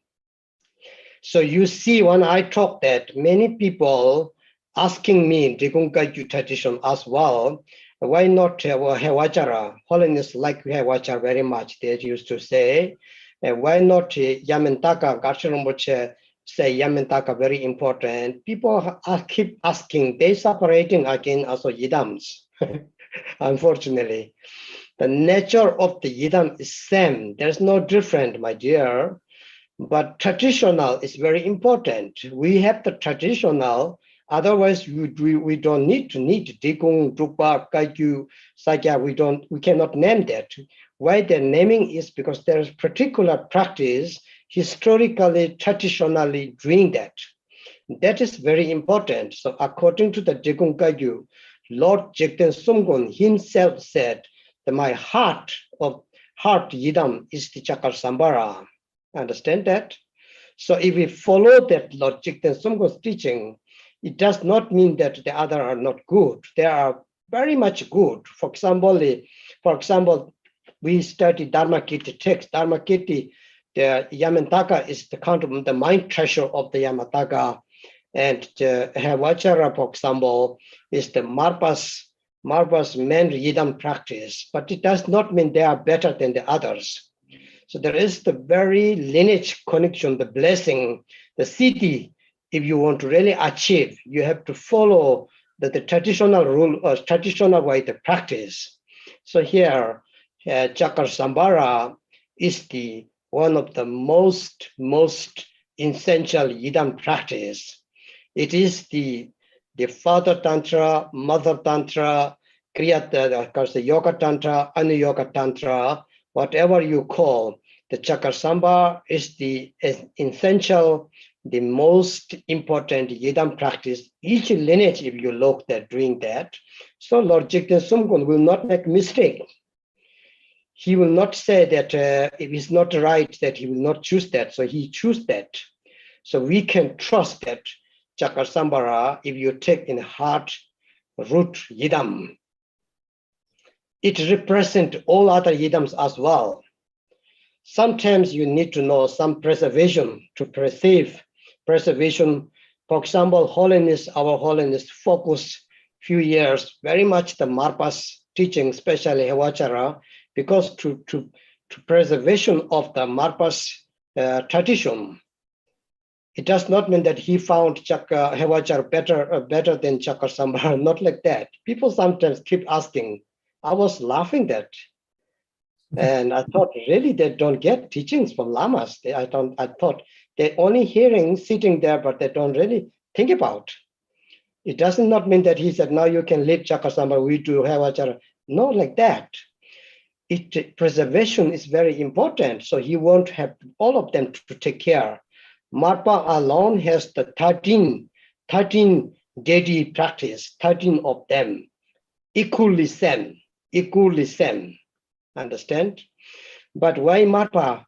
So you see, when I talk that, many people asking me, Digungkagyu tradition as well, why not Hewachara? Holiness like Hewachara very much, they used to say. Why not Yamantaka? Garsharamboche say Yamantaka very important. People keep asking, they separating again also Yidams, unfortunately. The nature of the Yidam is same. There's no different, my dear. But traditional is very important. We have the traditional, otherwise we don't need Dikung, Drupa, Kaikyu, Sakya, we cannot name that. Why the naming is because there is particular practice, historically, traditionally doing that. That is very important. So according to the Dikung Kaikyu, Lord Jigten Sumgun himself said that my heart Yidam is the Chakra Sambara. Understand that? So if we follow that Lord Jigten Sumgun's teaching, it does not mean that the other are not good. They are very much good. For example, we study Dharmakirti text. Dharmakirti, the Yamantaka is the count of the mind treasure of the Yamataka, and Hevachara, for example, is the Marpa's main Yidam practice. But it does not mean they are better than the others. So there is the very lineage connection, the blessing, the city. If you want to really achieve, you have to follow the traditional rule or traditional way to practice. So here, Chakra Sambara is the one of the most essential Yidam practice. It is the Father Tantra, Mother Tantra, the Yoga Tantra, Anu-Yoga Tantra, whatever you call, the Chakra Sambara is the essential, the most important Yidam practice. Each lineage, if you look, they're doing that. So Lord Jigten Sumgun will not make mistake. He will not say that if it's not right, that he will not choose that. So he choose that. So we can trust that Chakra Sambara, if you take in heart, root Yidam, it represents all other Yidams as well. Sometimes you need to know some preservation to perceive preservation. For example, holiness, our holiness focus few years, very much the Marpa's teaching, especially Hevachara, because to preservation of the Marpa's tradition. It does not mean that he found Hevachara better than Chakra Sambara, not like that. People sometimes keep asking. I was laughing that. And I thought, really, they don't get teachings from lamas. I thought they're only hearing, sitting there, but they don't really think about. It does not mean that he said, now you can leave Chakra Sambara, we do Hevachara. No, like that. Preservation is very important. So he won't have all of them to take care. Marpa alone has the 13 deity practice, 13 of them, equally same. Understand? But why Marpa?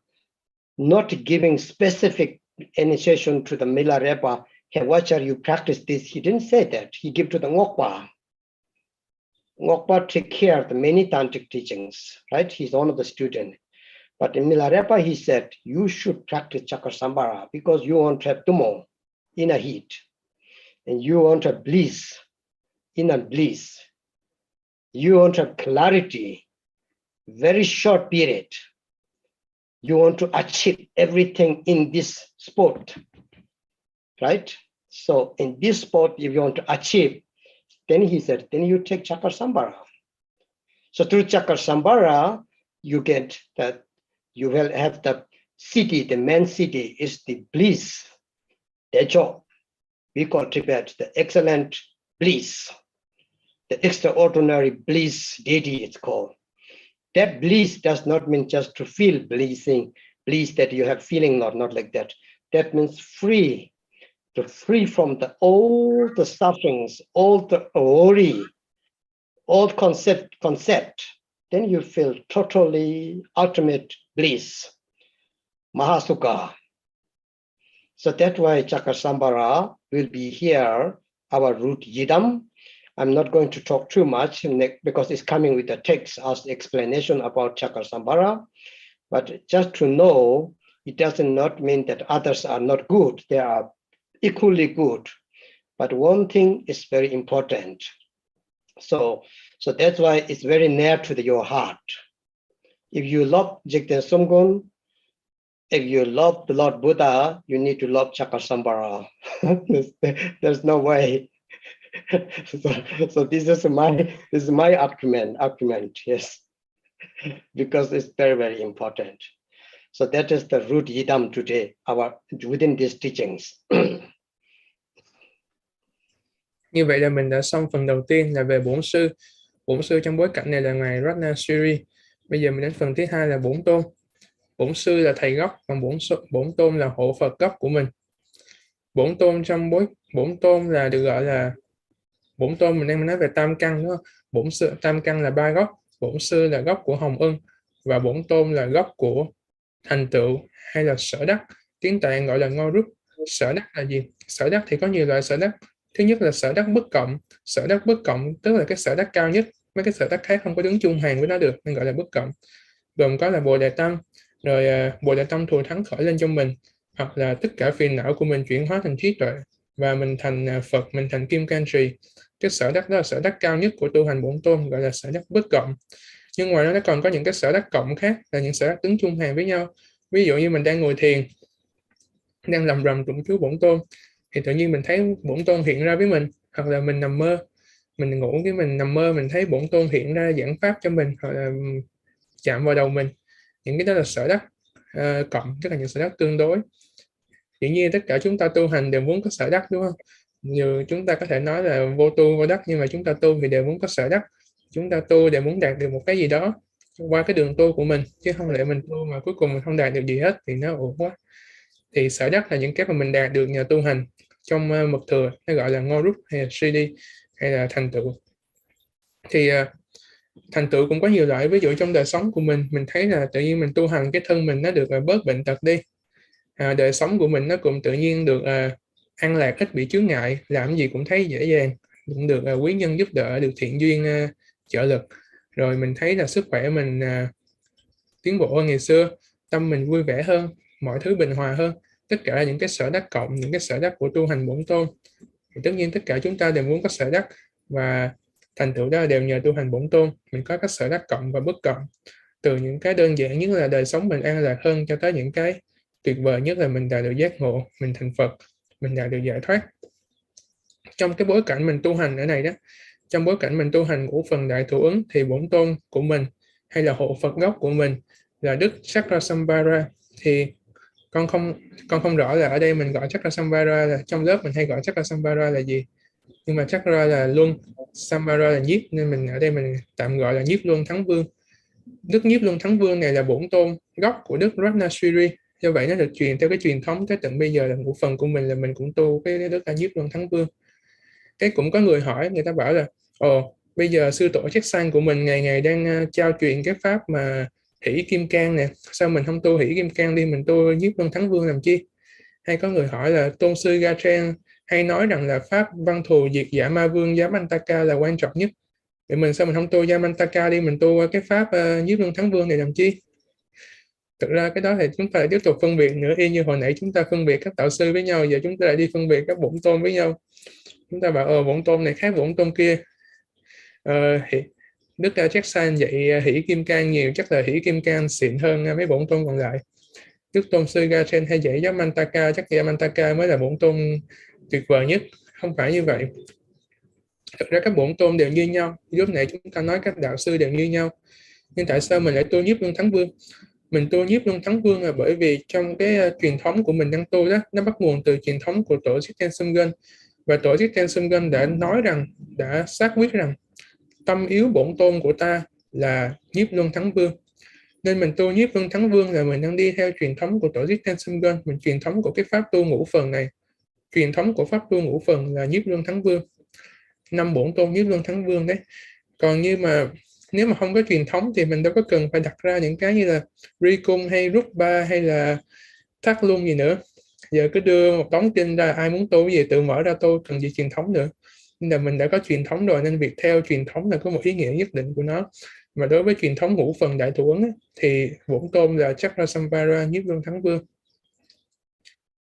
not giving specific initiation to the Milarepa. Hey, watcher, you practice this. He didn't say that. He gave to the Ngokpa. Ngokpa take care of the many tantric teachings, right? He's one of the students. But in Milarepa, he said, you should practice Chakra because you want to have tumo, inner heat, and you want to have bliss, inner bliss. You want to have clarity, very short period. You want to achieve everything in this sport, right? So in this sport, if you want to achieve, then he said, then you take Chakra Sambhara. So through Chakra Sambhara, you get that you will have the city, the main city is the bliss. Dejo, we call Tibet the excellent bliss, the extraordinary bliss deity it's called. That bliss does not mean just to feel blissing, bliss that you have feeling, not like that. That means free, to free from all the sufferings, all the worry, all concept. Then you feel totally ultimate bliss, Mahasukha. So that's why Chakra Sambhara will be here, our root Yidam. I'm not going to talk too much because it's coming with the text as explanation about Chakra Sambhara. But just to know, it does not mean that others are not good. They are equally good. But one thing is very important. So that's why it's very near to your heart. If you love Jigten Sumgun, if you love the Lord Buddha, you need to love Chakra Sambhara. There's no way. So this is my argument, yes, because it's very, very important. So that is the root Yidam today, within these teachings. Như vậy là mình đã xong phần đầu tiên là về bổn sư. Bổn sư trong bối cảnh này là ngài Ratnasiri. Bây giờ mình đến phần thứ hai là bổn tôn. Bổn sư là thầy gốc, còn bổn tôn là hộ Phật gốc của mình. Bổn tôn là được gọi là bổn tôn, mình đang nói về tam căn đúng không? Bổn sư tam căn là ba gốc, bổn sư là gốc của Hồng Ưng và bổn tôn là gốc của thành tựu hay là sở đắc. Tiếng Tạng gọi là ngô rút. Sở đắc là gì? Sở đắc thì có nhiều loại sở đắc. Thứ nhất là sở đắc bất cộng. Sở đắc bất cộng tức là cái sở đắc cao nhất, mấy cái sở đắc khác không có đứng chung hàng với nó được nên gọi là bất cộng. Gồm có là Bồ Đề Tâm, rồi Bồ Đề Tâm thù thắng khởi lên trong mình, hoặc là tất cả phiền não của mình chuyển hóa thành trí tuệ và mình thành Phật, mình thành Kim Cang Trì. Cái sở đắc đó là sở đắc cao nhất của tu hành bổn tôn, gọi là sở đắc bất cộng. Nhưng ngoài đó nó còn có những cái sở đắc cộng khác, là những sở đắc đứng chung hàng với nhau. Ví dụ như mình đang ngồi thiền, đang lầm rầm tụng chú bổn tôn, thì tự nhiên mình thấy bổn tôn hiện ra với mình, hoặc là mình nằm mơ, mình ngủ cái mình nằm mơ mình thấy bổn tôn hiện ra giảng pháp cho mình, hoặc là chạm vào đầu mình. Những cái đó là sở đắc cộng, tức là những sở đắc tương đối. Dĩ nhiên tất cả chúng ta tu hành đều muốn có sở đắc, đúng không? Như chúng ta có thể nói là vô tu vô đắc, nhưng mà chúng ta tu thì đều muốn có sở đắc. Chúng ta tu để muốn đạt được một cái gì đó qua cái đường tu của mình, chứ không lẽ mình tu mà cuối cùng mình không đạt được gì hết thì nó uổng quá. Thì sở đắc là những cái mà mình đạt được nhờ tu hành trong mật thừa, nó gọi là ngô rút hay là Siddhi hay là thành tựu. Thì thành tựu cũng có nhiều loại. Ví dụ trong đời sống của mình thấy là tự nhiên mình tu hành cái thân mình nó được bớt bệnh tật đi, đời sống của mình nó cũng tự nhiên được an lạc, ít bị chướng ngại, làm gì cũng thấy dễ dàng, cũng được quý nhân giúp đỡ, được thiện duyên trợ lực. Rồi mình thấy là sức khỏe mình tiến bộ hơn ngày xưa, tâm mình vui vẻ hơn, mọi thứ bình hòa hơn. Tất cả là những cái sở đắc cộng, những cái sở đắc của tu hành bổn tôn. Thì tất nhiên tất cả chúng ta đều muốn có sở đắc, và thành tựu đó đều nhờ tu hành bổn tôn. Mình có các sở đắc cộng và bất cộng, từ những cái đơn giản nhất là đời sống mình an lạc hơn, cho tới những cái tuyệt vời nhất là mình đạt được giác ngộ, mình thành Phật, mình đạt được giải thoát. Trong cái bối cảnh mình tu hành ở này đó, trong bối cảnh mình tu hành ngũ phần đại thủ ứng, thì bổn tôn của mình hay là hộ Phật gốc của mình là Đức Chakrasambhara. Thì con không rõ là ở đây mình gọi Chakrasambhara là trong lớp mình hay gọi Chakrasambhara là gì, nhưng mà Chakra là luân, Sambhara là nhiếp, nên mình ở đây mình tạm gọi là nhiếp luân thắng vương. Đức nhiếp luân thắng vương này là bổn tôn gốc của Đức Ratnasiri. Do vậy nó được truyền theo cái truyền thống tới tận bây giờ, là ngũ phần của mình là mình cũng tu cái Đức nhiếp luân thắng vương. Cái cũng có người hỏi, người ta bảo là bây giờ sư tổ Chiết Sang của mình ngày ngày đang trao truyền cái pháp mà hỷ kim cang nè, sao mình không tu hỷ kim cang đi, mình tu nhiếp luân thắng vương làm chi? Hay có người hỏi là tôn sư Gachen hay nói rằng là pháp văn thù diệt giả ma vương Yamantaka là quan trọng nhất, vậy sao mình không tu Yamantaka đi, mình tu cái pháp nhiếp luân thắng vương này làm chi? Thực ra cái đó thì chúng ta lại tiếp tục phân biệt nữa, y như hồi nãy chúng ta phân biệt các đạo sư với nhau, giờ chúng ta lại đi phân biệt các bổn tôn với nhau. Chúng ta bảo bổn tôn này khác bổn tôn kia. Đức Jackson dạy hỷ kim cang nhiều, chắc là hỷ kim cang xịn hơn mấy bổn tôn còn lại. Đức tôn sư Gachen hay dạy Yamantaka, chắc Yamantaka mới là bổn tôn tuyệt vời nhất. Không phải như vậy. Thực ra các bổn tôn đều như nhau. Lúc nãy chúng ta nói các đạo sư đều như nhau. Nhưng tại sao mình lại tu nhiếp luân thắng vương? Mình tu nhiếp luân thắng vương là bởi vì trong cái truyền thống của mình đang tu đó, nó bắt nguồn từ truyền thống của tổ Jigten Sumgön. Và tổ Jigten Sumgön đã nói rằng, đã xác quyết rằng tâm yếu bổn tôn của ta là nhiếp luân thắng vương. Nên mình tu nhiếp luân thắng vương là mình đang đi theo truyền thống của tổ Jigten Sumgön, mình truyền thống của cái pháp tu ngũ phần này. Truyền thống của pháp tu ngũ phần là nhiếp luân thắng vương. 5 bổn tôn nhiếp luân thắng vương đấy. Còn nếu mà không có truyền thống thì mình đâu có cần phải đặt ra những cái như là ri cung hay rút ba hay là thác luân gì nữa. Giờ cứ đưa một đống kinh ra, ai muốn tu cái gì tự mở ra tu, cần gì truyền thống nữa. Nhưng là mình đã có truyền thống rồi, nên việc theo truyền thống là có một ý nghĩa nhất định của nó. Mà đối với truyền thống ngũ phần đại thủ ấn thì bổn tôn là Chakrasamvara nhiếp luân thắng vương.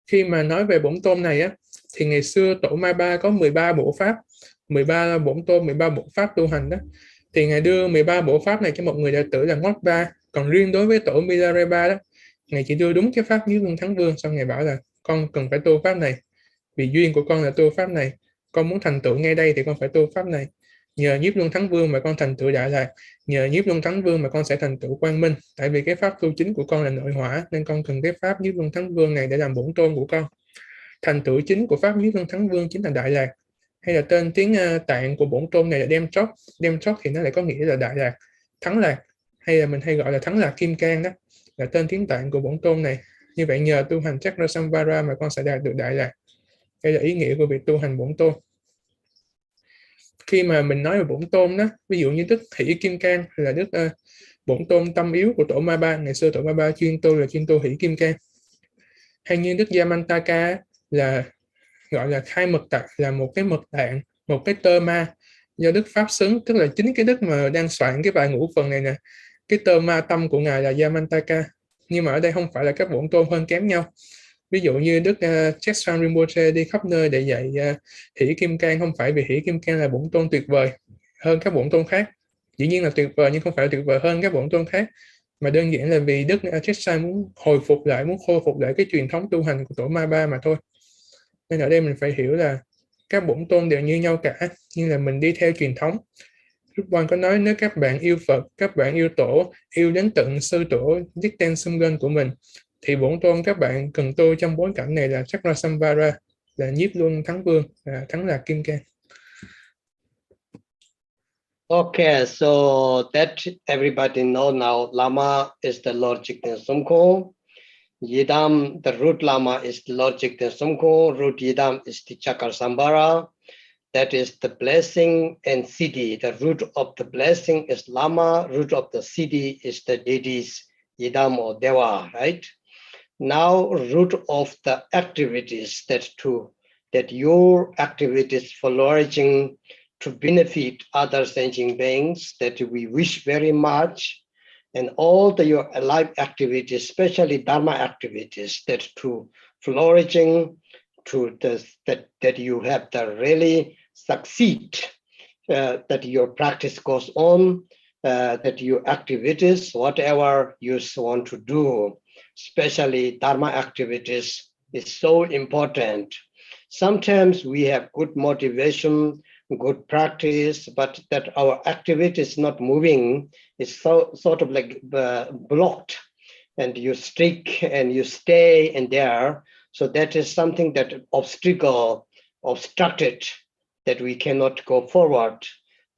Khi mà nói về bổn tôn này thì ngày xưa tổ Ma Ba có 13 bộ pháp, 13 bổn tôn, 13 bộ pháp tu hành đó. Thì Ngài đưa 13 bộ pháp này cho một người đệ tử là Ngót Ba. Còn riêng đối với tổ Milarepa đó, Ngài chỉ đưa đúng cái pháp nhiếp luân thắng vương, xong Ngài bảo là con cần phải tu pháp này, vì duyên của con là tu pháp này, con muốn thành tựu ngay đây thì con phải tu pháp này. Nhờ nhiếp luân thắng vương mà con thành tựu Đại Lạc, nhờ nhiếp luân thắng vương mà con sẽ thành tựu quang minh. Tại vì cái pháp tu chính của con là nội hỏa, nên con cần cái pháp nhiếp luân thắng vương này để làm bổn tôn của con. Thành tựu chính của pháp nhiếp luân thắng vương chính là Đại Lạc, hay là tên tiếng Tạng của bổn tôn này là Đem Chok. Đem Chok thì nó lại có nghĩa là Đại Lạc, Thắng Lạc, hay là mình hay gọi là Thắng Lạc Kim Cang, đó là tên tiếng Tạng của bổn tôn này. Như vậy nhờ tu hành Chakrasamvara mà con sẽ đạt được Đại Lạc. Đây là ý nghĩa của việc tu hành bổn tôn. Khi mà mình nói về bổn tôn đó, ví dụ như Đức Hỷ Kim Cang là Đức bổn tôn tâm yếu của tổ Ma Ba. Ngày xưa tổ Ma Ba chuyên tu Hỷ Kim Cang. Hay như Đức Yamantaka là gọi là khai mật tạng, là một cái mật tạng, một cái tơ ma do Đức Pháp xứng, tức là chính cái Đức mà đang soạn cái bài ngũ phần này nè, cái tơ ma tâm của Ngài là Yamantaka. Nhưng mà ở đây không phải là các bổn tôn hơn kém nhau. Ví dụ như Đức Cheksan Rinpoche đi khắp nơi để dạy Hỷ Kim Cang, không phải vì Hỷ Kim Cang là bổn tôn tuyệt vời hơn các bổn tôn khác, dĩ nhiên là tuyệt vời nhưng không phải là tuyệt vời hơn các bổn tôn khác, mà đơn giản là vì Đức Cheksan muốn hồi phục lại, muốn khôi phục lại cái truyền thống tu hành của tổ Ma Ba mà thôi. Nên ở đây mình phải hiểu là các bổn tôn đều như nhau cả, nhưng là mình đi theo truyền thống. Drupon có nói nếu các bạn yêu Phật, các bạn yêu tổ, yêu đến tận sư tổ Jigten Sumgön của mình, thì bổn tôn các bạn cần tu trong bối cảnh này là Chakrasamvara, là nhiếp luân thắng vương, là thắng lạc kim cang. Okay, so that everybody know now, Lama is the Lord Jigten Sumgön. Yidam, the root Lama is the Lord Jigten Sumgön. Root Yidam is the Chakrasamvara. That is the blessing and siddhi. The root of the blessing is Lama. Root of the siddhi is the deities, Yidam or Deva, right? Now, root of the activities that your activities flourishing to benefit other sentient beings that we wish very much, and all your life activities, especially Dharma activities, that to flourishing to that you have to really succeed, that your practice goes on, that your activities, whatever you want to do, especially Dharma activities, is so important. Sometimes we have good motivation, good practice, but that our activity is not moving, it's sort of like blocked, and you stick and you stay in there. So that is something that obstructed, that we cannot go forward.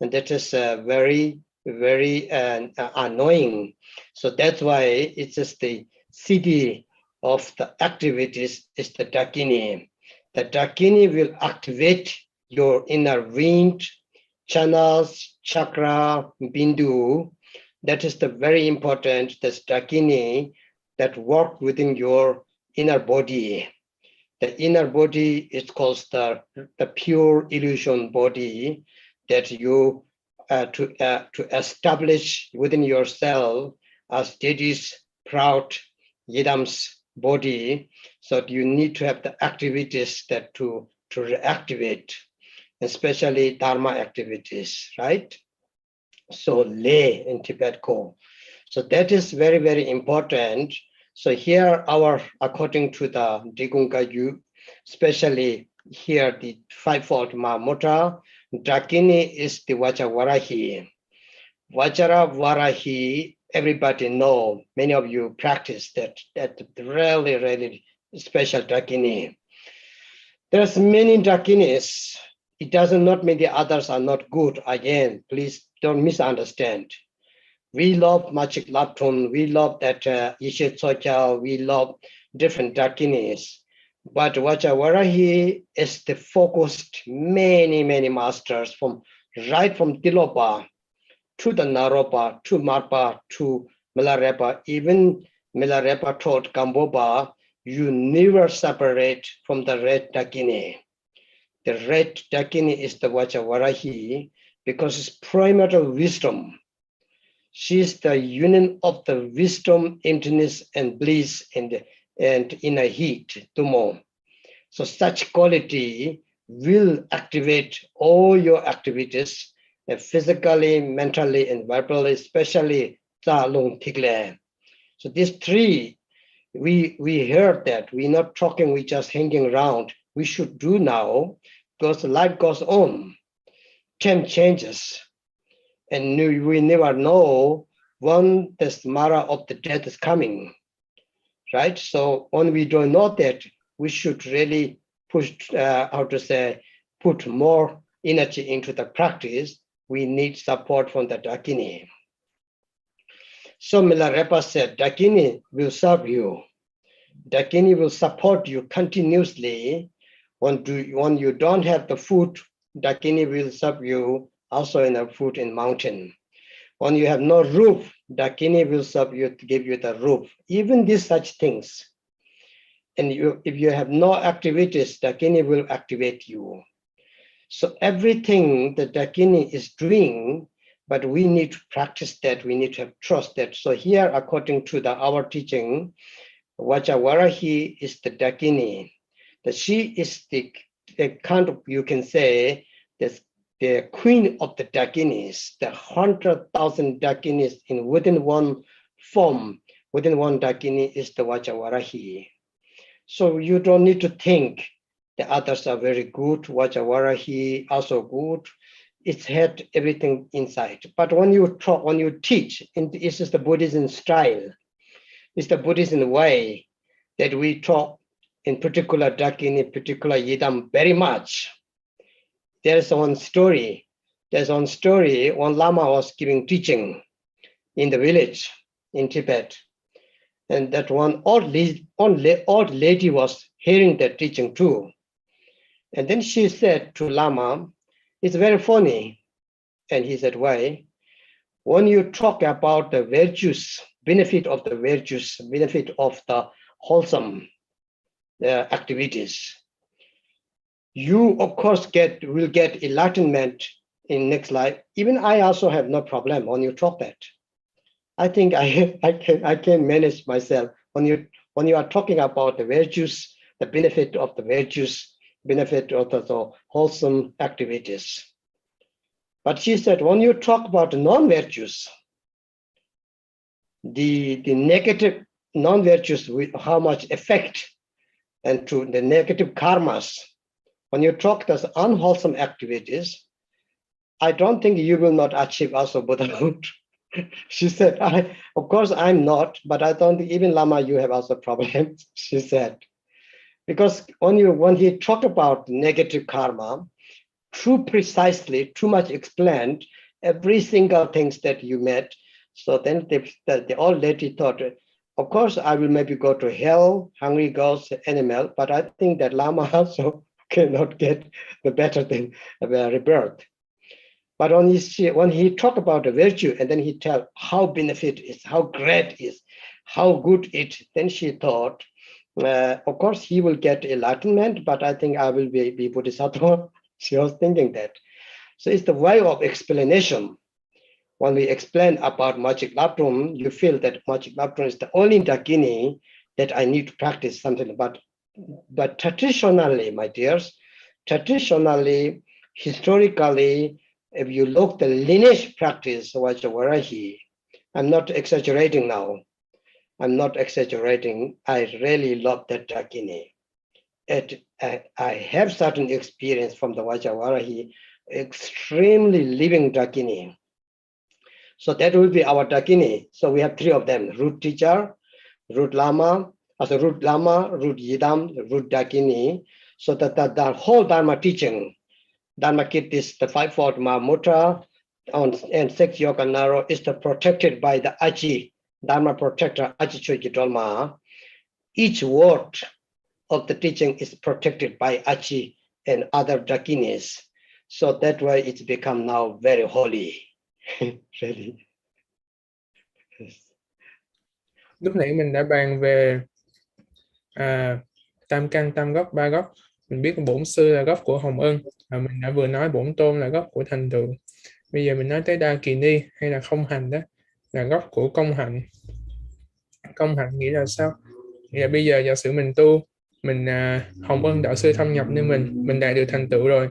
And that is very, very annoying. So that's why it's just the siddhi of the activities is the Dakini. The Dakini will activate your inner wind, channels, chakra, bindu, That is the very important, this dakini that work within your inner body. The inner body is called the pure illusion body that you to establish within yourself as Dedi's proud Yidam's body. So you need to have the activities that to reactivate, especially Dharma activities, right? So lay in Tibet call. So that is very, very important. So here according to the Digunga Yu, especially here the fivefold Mahamudra, Dakini is the Vajravarahi. Vajravarahi, everybody know, many of you practice that really, really special Dakini. There's many Dakinis. It does not mean the others are not good. Again, please don't misunderstand. We love Magic Lapton, we love that Yishe Tsocha, we love different Dakinis. But Vajravarahi is the focused many, many masters right from Tilopa to the Naropa, to Marpa, to Milarepa, even Milarepa taught Gamboba, you never separate from the red Dakini. The red Dakini is the Vajravarahi because it's primordial wisdom. She is the union of the wisdom, emptiness, and bliss and inner heat, Tumo. So such quality will activate all your activities, physically, mentally, and verbally, especially Talung Tigle. So these three, we heard that we're not talking, we just hanging around. We should do now because life goes on, time changes. And we never know when the Mara of the death is coming, right? So when we don't know that, we should really push, put more energy into the practice. We need support from the Dakini. So Milarepa said, Dakini will serve you. Dakini will support you continuously. When you don't have the food, Dakini will serve you also in a food in mountain. When you have no roof, Dakini will serve you to give you the roof. Even these such things. And if you have no activities, Dakini will activate you. So everything that Dakini is doing, but we need to practice that. We need to have trust that. So here, according to our teaching, Vajravarahi is the Dakini. That she is the kind of, you can say, the queen of the Dakinis, the 100,000 Dakinis within one form, within one Dakini is the Vajravarahi. So you don't need to think the others are very good, Vajravarahi also good. It's had everything inside. But when you talk, when you teach, this is the Buddhism style. It's the Buddhism way that we talk in particular Dakini, particular Yidam very much. There's one story. One Lama was giving teaching in the village in Tibet. And that one old lady was hearing that teaching too. And then she said to Lama, it's very funny. And he said, why? When you talk about the virtues, benefit of the virtues, benefit of the wholesome activities, you of course will get enlightenment in next life. Even I also have no problem when you talk that. I think I can manage myself when you are talking about the virtues, the benefit of the virtues, benefit of the wholesome activities. But she said, when you talk about non-virtues, the negative non-virtues with how much effect and to the negative karmas, when you talk those unwholesome activities, I don't think you will not achieve also Buddhahood. She said, of course I'm not, but I don't think even Lama, you have also problems, she said. Because when he talked about negative karma, too precisely, too much explained, every single things that you met. So then the old lady thought, of course, I will maybe go to hell, hungry ghosts, animal, but I think that Lama also cannot get the better than rebirth. But when he talk about the virtue and then he tell how benefit is, how great is, how good it, then she thought, of course he will get enlightenment, but I think I will be Bodhisattva. She was thinking that. So it's the way of explanation. When we explain about magic labrum, you feel that magic labrum is the only dakini that I need to practice something. But traditionally, my dears, traditionally, historically, if you look the lineage practice, Vajravarahi, I'm not exaggerating now. I'm not exaggerating. I really love that dakini. I have certain experience from the Vajravarahi, extremely living dakini. So that will be our dakini. So we have three of them: root teacher, root lama, root lama, root yidam, root dakini. So that the whole Dharma teaching, Dharma kit is the fivefold Mahamudra, and six yoga naro is the protected by the Aji, Dharma protector, Aji Choikidolma. Each word of the teaching is protected by Aji and other dakinis. So that way it's become now very holy. Really. Yes. Lúc nãy mình đã bàn về tam căn, tam gốc, ba gốc. Mình biết bổn sư là gốc của Hồng Ân, mình đã vừa nói bổn tôn là gốc của thành tựu. Bây giờ mình nói tới đa kỳ ni hay là không hành, đó là gốc của công hạnh. Công hạnh nghĩa là sao? Nghĩa là bây giờ giả sử mình tu, mình Hồng Ân đạo sư thâm nhập nên mình đạt được thành tựu rồi.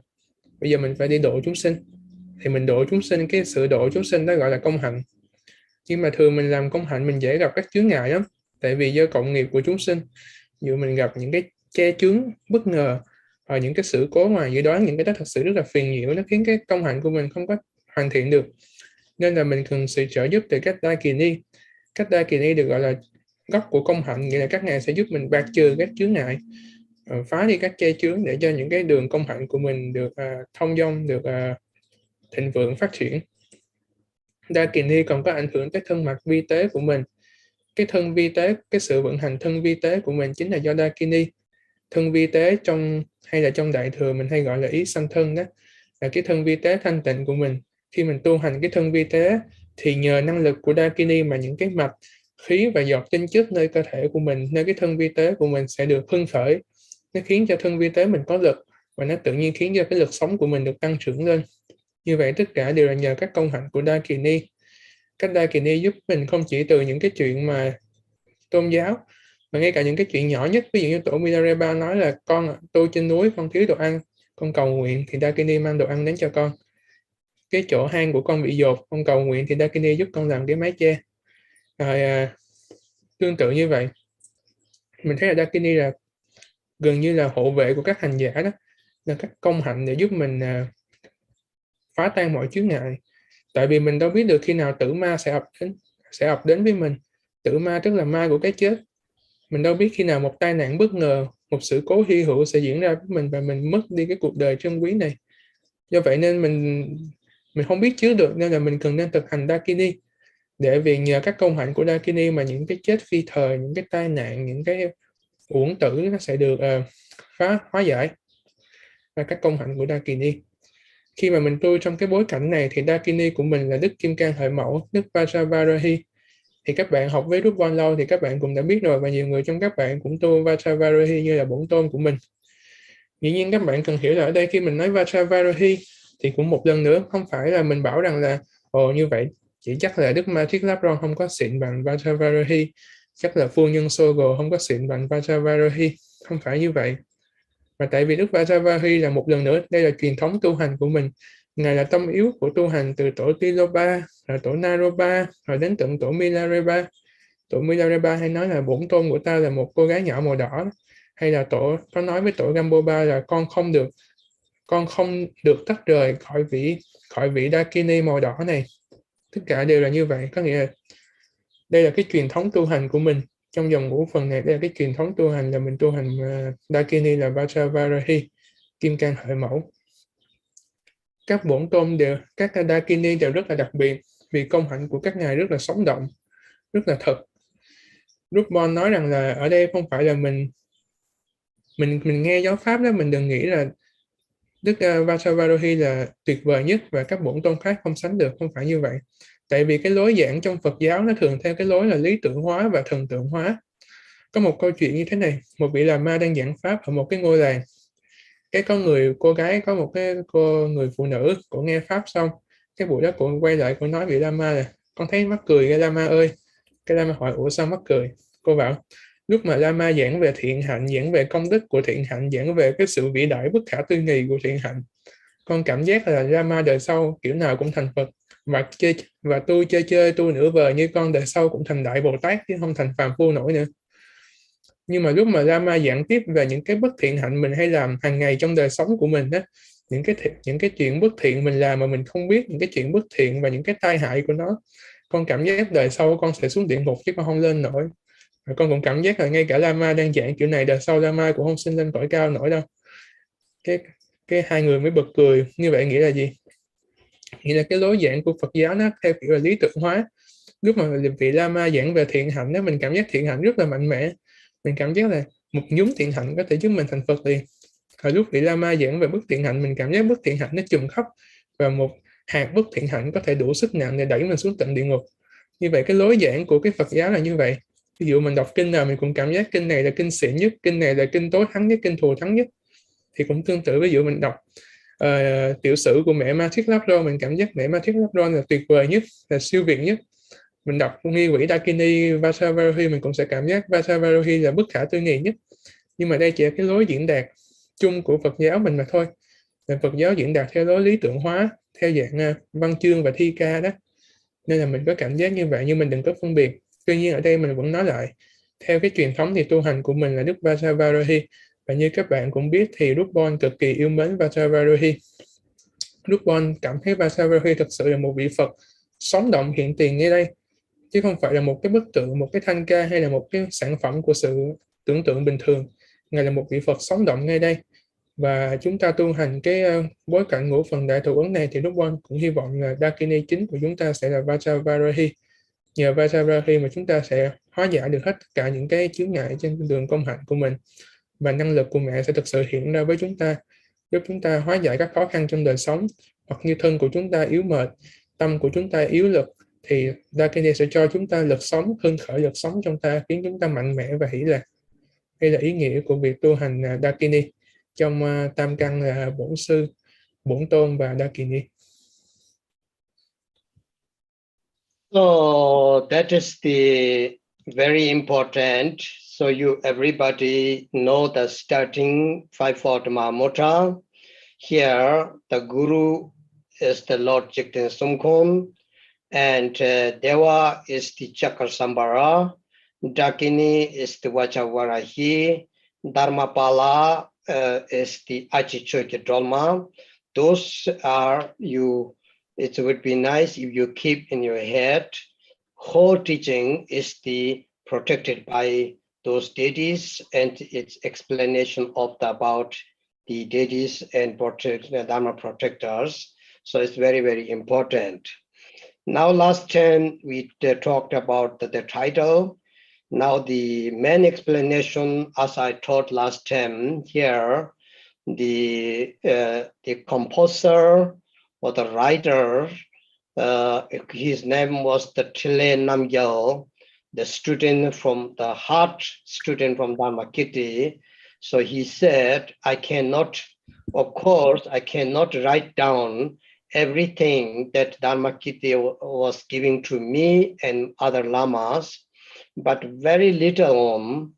Bây giờ mình phải đi độ chúng sinh. Thì mình độ chúng sinh, cái sự độ chúng sinh đó gọi là công hạnh. Nhưng mà thường mình làm công hạnh mình dễ gặp các chướng ngại lắm. Tại vì do cộng nghiệp của chúng sinh, ví dụ mình gặp những cái che chướng bất ngờ, hoặc những cái sự cố mà dự đoán, những cái đó thật sự rất là phiền nhiễu, nó khiến cái công hạnh của mình không có hoàn thiện được. Nên là mình cần sự trợ giúp từ các đa kỳ ni. Các đa kỳ ni được gọi là gốc của công hạnh, nghĩa là các ngài sẽ giúp mình bạc trừ các chướng ngại, phá đi các che chướng để cho những cái đường công hạnh của mình được thông dong, được thịnh vượng phát triển. Đa kỳ ni còn có ảnh hưởng tới thân mạch vi tế của mình. Cái thân vi tế, cái sự vận hành thân vi tế của mình chính là do đa kỳ ni. Thân vi tế hay là trong đại thừa mình hay gọi là ý sanh thân, đó là cái thân vi tế thanh tịnh của mình. Khi mình tu hành cái thân vi tế thì nhờ năng lực của đa kỳ ni mà những cái mạch khí và giọt tinh chất nơi cơ thể của mình, nơi cái thân vi tế của mình sẽ được hưng khởi. Nó khiến cho thân vi tế mình có lực, và nó tự nhiên khiến cho cái lực sống của mình được tăng trưởng lên. Như vậy tất cả đều là nhờ các công hạnh của đa kỳ ni. Các đa kỳ ni giúp mình không chỉ từ những cái chuyện mà tôn giáo, mà ngay cả những cái chuyện nhỏ nhất. Ví dụ như tổ Milarepa nói là con tôi trên núi, con thiếu đồ ăn, con cầu nguyện thì Dakini mang đồ ăn đến cho con. Cái chỗ hang của con bị dột, con cầu nguyện thì Dakini giúp con làm cái mái che. Rồi tương tự như vậy, mình thấy là Dakini là gần như là hộ vệ của các hành giả, đó là các công hạnh để giúp mình phá tan mọi chướng ngại. Tại vì mình đâu biết được khi nào tử ma sẽ ập đến với mình. Tử ma tức là ma của cái chết. Mình đâu biết khi nào một tai nạn bất ngờ, một sự cố hy hữu sẽ diễn ra với mình và mình mất đi cái cuộc đời trân quý này. Do vậy nên mình không biết trước được, nên là mình cần nên thực hành Dakini, để vì nhờ các công hạnh của Dakini mà những cái chết phi thời, những cái tai nạn, những cái uổng tử nó sẽ được hóa giải. Và các công hạnh của Dakini. Khi mà mình tu trong cái bối cảnh này thì Dakini của mình là Đức Kim Cang Hợi Mẫu, Đức Vajravarahi. Thì các bạn học với Drupon lâu thì các bạn cũng đã biết rồi, và nhiều người trong các bạn cũng tu Vajravarahi như là bổn tôn của mình. Dĩ nhiên các bạn cần hiểu là ở đây khi mình nói Vajravarahi thì cũng một lần nữa không phải là mình bảo rằng là như vậy chỉ chắc là Đức Ma Triết Lapron không có xịn bằng Vajravarahi, chắc là phu nhân Sogo không có xịn bằng Vajravarahi. Không phải như vậy. Mà tại vì Đức Vajravarahi là một lần nữa, đây là truyền thống tu hành của mình. Ngài là tâm yếu của tu hành từ tổ Tilopa, rồi tổ Naropa, rồi đến tận tổ Milarepa. Tổ Milarepa hay nói là bổn tôn của ta là một cô gái nhỏ màu đỏ. Hay là tổ có nói với tổ Gambopa là con không được tách rời khỏi vị Dakini màu đỏ này. Tất cả đều là như vậy. Có nghĩa là đây là cái truyền thống tu hành của mình. Trong dòng ngũ phần này, đây là cái truyền thống tu hành, là mình tu hành Dakini là Vajravarahi, Kim Cang Hợi Mẫu. Các bổn tôn các Dakini đều rất là đặc biệt, vì công hạnh của các ngài rất là sống động, rất là thật. Drupon nói rằng là ở đây không phải là mình nghe giáo pháp đó, mình đừng nghĩ là Đức Vajravarohi là tuyệt vời nhất và các bổn tôn khác không sánh được, không phải như vậy. Tại vì cái lối giảng trong Phật giáo nó thường theo cái lối là lý tưởng hóa và thần tượng hóa. Có một câu chuyện như thế này, một vị Lama ma đang giảng pháp ở một cái ngôi làng. Cái có cô gái, có một cái người phụ nữ, cô nghe pháp xong, cái buổi đó cô quay lại, cô nói vị Lama là con thấy mắc cười cái Lama ơi. Cái Lama hỏi ủa sao mắc cười? Cô bảo lúc mà Lama giảng về thiện hạnh, giảng về công đức của thiện hạnh, giảng về cái sự vĩ đại bất khả tư nghị của thiện hạnh, con cảm giác là Lama đời sau kiểu nào cũng thành Phật, và tôi chơi tôi nửa vời như con đời sau cũng thành Đại Bồ Tát chứ không thành phàm phu nổi nữa. Nhưng mà lúc mà Lama giảng tiếp về những cái bất thiện hạnh mình hay làm hàng ngày trong đời sống của mình á, những cái chuyện bất thiện mình làm mà mình không biết, những cái chuyện bất thiện và những cái tai hại của nó, con cảm giác đời sau con sẽ xuống địa ngục chứ con không lên nổi. Và con cũng cảm giác là ngay cả Lama đang giảng kiểu này, đời sau Lama cũng không sinh lên cõi cao nổi đâu. Cái hai người mới bật cười. Như vậy nghĩa là gì? Nghĩa là cái lối giảng của Phật giáo nó theo kiểu là lý tưởng hóa. Lúc mà vị Lama giảng về thiện hạnh đó, mình cảm giác thiện hạnh rất là mạnh mẽ, mình cảm giác là một nhúm thiện hạnh có thể giúp mình thành Phật liền. Hồi lúc vị Lama giảng về bất thiện hạnh, mình cảm giác bất thiện hạnh nó trùm khắp, và một hạt bất thiện hạnh có thể đủ sức nặng để đẩy mình xuống tận địa ngục. Như vậy cái lối giảng của cái Phật giáo là như vậy. Ví dụ mình đọc kinh nào mình cũng cảm giác kinh này là kinh xịn nhất, kinh này là kinh tối thắng nhất, kinh thù thắng nhất. Thì cũng tương tự, ví dụ mình đọc tiểu sử của mẹ Ma Thiết Láp Rôn, mình cảm giác mẹ Ma Thiết Láp Rôn là tuyệt vời nhất, là siêu việt nhất. Mình đọc nghi quỷ Dakini Vajravarohi, mình cũng sẽ cảm giác Vajravarohi là bất khả tư nghị nhất. Nhưng mà đây chỉ là cái lối diễn đạt chung của Phật giáo mình mà thôi. Phật giáo diễn đạt theo lối lý tưởng hóa, theo dạng văn chương và thi ca đó, nên là mình có cảm giác như vậy, nhưng mình đừng có phân biệt. Tuy nhiên ở đây mình vẫn nói lại, theo cái truyền thống thì tu hành của mình là Đức Vajravarohi, và như các bạn cũng biết thì Drupon cực kỳ yêu mến Vajravarohi. Drupon cảm thấy Vajravarohi thực sự là một vị Phật sống động hiện tiền ngay đây, chứ không phải là một cái bức tượng, một cái thanh ca hay là một cái sản phẩm của sự tưởng tượng bình thường. Ngài là một vị Phật sống động ngay đây. Và chúng ta tu hành cái bối cảnh ngũ phần đại thủ ấn này thì Drupon cũng hy vọng là Dakini chính của chúng ta sẽ là Vajravarohi. Nhờ Vajravarohi mà chúng ta sẽ hóa giải được hết tất cả những cái chướng ngại trên đường công hạnh của mình, và năng lực của mẹ sẽ thực sự hiện ra với chúng ta, giúp chúng ta hóa giải các khó khăn trong đời sống. Hoặc như thân của chúng ta yếu mệt, tâm của chúng ta yếu lực, thì Dakini sẽ cho chúng ta lực sống, hưng khởi lực sống trong ta, khiến chúng ta mạnh mẽ và hỷ lạc. Đây là ý nghĩa của việc tu hành Dakini trong tam căn là bổn sư, bổn tôn và Dakini. So that is the very important. So everybody know the starting Fivefold Mahamudra. Here the Guru is the Lord Jigten Sumkhon, and Deva is the Chakra Dakini is the Vajravarahi, Dharmapala is the Achichoke Dolma. Those are you. It would be nice if you keep in your head. Whole teaching is the protected by those deities, and its explanation of about the deities and Dharma protectors. So it's very, very important. Now, last time we talked about the title. Now the main explanation, as I taught last time here, the composer or the writer, his name was the Tile Namgyal, the student from the heart student from Dharmakirti. So he said, I cannot write down everything that Dharmakirti was giving to me and other lamas, but very little on.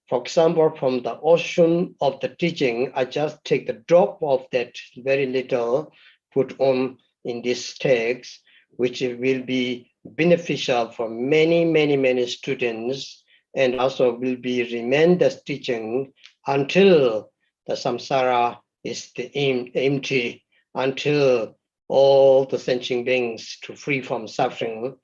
For example, from the ocean of the teaching, I just take the drop of that very little, put on in this text, which will be beneficial for many, many, many students, and also will be remain the teaching until the samsara is empty, until all the sentient beings to free from suffering.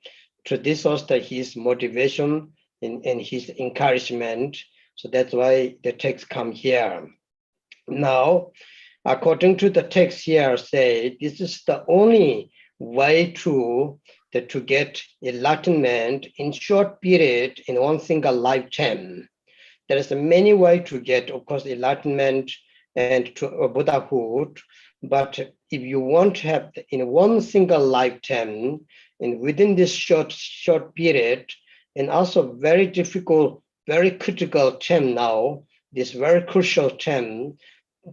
So this was his motivation and his encouragement. So that's why the text come here. Now, according to the text here, say this is the only way to get enlightenment in short period in one single lifetime. There is many ways to get, of course, enlightenment and to Buddhahood, But if you want to have in one single lifetime, and within this short period, and also very difficult, very critical time now, this very crucial time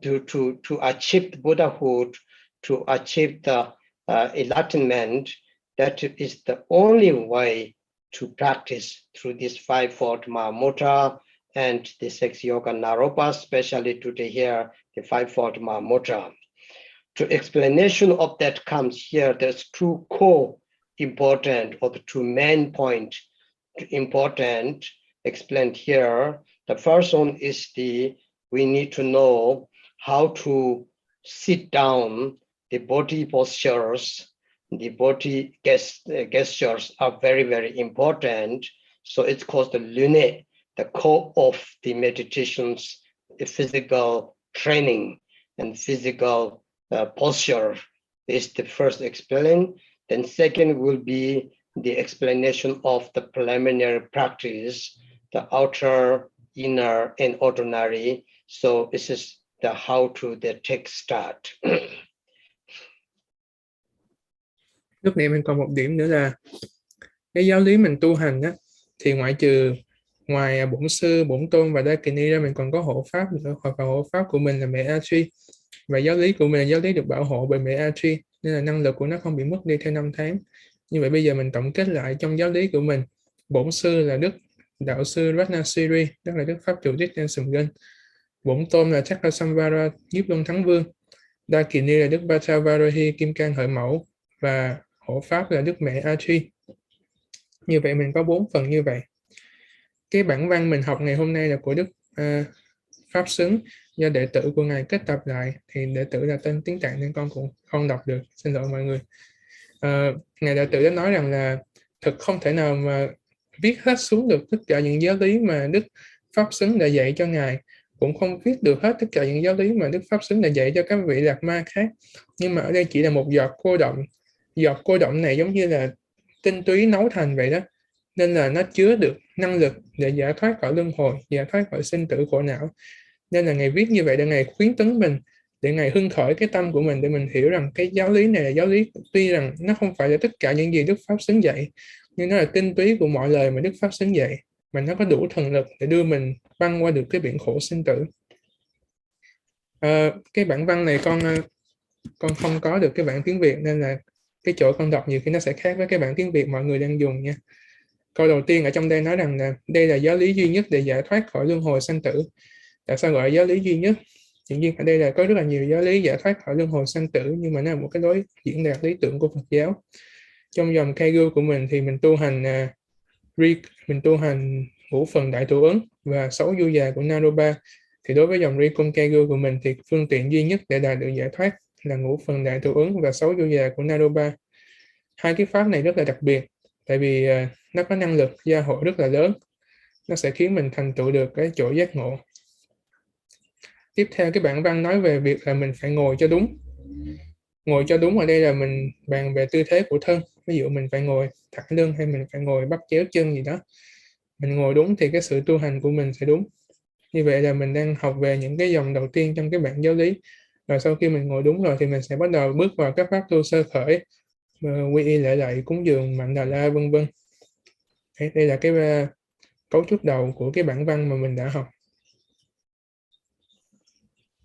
to achieve Buddhahood, to achieve the enlightenment, that is the only way to practice through this fivefold Mahamudra and the 6 yoga naropa, especially today here, the fivefold Mahamudra. To explanation of that comes here, there's two core important or the two main point important explained here. The first one is we need to know how to sit down. The body postures, the body gestures are very, very important. So it's called the lune, the core of the meditations, the physical training and physical posture is the first explain. Then second will be the explanation of the preliminary practice, the outer, inner, and ordinary. So this is the how to the take start. Lúc này mình còn một điểm nữa là cái giáo lý mình tu hành á, thì ngoài bổn sư, bổn tôn và đa kỳ ni ra, mình còn có hộ pháp nữa, hoặc là hộ pháp của mình là mẹ A Tri, và giáo lý của mình là giáo lý được bảo hộ bởi mẹ A Tri, nên là năng lực của nó không bị mất đi theo năm tháng. Như vậy bây giờ mình tổng kết lại trong giáo lý của mình, bổn sư là Đức Đạo sư Ratnasiri, tức là Đức Pháp Chủ Thích Đen Sùm Gân. Bổn tôn là Chakrasamvara, Nhiếp Luân Thắng Vương. Đa kỳ ni là Đức Bhattavarahi, Kim Cang Hợi Mẫu, và hộ pháp là Đức Mẹ A Tri. Như vậy mình có 4 phần như vậy. Cái bản văn mình học ngày hôm nay là của Đức Pháp Xứng, do đệ tử của ngài kết tập lại, thì đệ tử là tên tiếng Tạng nên con cũng không đọc được, xin lỗi mọi người. Ngài đệ tử đã nói rằng là thực không thể nào mà viết hết xuống được tất cả những giáo lý mà Đức Pháp Xứng đã dạy cho ngài, cũng không viết được hết tất cả những giáo lý mà Đức Pháp Xứng đã dạy cho các vị Đạt Ma khác. Nhưng mà ở đây chỉ là một giọt cô động. Giọt cô động này giống như là tinh túy nấu thành vậy đó, nên là nó chứa được năng lực để giải thoát khỏi luân hồi, giải thoát khỏi sinh tử khổ não. Nên là ngài viết như vậy để ngài khuyến tấn mình, để ngài hưng khởi cái tâm của mình, để mình hiểu rằng cái giáo lý này là giáo lý, tuy rằng nó không phải là tất cả những gì Đức Pháp Xứng dạy, nhưng nó là tinh túy của mọi lời mà Đức Pháp Xứng dạy, mà nó có đủ thần lực để đưa mình băng qua được cái biển khổ sinh tử. Cái bản văn này con không có được cái bản tiếng Việt, nên là cái chỗ con đọc nhiều khi nó sẽ khác với cái bản tiếng Việt mọi người đang dùng nha. Câu đầu tiên ở trong đây nói rằng là đây là giáo lý duy nhất để giải thoát khỏi luân hồi sanh tử. Tại sao gọi là giáo lý duy nhất? Dĩ nhiên ở đây là có rất là nhiều giáo lý giải thoát khỏi luân hồi sanh tử, nhưng mà nó là một cái lối diễn đạt lý tưởng của Phật giáo. Trong dòng Kagyu của mình thì mình tu hành ngũ phần đại thủ ấn và 6 du già của Naropa. Thì đối với dòng Rikun Kagyu của mình thì phương tiện duy nhất để đạt được giải thoát là ngũ phần đại thủ ấn và 6 du già của Naropa. Hai cái pháp này rất là đặc biệt, tại vì nó có năng lực gia hộ rất là lớn, nó sẽ khiến mình thành tựu được cái chỗ giác ngộ. Tiếp theo cái bản văn nói về việc là mình phải ngồi cho đúng. Ngồi cho đúng ở đây là mình bàn về tư thế của thân. Ví dụ mình phải ngồi thẳng lưng hay mình phải ngồi bắp chéo chân gì đó. Mình ngồi đúng thì cái sự tu hành của mình sẽ đúng. Như vậy là mình đang học về những cái dòng đầu tiên trong cái bản giáo lý. Rồi sau khi mình ngồi đúng rồi thì mình sẽ bắt đầu bước vào các pháp tu sơ khởi, quy y lễ lạy, cúng dường, mạnh đà la, vân vân. Đây là cái cấu trúc đầu của cái bản văn mà mình đã học.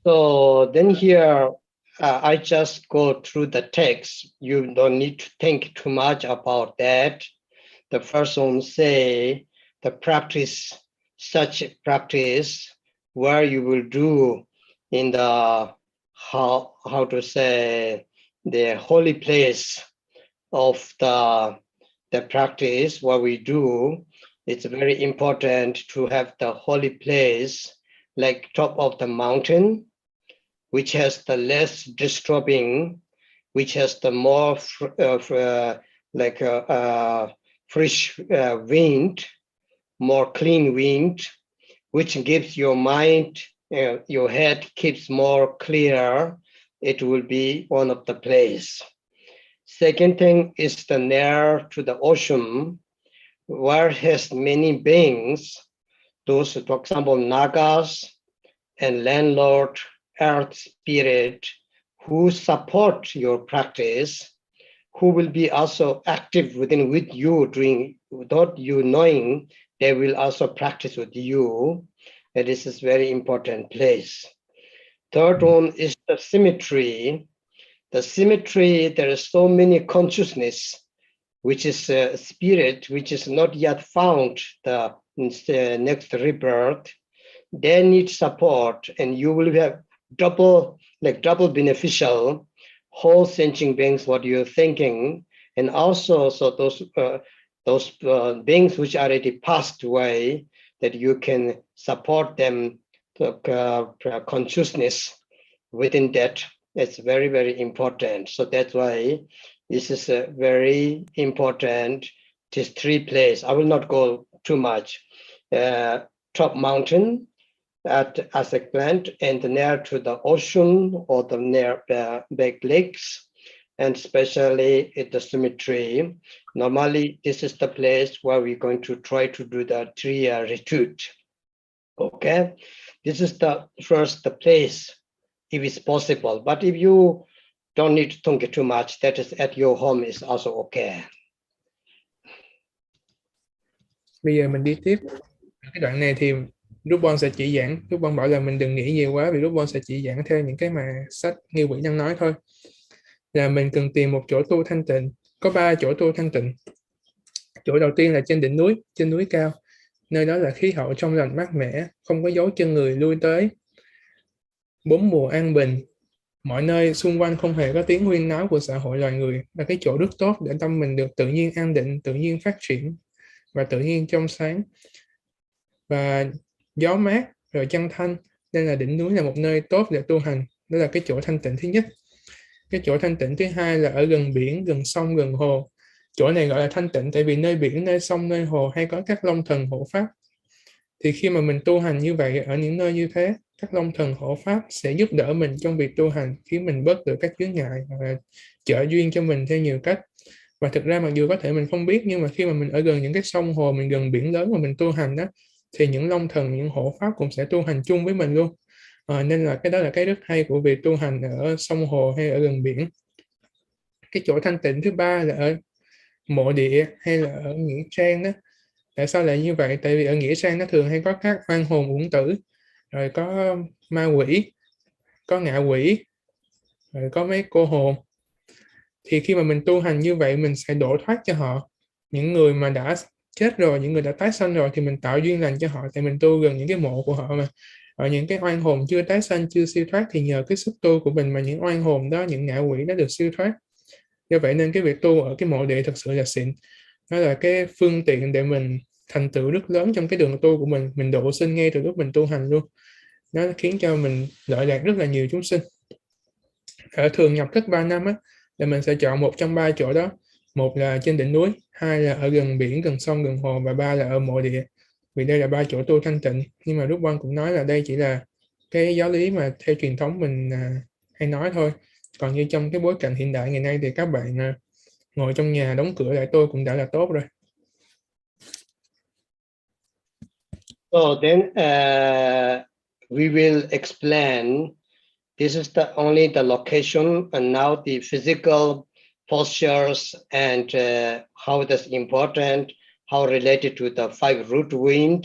So then here, I just go through the text. You don't need to think too much about that. The first one say the practice, such practice where you will do in the, how to say, the holy place of the practice, what we do. It's very important to have the holy place like top of the mountain, which has the less disturbing, which has the more fresh wind, more clean wind, which gives your mind, your head keeps more clear. It will be one of the place. Second thing is the near to the ocean, where has many beings, those, for example, Nagas and landlord, earth spirit, who support your practice, who will be also active with you doing, without you knowing, they will also practice with you. And this is very important place. Third one is the symmetry. The symmetry, there is so many consciousness, which is a spirit, which is not yet found the next rebirth. They need support, and you will have double beneficial whole sentient beings what you're thinking, and also so those beings which already passed away, that you can support them consciousness within that. It's very, very important. So that's why this is a very important. These 3 places. I will not go too much. Top mountain as a plant, and near to the ocean or the near big lakes, and especially at the cemetery. Normally, this is the place where we're going to try to do the 3-year retreat. Okay, this is the first place, if it's possible. But if you don't need to think too much, that is at your home is also okay. Bây giờ mình đi tiếp. Cái đoạn này thì Drupon sẽ chỉ giảng, Drupon bảo là mình đừng nghĩ nhiều quá, vì Drupon sẽ chỉ giảng theo những cái mà sách Nghi Quỷ đang nói thôi. Là mình cần tìm một chỗ tu thanh tịnh. Có 3 chỗ tu thanh tịnh. Chỗ đầu tiên là trên đỉnh núi, trên núi cao. Nơi đó là khí hậu trong lành mát mẻ, không có dấu chân người lui tới. 4 mùa an bình, mọi nơi xung quanh không hề có tiếng huyên náo của xã hội loài người, là cái chỗ rất tốt để tâm mình được tự nhiên an định, tự nhiên phát triển và tự nhiên trong sáng. Và gió mát rồi chân thanh, nên là đỉnh núi là một nơi tốt để tu hành. Đó là cái chỗ thanh tịnh thứ nhất. Cái chỗ thanh tịnh thứ hai là ở gần biển, gần sông, gần hồ. Chỗ này gọi là thanh tịnh tại vì nơi biển, nơi sông, nơi hồ hay có các long thần hộ pháp. Thì khi mà mình tu hành như vậy ở những nơi như thế, các long thần hộ pháp sẽ giúp đỡ mình trong việc tu hành, khiến mình bớt được các chướng ngại và trợ duyên cho mình theo nhiều cách. Và thực ra mặc dù có thể mình không biết, nhưng mà khi mà mình ở gần những cái sông hồ, mình gần biển lớn mà mình tu hành đó, thì những long thần, những hộ pháp cũng sẽ tu hành chung với mình luôn. Nên là cái đó là cái rất hay của việc tu hành ở sông hồ hay ở gần biển. Cái chỗ thanh tịnh thứ ba là ở mộ địa hay là ở nghĩa trang đó. Tại sao lại như vậy? Tại vì ở nghĩa trang nó thường hay có các oan hồn uổng tử, rồi có ma quỷ, có ngạ quỷ, rồi có mấy cô hồn. Thì khi mà mình tu hành như vậy, mình sẽ đổ thoát cho họ. Những người mà đã chết rồi, những người đã tái sanh rồi thì mình tạo duyên lành cho họ, tại mình tu gần những cái mộ của họ mà. Ở những cái oan hồn chưa tái sanh, chưa siêu thoát thì nhờ cái sức tu của mình mà những oan hồn đó, những ngạ quỷ đó được siêu thoát. Do vậy nên cái việc tu ở cái mộ địa thật sự là xịn. Đó là cái phương tiện để mình thành tựu rất lớn trong cái đường tu của mình độ sinh ngay từ lúc mình tu hành luôn. Nó khiến cho mình lợi lạc rất là nhiều chúng sinh. Ở thường nhập thức 3 năm á, là mình sẽ chọn một trong 3 chỗ đó. Một là trên đỉnh núi, 2 là ở gần biển, gần sông, gần hồ, và 3 là ở mộ địa. Vì đây là 3 chỗ tu thanh tịnh. Nhưng mà Drupon cũng nói là đây chỉ là cái giáo lý mà theo truyền thống mình hay nói thôi. Còn như trong cái bối cảnh hiện đại ngày nay thì các bạn ngồi trong nhà đóng cửa lại tôi cũng đã là tốt rồi. So then we will explain. This is only the location, and now the physical postures and how that's important, how related to the 5 root wind,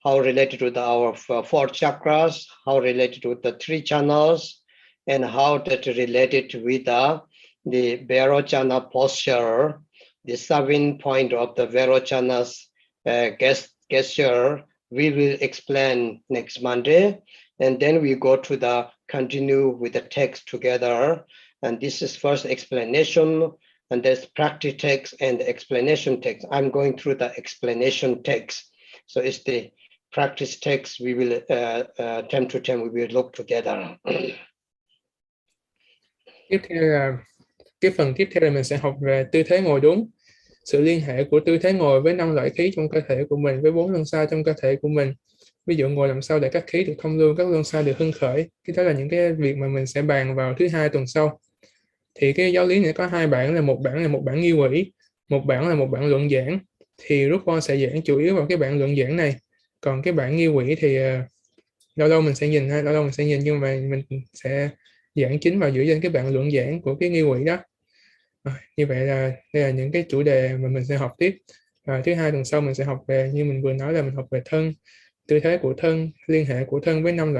how related to our 4 chakras, how related to the 3 channels, and how that related with the Vairocana posture, the 7 point of the Vairocana's gesture. We will explain next Monday, and then we go to continue with the text together. And this is first explanation, and there's practice text and the explanation text. I'm going through the explanation text. So it's the practice text. We will time to time we will look together. Tiếp theo là cái phần tiếp theo là mình sẽ học về tư thế ngồi đúng, sự liên hệ của tư thế ngồi với 5 loại khí trong cơ thể của mình, với 4 luân xa trong cơ thể của mình. Ví dụ ngồi làm sao để các khí được thông lưu, các luân xa được hưng khởi. Cái đó là những cái việc mà mình sẽ bàn vào thứ 2 tuần sau. Thì cái giáo lý này có 2 bản, là một bản nghi quỷ, một bản là một bản luận giảng. Thì Drupon sẽ giảng chủ yếu vào cái bản luận giảng này. Còn cái bản nghi quỷ thì lâu lâu mình sẽ nhìn, nhưng mà mình sẽ giảng chính vào giữa danh cái bạn luận giảng của cái nghi quỹ đó. Như vậy là đây là những cái chủ đề mà mình sẽ học tiếp. Thứ hai tuần sau mình sẽ học về, như mình vừa nói là mình học về thân, tư thế của thân, liên hệ của thân với 5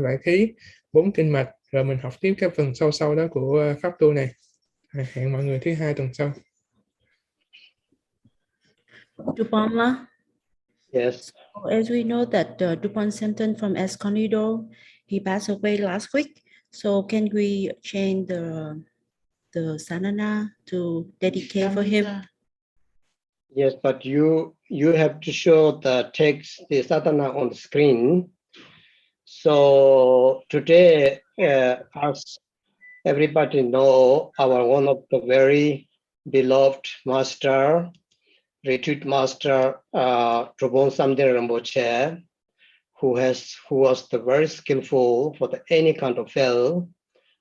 loại khí, 4 kinh mạch, rồi mình học tiếp cái phần sau đó của pháp tu này. Hẹn mọi người thứ hai tuần sau. Drupon, Yes. so as we know that Drupon Santon from Escondido, he passed away last week. So can we change the sadhana to dedicate for him? Yes, but you have to show the text, the sadhana on the screen. So today, as everybody know, our one of the very beloved master, retreat master, Drupon Samdhin Rinpoche, who was the very skillful for any kind of field,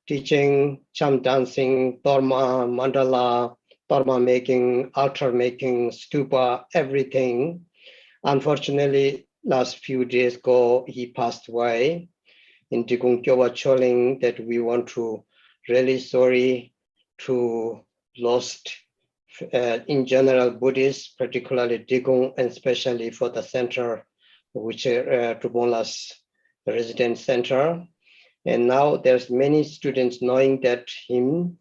teaching chant dancing, dharma, mandala, dharma making, altar making, stupa, everything. Unfortunately, last few days ago, he passed away. In Tikung Kyowa Choling, that we want to really sorry to lost in general Buddhists, particularly Tikung, and especially for the center, which Drupala's residence center. And now there's many students knowing that him.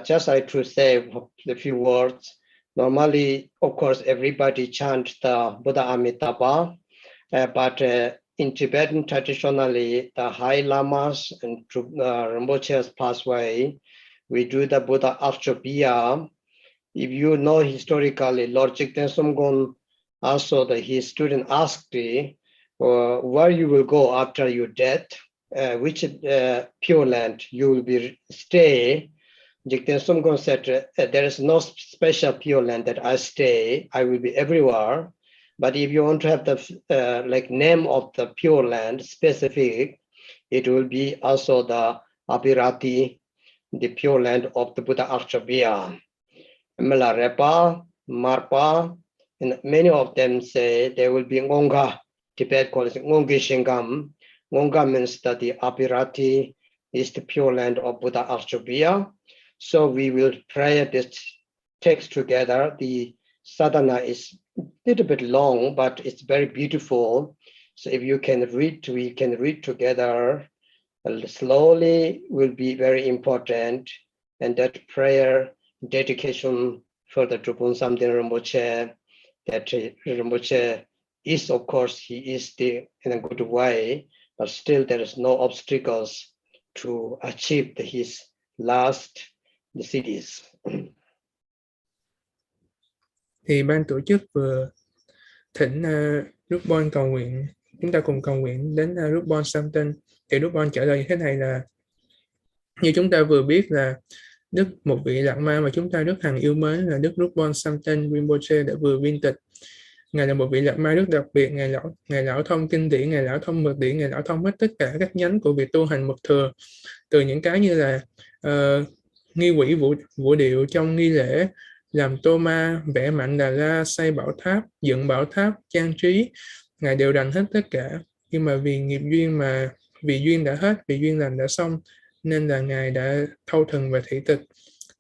Just I to say a few words. Normally, of course, everybody chant the Buddha Amitabha, but in Tibetan, traditionally, the high lamas and Rinpoche's passed away. We do the Buddha Ashtabhiya. If you know historically, Lord Jigten Sumgon, also his student asked me, where you will go after your death, which pure land you will be stay. Jigten Sumgon said, there is no special pure land that I stay. I will be everywhere. But if you want to have the like name of the pure land specific, it will be also the Abhirati, the pure land of the Buddha Ashtabhiya. Milarepa, Marpa, and many of them say there will be Ngonga. Tibet calls it Ngongi Shingam. Ngonga means that the Abhirati is the pure land of Buddha Ashtabhiya. So we will pray this text together. The sadhana is a little bit long, but it's very beautiful. So if you can read, we can read together. Slowly will be very important. And that prayer dedication for the Drupon Samdhin Rinpoche, that Rinpoche is, of course, he is in a good way, but still there is no obstacles to achieve his last cities. Thì ban tổ chức vừa thỉnh Drupon cầu nguyện, chúng ta cùng cầu nguyện đến Drupon Samten. Thì Drupon trả lời như thế này là: như chúng ta vừa biết là một vị Lạt Ma mà chúng ta rất hằng yêu mến là Đức Drupon Samten Rinpoche đã vừa viên tịch. Ngài là một vị Lạt Ma rất đặc biệt, ngài lão thông kinh điển, ngài lão thông mật điển, ngài lão thông hết tất cả các nhánh của việc tu hành mật thừa, từ những cái như là nghi quỹ vũ điệu trong nghi lễ, làm tô ma, vẽ mạnh đà la, xây bảo tháp, dựng bảo tháp, trang trí, ngài đều đành hết tất cả. Nhưng mà vì nghiệp duyên vì duyên đã hết, vì duyên lành đã xong, nên là ngài đã thâu thần và thị tịch.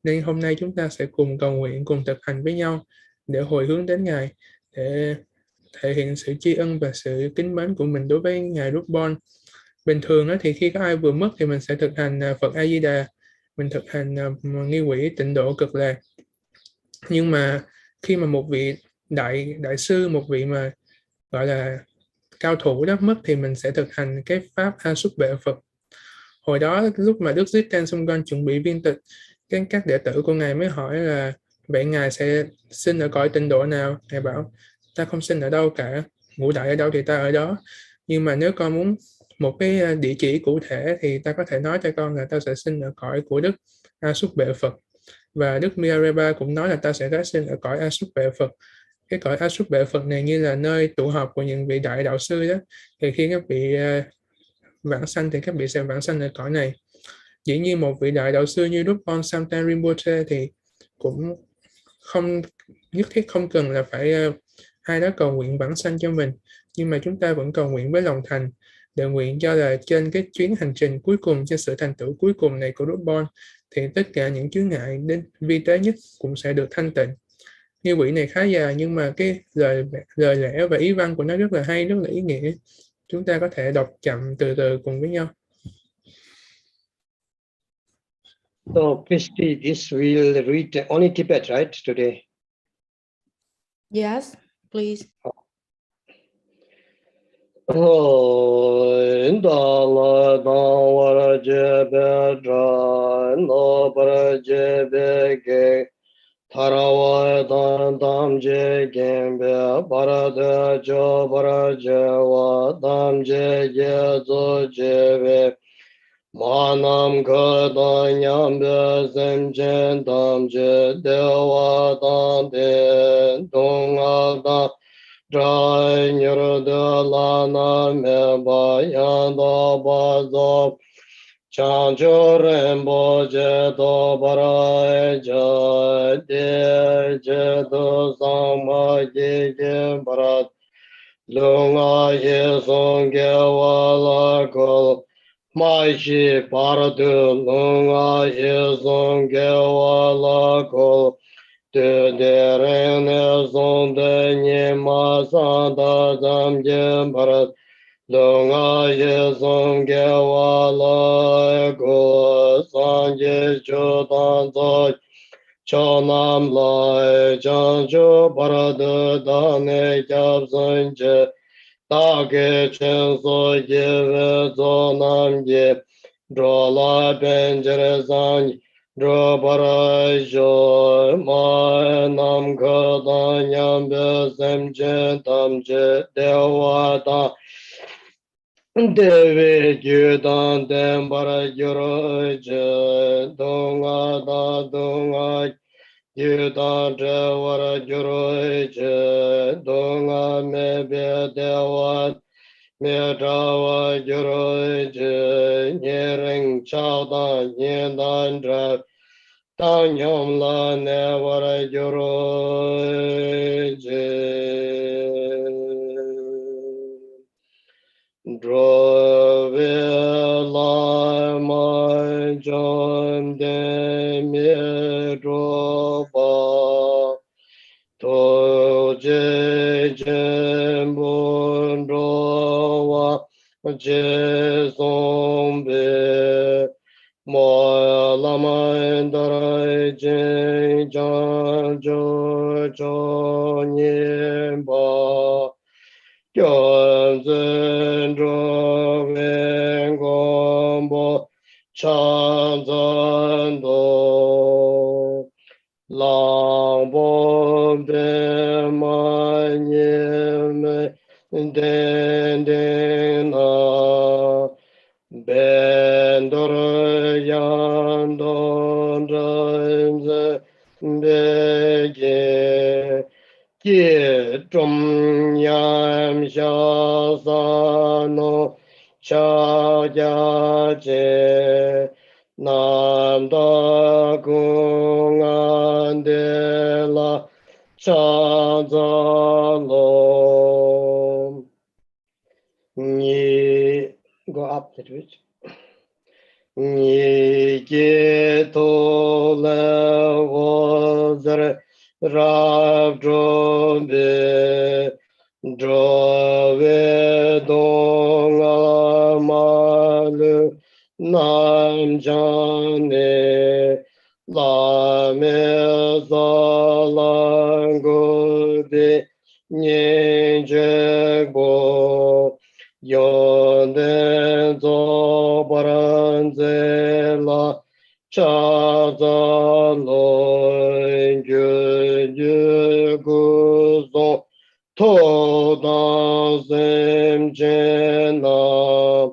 Nên hôm nay chúng ta sẽ cùng cầu nguyện, cùng thực hành với nhau để hồi hướng đến ngài, để thể hiện sự tri ân và sự kính mến của mình đối với ngài Drupon. Bình thường thì khi có ai vừa mất thì mình sẽ thực hành Phật A Di Đà, mình thực hành nghi quỹ tịnh độ cực lạc. Nhưng mà khi mà một vị đại sư, một vị mà gọi là cao thủ đó mất thì mình sẽ thực hành cái pháp A Xuất Bệ Phật. Hồi đó lúc mà Đức Jigten Sumgon chuẩn bị viên tịch, các đệ tử của ngài mới hỏi là vậy ngài sẽ sinh ở cõi tịnh độ nào? Ngài bảo ta không sinh ở đâu cả, ngũ đại ở đâu thì ta ở đó. Nhưng mà nếu con muốn một cái địa chỉ cụ thể thì ta có thể nói cho con là ta sẽ sinh ở cõi của Đức A Xuất Bệ Phật. Và Đức Milarepa cũng nói là ta sẽ tái sinh ở cõi A Xuất Bệ Phật. Cái cõi A Xuất Bệ Phật này như là nơi tụ họp của những vị đại đạo sư đó. Thì khi các vị vãng sanh thì các vị sẽ vãng sanh ở cõi này. Dĩ nhiên một vị đại đạo sư như Drupon Samten Rinpoche thì cũng không nhất thiết không cần là phải ai đó cầu nguyện vãng sanh cho mình, nhưng mà chúng ta vẫn cầu nguyện với lòng thành Để nguyện cho là trên cái chuyến hành trình cuối cùng, trên sự thành tựu cuối cùng này của Drupon, thì tất cả những chướng ngại đến vi tế nhất cũng sẽ được thanh tịnh. Nghi quỹ này khá dài nhưng mà cái lời lẽ và ý văn của nó rất là hay, rất là ý nghĩa. Chúng ta có thể đọc chậm từ từ cùng với nhau. So Christy, this will read only Tibet, right, today? Yes, please. Manam kadanyam bezem cendam je dewa dan de donga Drai nyurda lana me bayan da bazo chancho rembo je do barai ja de je do sama ye ye barat lunga ye song ge wala kol mai shi paradu lunga ye song ge wala kol de rene son de ni ma san da dam je barat lunga ye song ge wala go san je jo dan zo cho nam lai chan jo barat da ne jab san je da ge chen so ye ve zo nam ye dro la ben je san dro bara jo ma nam ka da nyam be sem je tam je de wa da Devi Gyudan Den Bara Gyuro Je Donga Da Donga Gyudan Jawara Gyuro Je Donga Me Be Dewa Me Jawa Gyuro Je Nyering Chao Da Nyen Dan Dra Dan Yom La Ne Wara Gyuro Je Drove la mai jon de mi droba to je jen bun drowa je zombe mo la mai darai je jan jo jo nyen ba Gyönzön dröven gombo chanzan do langbo de manyeme den den na bendor yan don drömze bege Ye Zhong Yan Xia Sa No Cha Jia Jie Nam Da Gung An De La Cha Za Lo Ni go up the twitch. Ni Ge To Le Wo Zer Rav Drobe Drove Dong Malu Nam Jane La Me Zalango De Nye Jegbo Yonden Zo Baranze La Cha Za Lo Gyu Gu Zo To Da Zem Je Na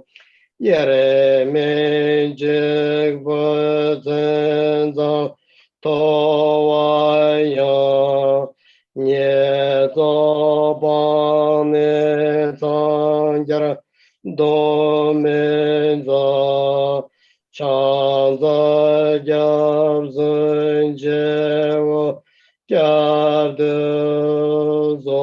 Yere Me Je Ba Zen Za To Wa Ya Nye Zo Ba Ne Zang Jar Do Me Za Chanza Gyab Zun Je Wo Gyab De Zo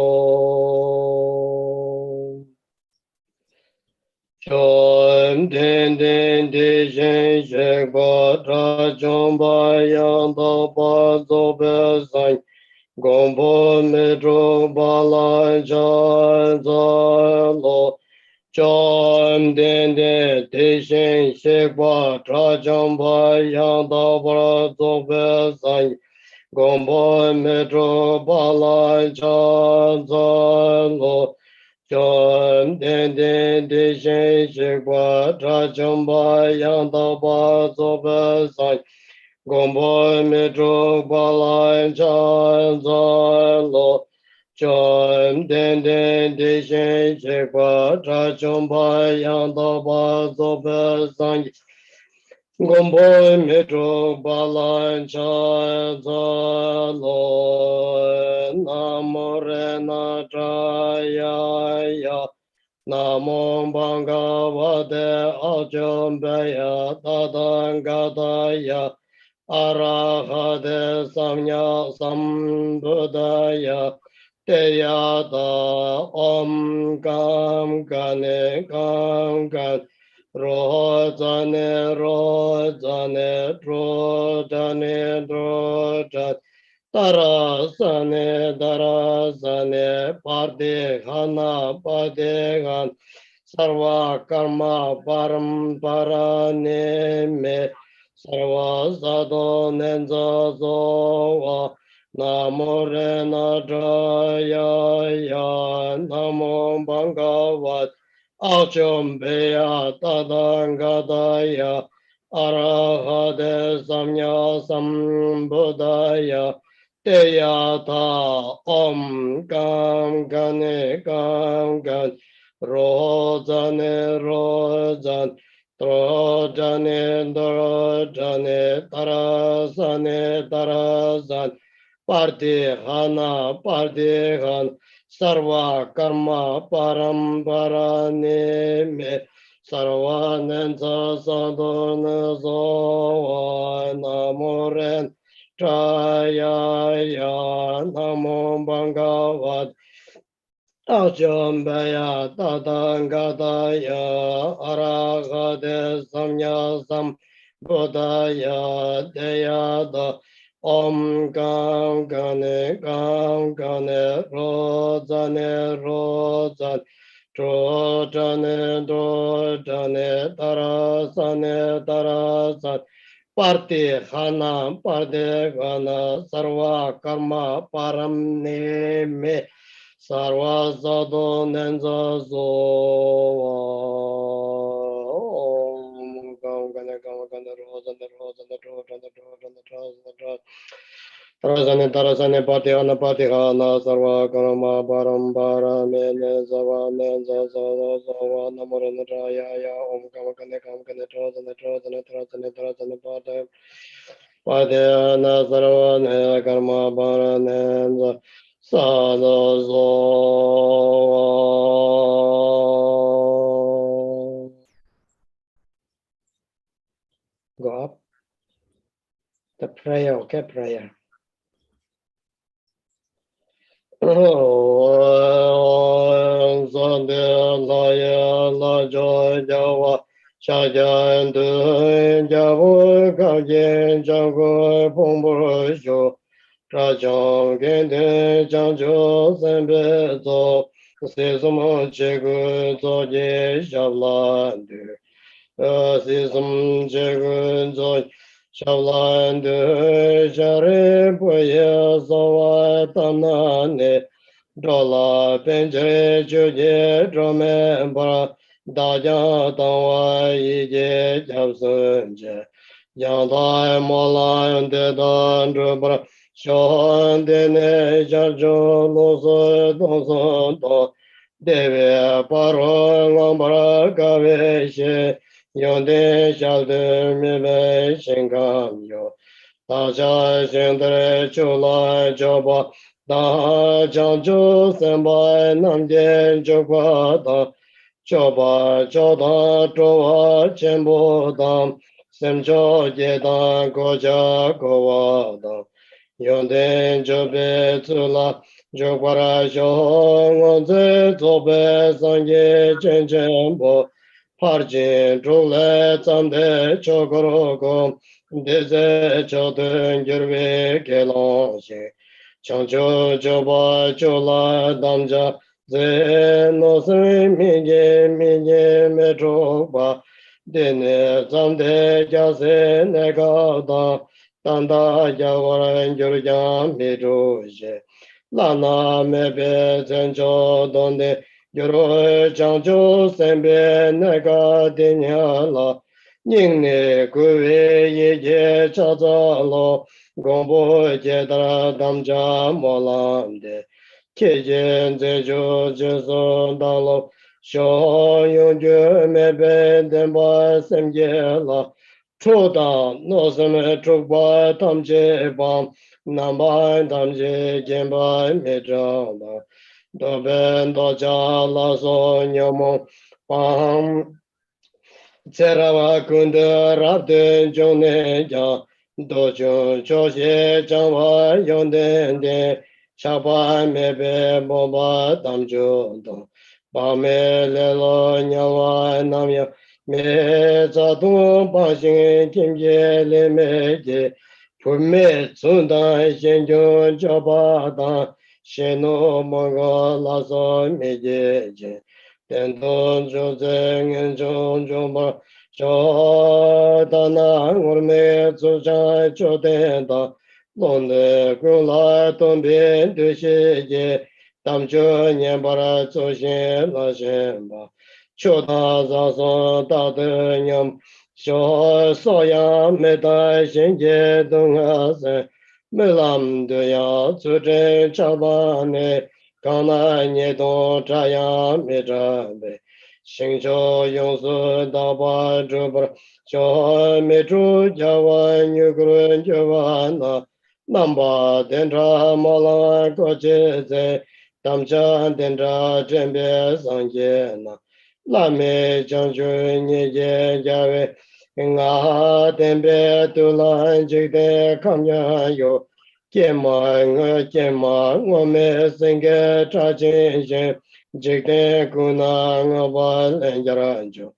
Chom den den de shen shek ba tra chom ba yang da ba zo be san gong bo me tro ba la cha za lo chom den den de shen shek ba tra chom ba yang da ba zo be san gong bo me tro ba la cha za lo Chom den den de shen shek ba tra chom ba yang da ba zo ba sai gong bo me tro ba la cha za lo chom den den de shen shek ba tra chom ba yang da ba zo ba sai Gombo metro balan cha za lo namo re na tra ya namo banga vade ajam ya tadanga da ya arahade samnya sambudaya te ya da om kam kane kam kan Rojane, rojane, drojane, drojane, darasane, darasane, pardehana, pardehan, sarva karma paramparane me, sarva sadho nenza zova, namo rena draya ya, namo bhagavat, Achom beya tadangadaya arahade samya sambudaya teyata om gam gane gam gan rozane rozan trojane drojane tarasane tarasan partihana partihan Sarva karma paramparane me sarvanensa sadhana zova namoren trayaya namo bhagavat Achambaya tatangataya arahade samyasam buddhaya deyada Om Gam Gane Rozane Rozan Trojane Trojane Tarasane Tarasan Parti Hana Parde Gana Sarva Karma Param Neme Sarva Sadho Nenza Zova Om Gam Gane Rozane Rozane Trojane Trojane Trojane Tarasane tarasane patihana patihana sarva karma parambara mene zava menza zava zava namorana raya ya om kamakane kamakane tarasane tarasane tarasane tarasane patih patihana sarva ne karma para nenza sada zova. Go up. The prayer, okay, prayer. Sande la ya la jo jawa sha jan de jawo ka jen jang go pong bo sho tra jong gen de jang jo sen be zo se som che gu zo je sha la de se som che gu zo sha la de ja re po ye zo wa ta na ne Dola penjere chuje drome bara daja tangwa ije japsunje yanda mola yande dandru bara shonde ne jarjo loso donso to deve paro ngambara kave she yonde shalde mebe shengam yo Taja shindere chula joba Da janju senpai namjen jokwa da choba choda chowa chenpo dam semcho jedan koja kowa dam yonden jobe tsula jokwara shong onze tobe sangye chen chenpo Parjin Drule Zande Chogorogo Deze Chodun Gyurve Gelonshi Chancho Joba Chola Damja Ze Nosri Mige Mige Metroba Dene Zande Jase Negada Tanda Javaran Gyurjan Midroje Lana Mebe Zencho Donde Yoro Chancho Sembe Nega Dinyala Ningne Kuwe Ye Chazalo Gombo Jedara Damja Molande Kejen Zejo Jeson Dalo Sho Yongju Mebe Demba Semgela Choda Nosame Trukba Tamje Bam Namba Tamje Gemba Medra Doben doja laso nyomo pam Tserawa kunda rabden jone ja dojo joshe jangwa yonden de Chapa mebe boba tamjo do Pame lelo nyawa namya me zadun pashin kimye le meje Pume tsundan shenjo jaba Sheno Mongo Lazo Meje Tendon Joseng and John Jomba Jodana Urme Zuja Jodenda Londe Gula Tombe Dushe Tamjo Nyambara Zoshin La Shemba Choda Zazo Dadanyam Sho Soya Meda Shinje Dunga Melam Daya Tsutre Chabane Kana Nyedo Chaya Medrabe Shingcho Yongsu Daba Drupar Cho Metru Jawa Nyugru Javana Namba Dendra Mala Kocheze Tamcha Dendra Trembe Sanjena Lame Chanchu Nye Jave Nga Tembe Tulan Jigde Kamya Yo Kema Ngome Senge Trachin Shen Jigde Kuna Ngaba Lenjaranjo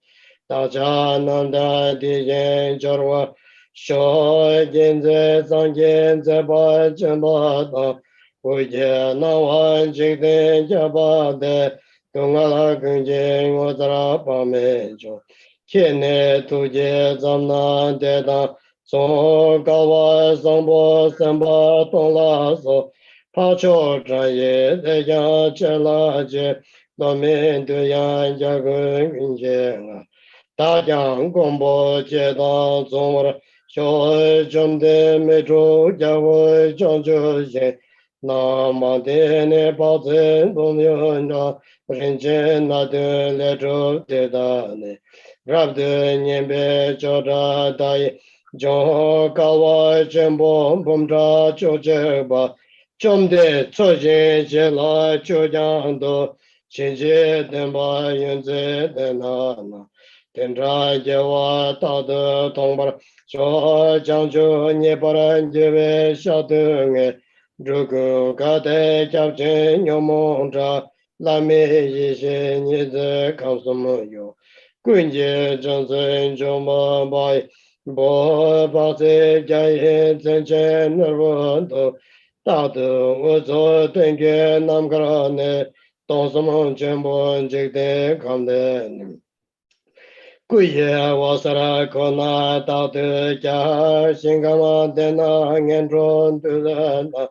Tacha Nanda Dijen Jorwa Sho Jinze Sanjenze Ba Chemba Da Uje Nawan Jigde Jabade Tungala Kunje Ngodra Pamejo Kene Tuje Zamna Deda So Gawa Sambo Samba Tongla So Pacho Traye Deja Chela Je Domin Duyan Jagun Kunje Tajang Gombo Chedan Zomra Sho Jomde Metro Jawo Jonjo Je Namade Ne Bazen Domyona Rinjen Nade Letro Dedane Rabde Nyembe Choda Dai Jo Kawa Jembo Bumra Chojeba Chomde Chojin Jela Chojando Chinje Demba Yunze Denana Tendra Jewa Tada Tongbar Cho Janjo Nyeparan Jeve Shatunge Drugu Kate Chapchen Yomontra Lame Yishe Nize Kamsumoyo Kunje Jansen Joma Bai Bo Base Jaye Zenchen Nervondo Tadu Uzo Tenge Namkarane Tonsamo Jembo Jigde Kamden Kuye Wasara Kona Tadu Jah Shingama Dena Ngendron Tulana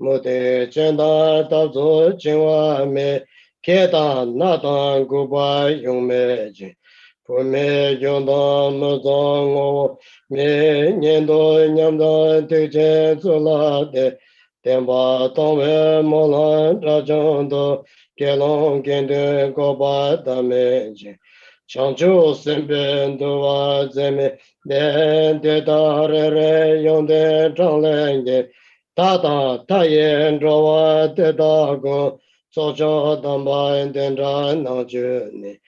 Mute Chenda Tazu Chingwa Me Ketan Natan Guba Yungmeji Pume Yondan Muzong Me Nyendo Nyamdan Tukchen Zulade Temba Tongwe Molan Rajondo Kelong Kende Goba Dameji Chanchu Semben Duwa Zeme Den De Dare Re Yonde Changlenge Tata Tayen Drawa De Dago Socho Damba Dendra Najuni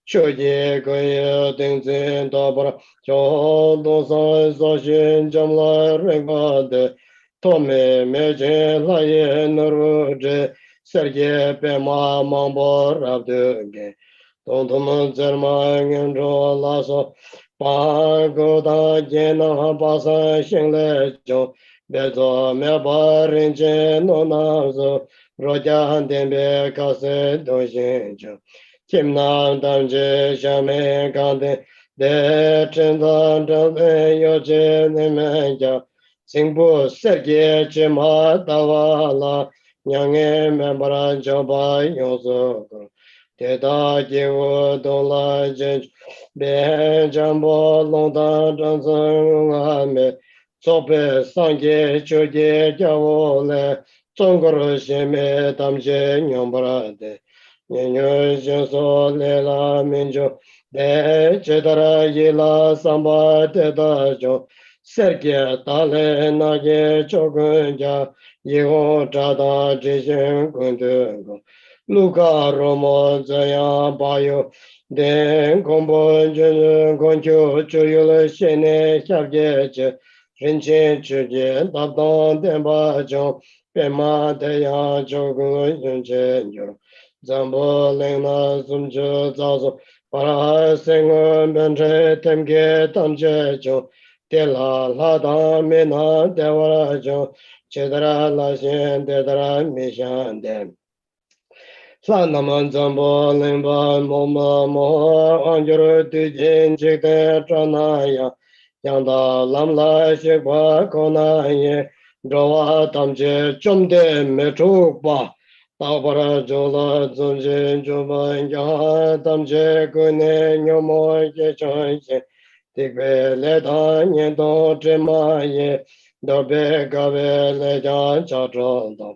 Choye Goye Dengzin Dabra Cho Dosan Soshin Jamla Rengade Tome Meje Laye Nuruje Serge Pema Mambo Rabduge Tông Tông Zerma Ngân Rô La So Ba Go Da Jen Na Ba Sa Xing Le Chong Be Zo Me Ba Rin Chen No Na Zo Ro Jia Han Den Be Ka Se Dong Xin Chong Kim Na Dam Je Sha Me Kan Den De Chen Zang Zhang Ben Yo Che Ne Men Jia Xing Bu Se Jie Chi Ma Da Wa La Nyang E Me Ba Ran Chong Ba Yong So Ko Teta Jiwo Dong La Jen Ben Jambo Long Dan Zhang Zheng Nga Me Sope Sangye Choje Jiawo Le Zhongkor Xin Me Tam Xie Nyong Bara De Nyen Nyen Xin So Le La Min Jo De Che Tara Yi La Samba Teta Jo Serge Ta Le Na Ye Chogun Ja Yi Hong Cha Da Zhi Xin Kun De Gong Luka Romo Zayang Bayo Den Gombo Jun Gongqiu Zhuyu Le Xene Xiabjie Che Rinchen Chuje Dabdong Denpa Zhong Benma Deyang Zhogun Yun Chen Yu Zambo Lingna Sumchu Zazo Para Sengun Benche Temke Tamche Zhong Tela Lada Mina Dewara Zhong Chedara La Xen Dedara Mi Xian Den Sanaman Zambo Limba Moma Moha Anjuru Tujin Chikte Tranaya Yanda Lamla Shikwa Konaye Drawa Tamche Chomde Metrukpa Tabara Jola Zunjin Juba Yaha Tamche Kune Nyomo Yechanche Tikve Leta Nyendo Trimaye Dobe Gabe Lejan Chatrodam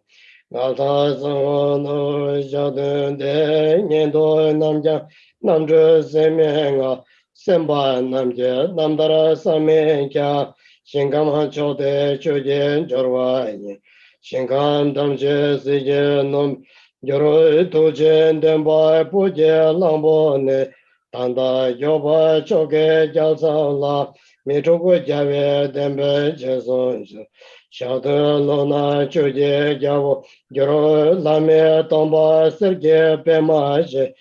Gata Sangano Jadun De Nyendo Namja Namdru Semenga Semba Namje Namdara Samenkya Shinkama Chote Chuje Jorwaye Shinkam Damje Sije Nom Joro Tuje Demba Puje Lambone Tanda Yoba Choke Jalsala Michuku Jave Dembe Jesonjo Shada Lona Chuje Javo Joro Lame Tomba Serge Pemaje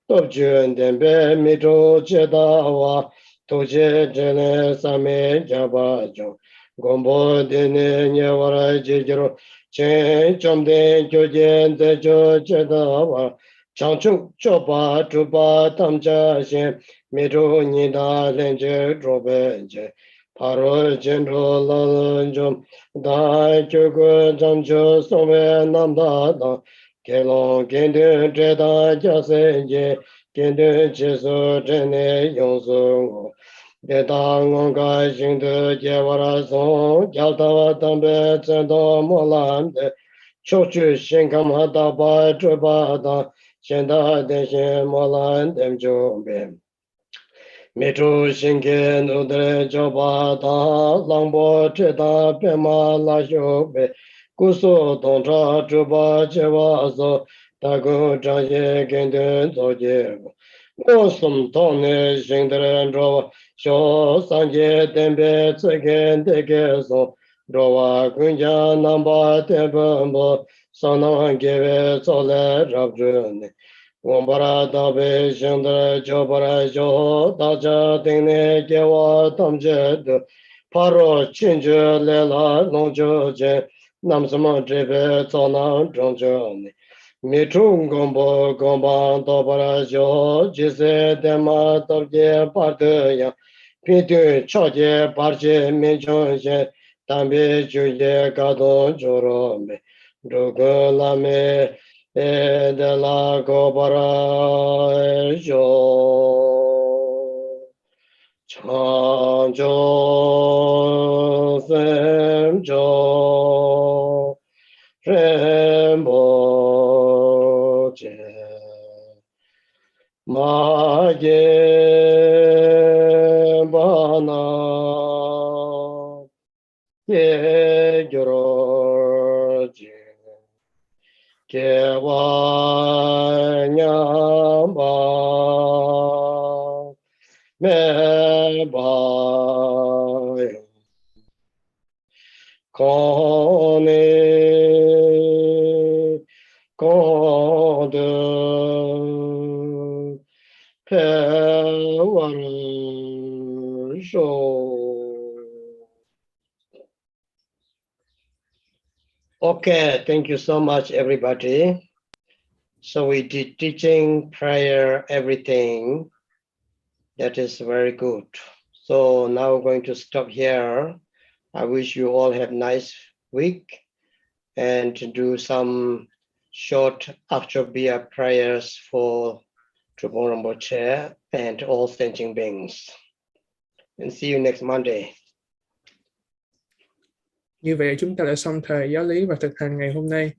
Topjun Dembe Mitro Chedawa Toje Jene Same Jabajo Gombo Dene Nyawara Jejero Chen Chomde Kyojen Tejo Chedawa Changchuk Chopa Chupa Tamcha Shen Mitro Nida Lenje Drobeje Paro Jendro Lalonjom Dai Kyoko Jamcho Sobe Namda Kelon Kende Treda Jasenje Kende Cheso Trene Yonso Deta Ngonga Shingde Jewara Son Gyaltawa Tambe Tsendo Molande Chochu Shinkama Daba Trubada Shenda Deshe Molande Jombe Metro Shinken Udre Joba Da Langbo Cheda Pema La Shobe Kuso Tontra Chuba Chewa So Tago Chaye Kenden Zoje Osum Tone Shindre Drova Sho Sanje Tembe Tseken Teke So Drova Kunja Namba Tembembo Sanang Geve Sole Rabjune Wombara Dabe Shindra Jobara Jo Daja Dine Gewa Tamje Paro Chinju Lela Longjo Je Namsama Drebe Zona Zhongjo Michung Gombo Gomba Dobara Jo Jise Dema Dobje Pardeya Pitu Choje Parche Minchon Je Tambe Juje Gadon Jorome Drogo Lame de la Gobara Jo Chanjo Sem Jo Rembo Je Ma Ye Bana Ye Gyoro Je Kewa Nyamba Meba Kone Konde Okay, thank you so much, everybody. So we did teaching, prayer, everything. That is very good. So now we're going to stop here. I wish you all have nice week and to do some short after-beer prayers for Drupon Rinpoche and all sentient beings. And see you next Monday. Như vậy chúng ta đã xong thời giáo lý và thực hành ngày hôm nay.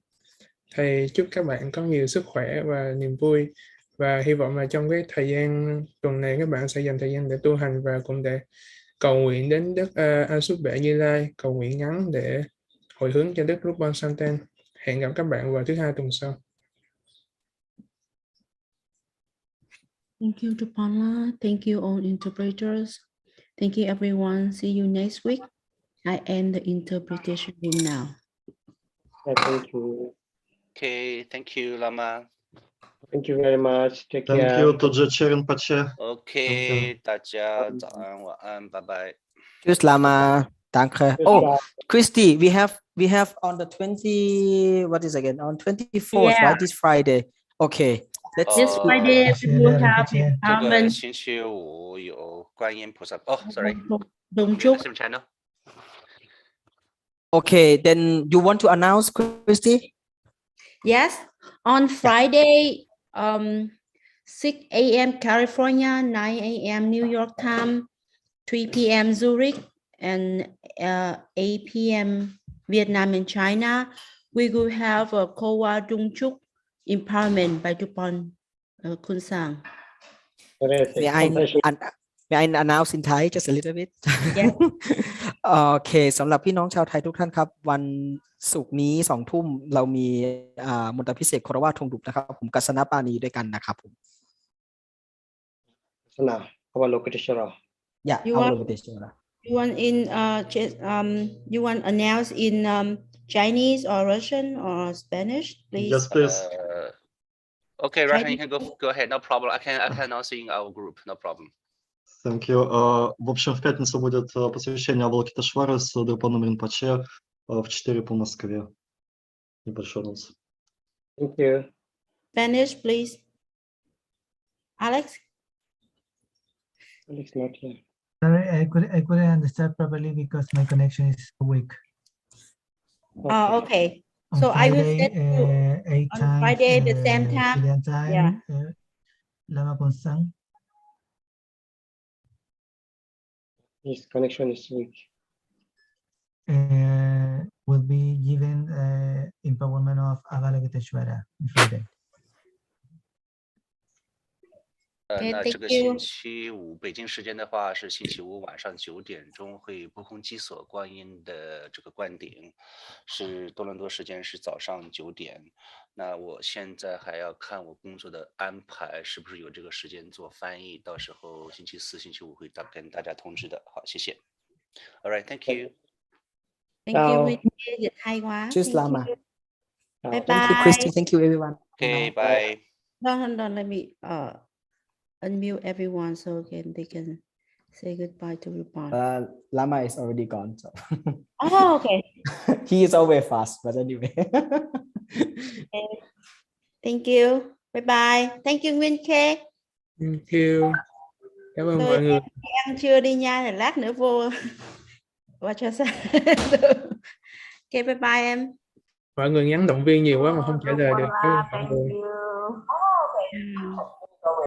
Thầy chúc các bạn có nhiều sức khỏe và niềm vui, và hy vọng là trong cái thời gian tuần này các bạn sẽ dành thời gian để tu hành và cũng để cầu nguyện đến Đức A Xúc Bệ Như Lai, cầu nguyện ngắn để hồi hướng cho Đức Drupon Santen. Hẹn gặp các bạn vào thứ Hai tuần sau. Thank you, Drupala. Thank you, all interpreters. Thank you, everyone. See you next week. I end the interpretation room now. Thank you. Okay, thank you, Lama. Thank you very much. Take Thank care. you to the Rinpoche. Okay, 大家早安晚安，拜拜。 Tschüss, Lama. Danke. Oh, Christy, we have on the 20, what is again? On 24th, Yeah. right? This Friday. Okay. Let's This Friday we will have 这个 empowerment. 星期五有观音菩萨。Oh, sorry. Dong The Chuk. same channel. Okay, then you want to announce, Christy? Yes, on Friday, 6 a.m. California, 9 a.m. New York time, 3 p.m. Zurich, and 8 p.m. Vietnam and China. We will have a Kowa Dung Chuk empowerment by Drupon Kunsang. May I announce in Thai just a little bit? Yeah. โอเคสำหรับพี่น้องชาวไทยทุกท่านครับวันศุกร์นี้2 ทุ่มเรามีมนตพิเศษคารวะธงดุบนะครับผมกัสนปานีด้วยกันนะครับผม Sana, Avalokiteshvara. Yeah, You want you want announce in Chinese or Russian or Spanish, please? Yes, please. Okay, Ryan, you can go ahead. No problem. I can announce in our group. No problem. Thank you. В общем, в пятницу будет посвящение Авалокитешвары с Друпоном Ринпоче в 4 по Москве. Небольшой анонс. Thank you. Spanish, please. Alex? Alex not here. Sorry, I couldn't understand properly because my connection is weak. Oh, okay. On So I will Friday, send you 8 on times, Friday the same time. Chilean time, Yeah. Lama Kunsang. His connection is weak. Will be given empowerment of Avalokiteshvara on Friday. Okay, 那 thank 这个 you. 星期五北京时间的话是星期五晚上9点钟会不空基所观音的这个灌顶，是多伦多时间是早上9点。那我现在还要看我工作的安排是不是有这个时间做翻译，到时候星期四、星期五会跟大家通知的。好，谢谢。All right, thank you. Thank you. Huy Thi, dịch hay quá. Cheers, Thank Lama. you. Bye Thank you, bye. Christy. Thank you, everyone. Okay, bye. Hold on. Let me unmute everyone so they can say goodbye to Drupon. Lama is already gone, so Oh, okay. he is always fast. But anyway, Okay. Thank you. Bye bye. Thank you Nguyên Khê. Thank you. Cảm ơn Tôi mọi người. đi ăn trưa đi nha, rồi lát nữa vô qua cho sao. Ok, bye bye em. Mọi người nhắn động viên nhiều quá mà không trả lời được. Cảm ơn mọi Thank người. you.